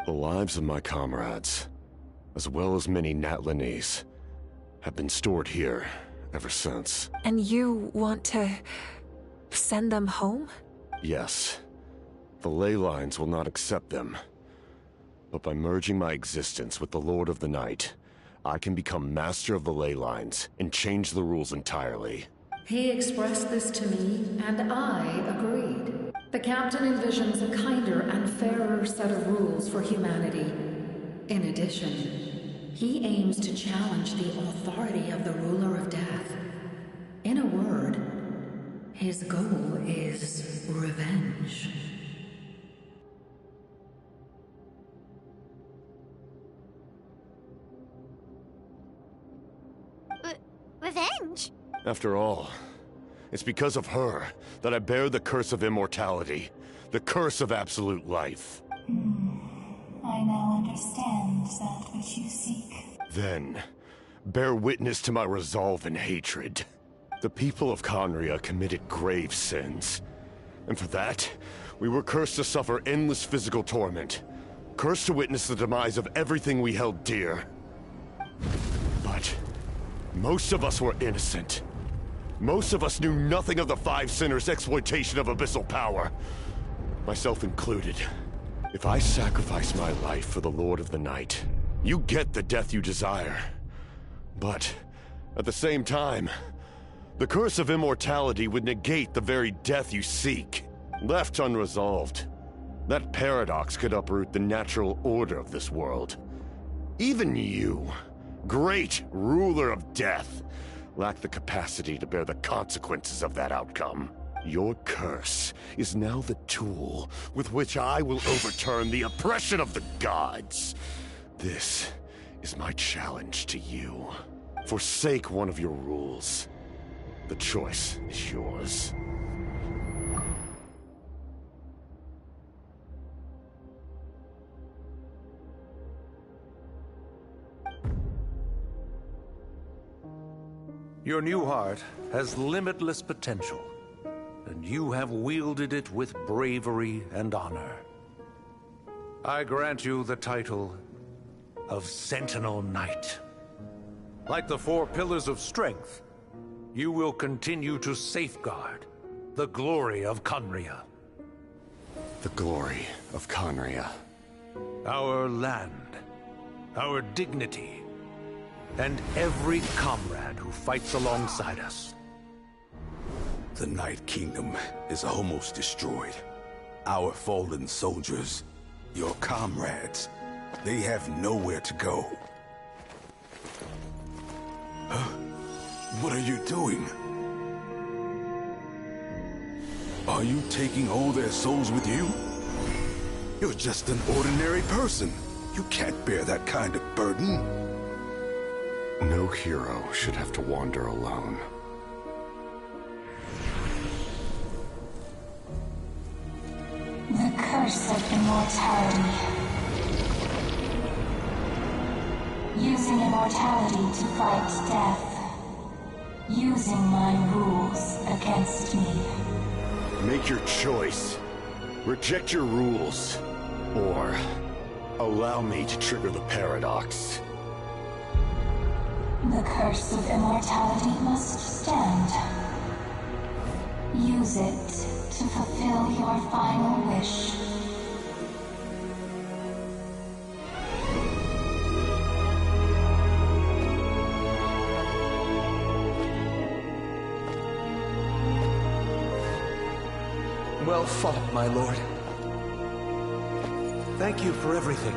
The lives of my comrades, as well as many Natlanese, have been stored here ever since. And you want to send them home? Yes. The ley lines will not accept them. But by merging my existence with the Lord of the Night, I can become master of the ley lines and change the rules entirely. He expressed this to me, and I agreed. The captain envisions a kinder and fairer set of rules for humanity. In addition, he aims to challenge the authority of the ruler of death. In a word, his goal is revenge. Revenge? After all, it's because of her that I bear the curse of immortality, the curse of absolute life. I now understand that which you seek. Then, bear witness to my resolve and hatred. The people of Conria committed grave sins. And for that, we were cursed to suffer endless physical torment. Cursed to witness the demise of everything we held dear. But most of us were innocent. Most of us knew nothing of the Five Sinners' exploitation of abyssal power. Myself included. If I sacrifice my life for the Lord of the Night, you get the death you desire. But, at the same time, the curse of immortality would negate the very death you seek. Left unresolved, that paradox could uproot the natural order of this world. Even you, great ruler of death, lack the capacity to bear the consequences of that outcome. Your curse is now the tool with which I will overturn the oppression of the gods. This is my challenge to you. Forsake one of your rules. The choice is yours. Your new heart has limitless potential, and you have wielded it with bravery and honor. I grant you the title of Sentinel Knight. Like the four pillars of strength, you will continue to safeguard the glory of Conria. The glory of Conria. Our land, our dignity, and every comrade who fights alongside us. The Night Kingdom is almost destroyed. Our fallen soldiers, your comrades, they have nowhere to go. Huh? What are you doing? Are you taking all their souls with you? You're just an ordinary person. You can't bear that kind of burden. No hero should have to wander alone. The curse of immortality. Using immortality to fight death. Using my rules against me. Make your choice. Reject your rules. Or allow me to trigger the paradox. The curse of immortality must stand. Use it to fulfill your final wish. Well fought, my lord. Thank you for everything.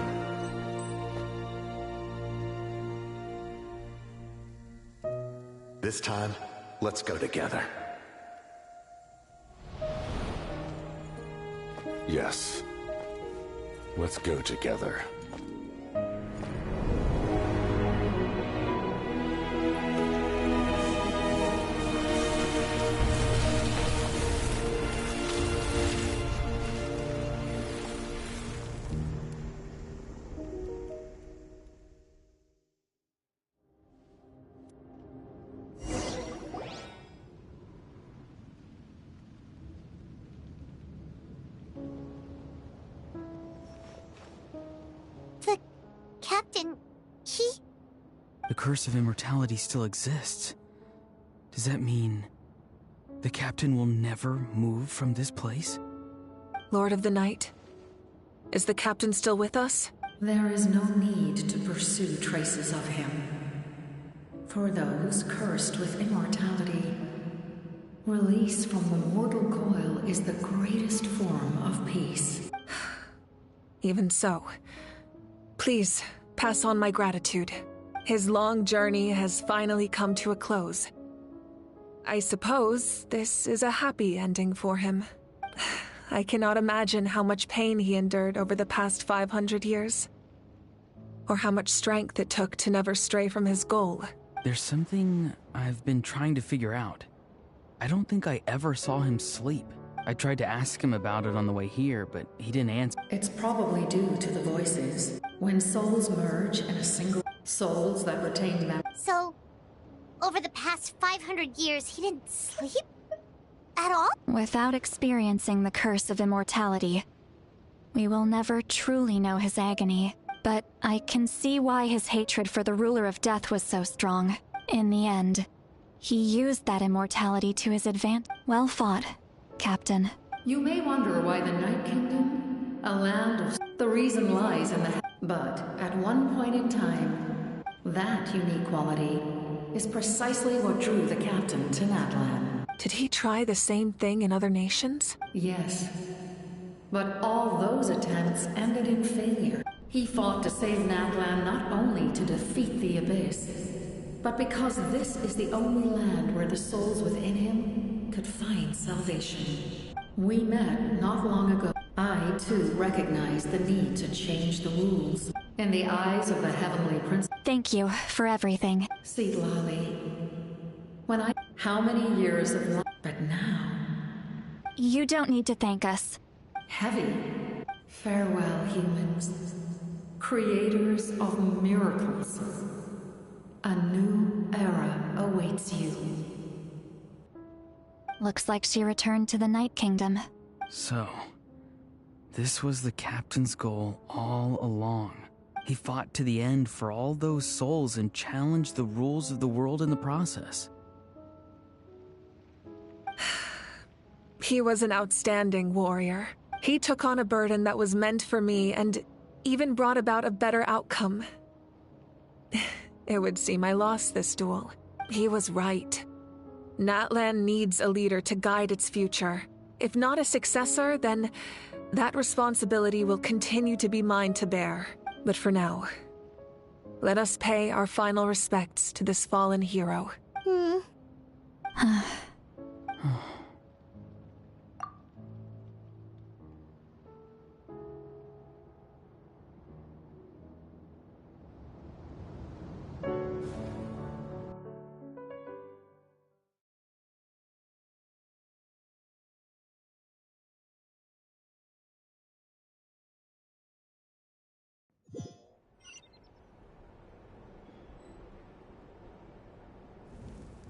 This time, let's go together. Yes. Let's go together. The captain, he... The curse of immortality still exists. Does that mean the captain will never move from this place? Lord of the Night, is the captain still with us? There is no need to pursue traces of him. For those cursed with immortality, release from the mortal coil is the greatest form of peace. Even so, please pass on my gratitude. His long journey has finally come to a close. I suppose this is a happy ending for him. I cannot imagine how much pain he endured over the past 500 years. Or how much strength it took to never stray from his goal. There's something I've been trying to figure out. I don't think I ever saw him sleep. I tried to ask him about it on the way here, but he didn't answer. It's probably due to the voices. When souls merge in a single... Souls that retain them. So, over the past 500 years, he didn't sleep? At all? Without experiencing the curse of immortality, we will never truly know his agony. But I can see why his hatred for the ruler of death was so strong. In the end, he used that immortality to his advantage. Well fought, Captain. You may wonder why the Night Kingdom, a land of... The reason lies in the... But at one point in time, that unique quality is precisely what drew the captain to Natlan. Did he try the same thing in other nations? Yes. But all those attempts ended in failure. He fought to save Natlan not only to defeat the Abyss, but because this is the only land where the souls within him could find salvation. We met not long ago. I, too, recognized the need to change the rules. In the eyes of the Heavenly Prince... Thank you for everything. Lali. When I... How many years of life... But now... You don't need to thank us. Heavy. Farewell, humans. Creators of miracles. A new era awaits you. Looks like she returned to the Night Kingdom. So, this was the captain's goal all along. He fought to the end for all those souls and challenged the rules of the world in the process. He was an outstanding warrior. He took on a burden that was meant for me and even brought about a better outcome. It would seem I lost this duel. He was right. Natlan needs a leader to guide its future. If not a successor, then that responsibility will continue to be mine to bear. But for now, let us pay our final respects to this fallen hero.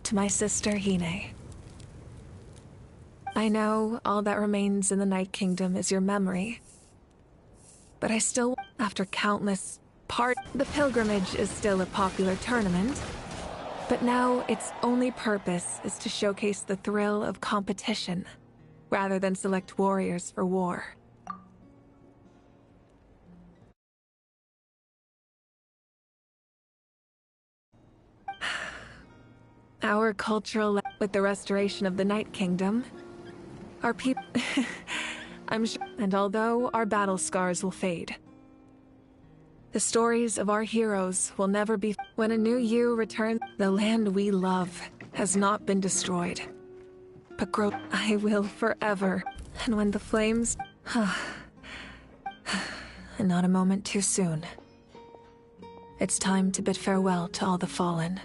to my sister Hine. I know all that remains in the Night Kingdom is your memory, but I still, after countless the pilgrimage is still a popular tournament, but now its only purpose is to showcase the thrill of competition, rather than select warriors for war. Our cultural, with the restoration of the Night Kingdom, our people, I'm sure, and although our battle scars will fade, the stories of our heroes will never be. When a new you returns, the land we love has not been destroyed, but I will forever. And when the flames, and not a moment too soon, it's time to bid farewell to all the fallen.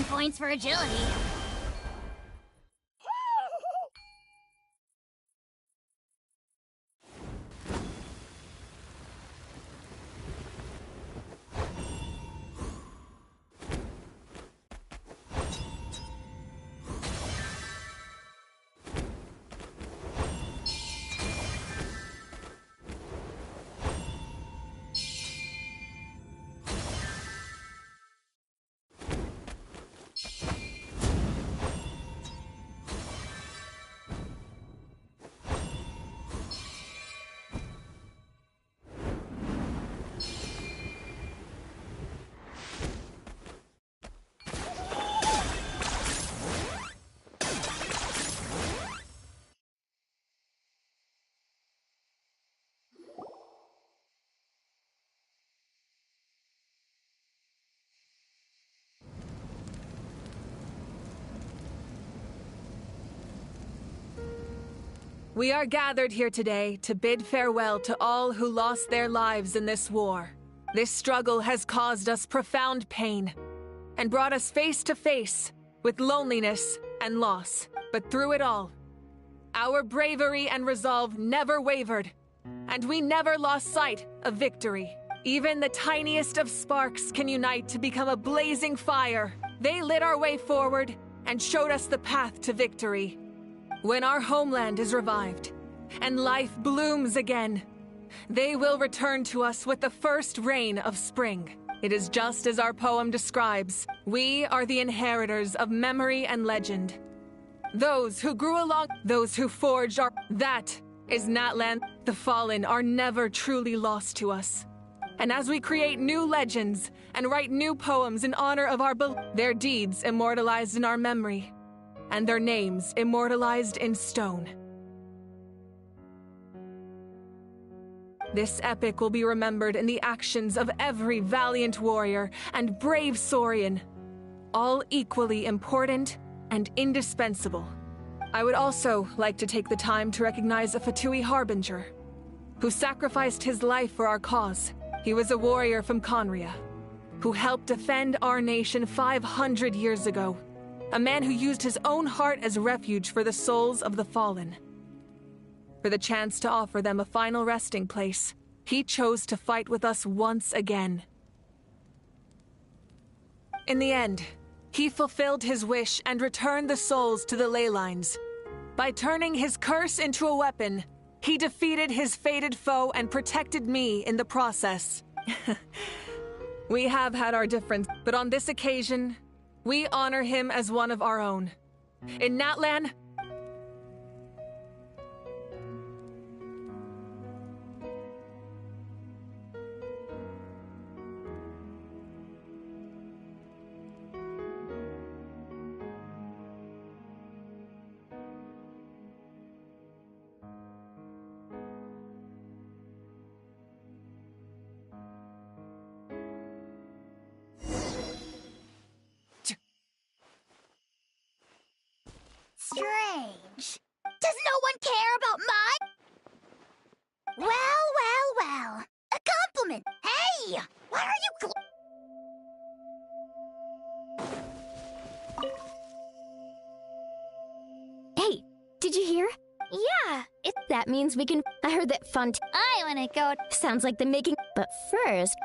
Points for agility. We are gathered here today to bid farewell to all who lost their lives in this war. This struggle has caused us profound pain and brought us face to face with loneliness and loss. But through it all, our bravery and resolve never wavered, and we never lost sight of victory. Even the tiniest of sparks can unite to become a blazing fire They lit our way forward and showed us the path to victory. When our homeland is revived and life blooms again, they will return to us with the first rain of spring. It is just as our poem describes. We are the inheritors of memory and legend. Those who grew along, those who forged our... That is Natlan. The fallen are never truly lost to us. And as we create new legends and write new poems in honor of their deeds immortalized in our memory, and their names immortalized in stone. This epic will be remembered in the actions of every valiant warrior and brave Saurian, all equally important and indispensable. I would also like to take the time to recognize a Fatui Harbinger, who sacrificed his life for our cause. He was a warrior from Conria, who helped defend our nation 500 years ago. A man who used his own heart as refuge for the souls of the fallen. For the chance to offer them a final resting place, he chose to fight with us once again. In the end, he fulfilled his wish and returned the souls to the ley lines. By turning his curse into a weapon, he defeated his fated foe and protected me in the process. We have had our difference, but on this occasion, we honor him as one of our own. In Natlan, Strange. Does no one care about my... Well. A compliment. Hey! Why are you Hey, did you hear? Yeah, That means we can... I heard that fun... I wanna go... Sounds like the making... But first...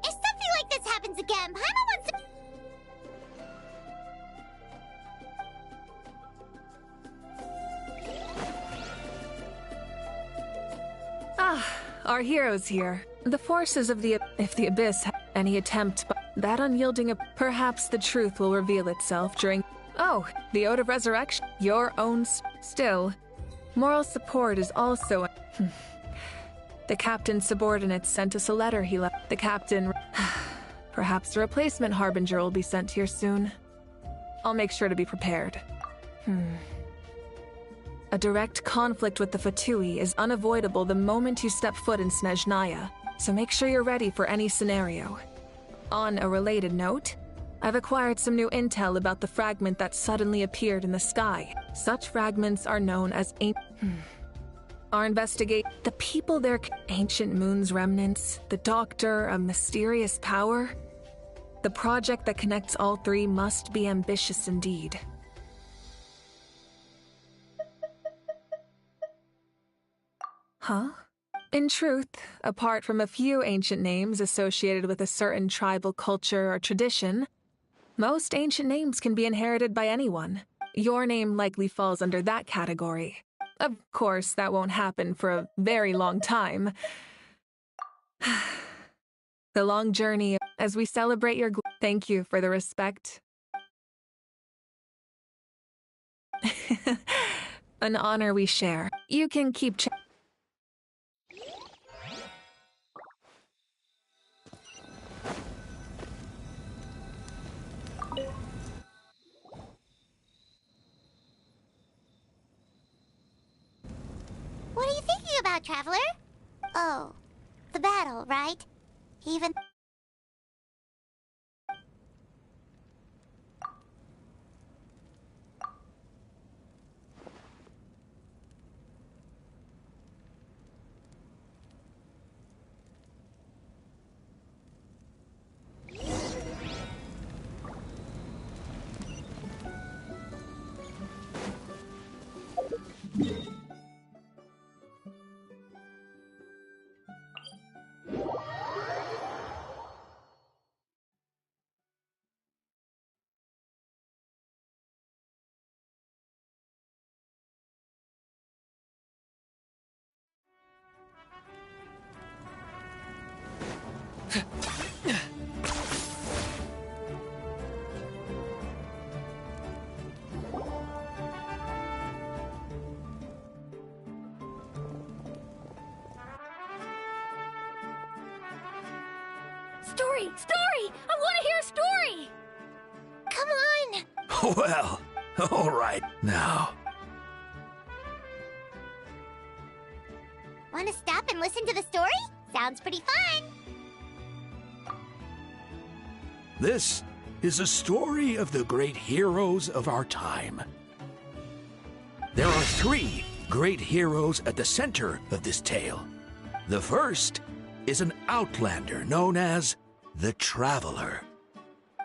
If something like this happens again, Paimon wants to... our heroes here. The forces of the... If the Abyss have any attempt, but that unyielding... Perhaps the truth will reveal itself during... Oh, the Ode of Resurrection. Your own... Still, moral support is also... The captain's subordinates sent us a letter he left. The captain... Perhaps a replacement harbinger will be sent here soon. I'll make sure to be prepared. A direct conflict with the Fatui is unavoidable the moment you step foot in Snezhnaya, so make sure you're ready for any scenario. On a related note, I've acquired some new intel about the fragment that suddenly appeared in the sky. Such fragments are known as Our investigate the people there, ancient moon's remnants, the doctor, a mysterious power. The project that connects all three must be ambitious indeed. Huh? In truth, apart from a few ancient names associated with a certain tribal culture or tradition, most ancient names can be inherited by anyone. Your name likely falls under that category. Of course, that won't happen for a very long time. The long journey, as we celebrate your... Thank you for the respect. An honor we share. You can keep... What are you thinking about, Traveler? Oh, the battle, right? Even... Story! Story! I want to hear a story! Come on! Well, all right, now. Want to stop and listen to the story? Sounds pretty fun. This is a story of the great heroes of our time. There are 3 great heroes at the center of this tale. The first is an outlander known as the Traveler.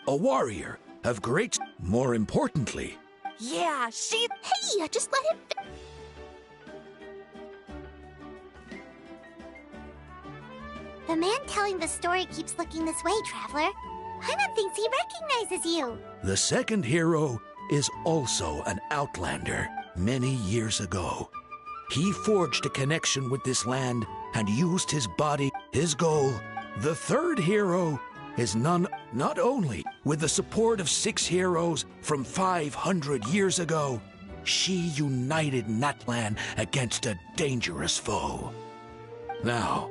A warrior of great... More importantly... Yeah, she... Hey, just let him... The man telling the story keeps looking this way, Traveler. Paimon thinks he recognizes you. The second hero is also an outlander many years ago. He forged a connection with this land and used his body, his goal. The third hero is not only with the support of 6 heroes from 500 years ago, she united Natlan against a dangerous foe. Now,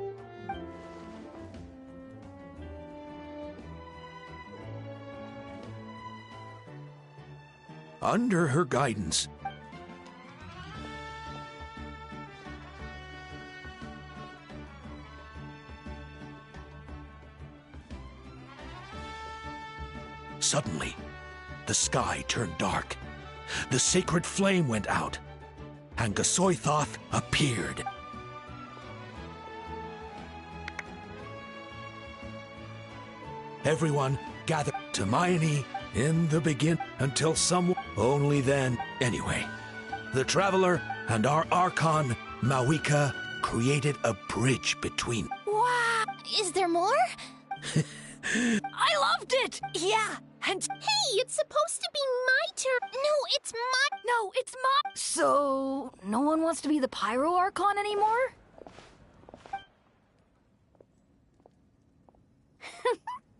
under her guidance, suddenly, the sky turned dark. The sacred flame went out, and Gasoithoth appeared. Everyone gathered to Hermione in the begin until someone... Only then... Anyway, the Traveler and our Archon, Mawika, created a bridge between... Wow! Is there more? I loved it! Yeah, and... Hey, it's supposed to be my turn. No, it's my... So, no one wants to be the Pyro Archon anymore?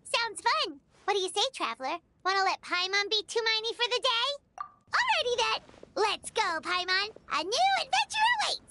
Sounds fun. What do you say, Traveler? Want to let Paimon be Hermione for the day? Alrighty then. Let's go, Paimon. A new adventure awaits.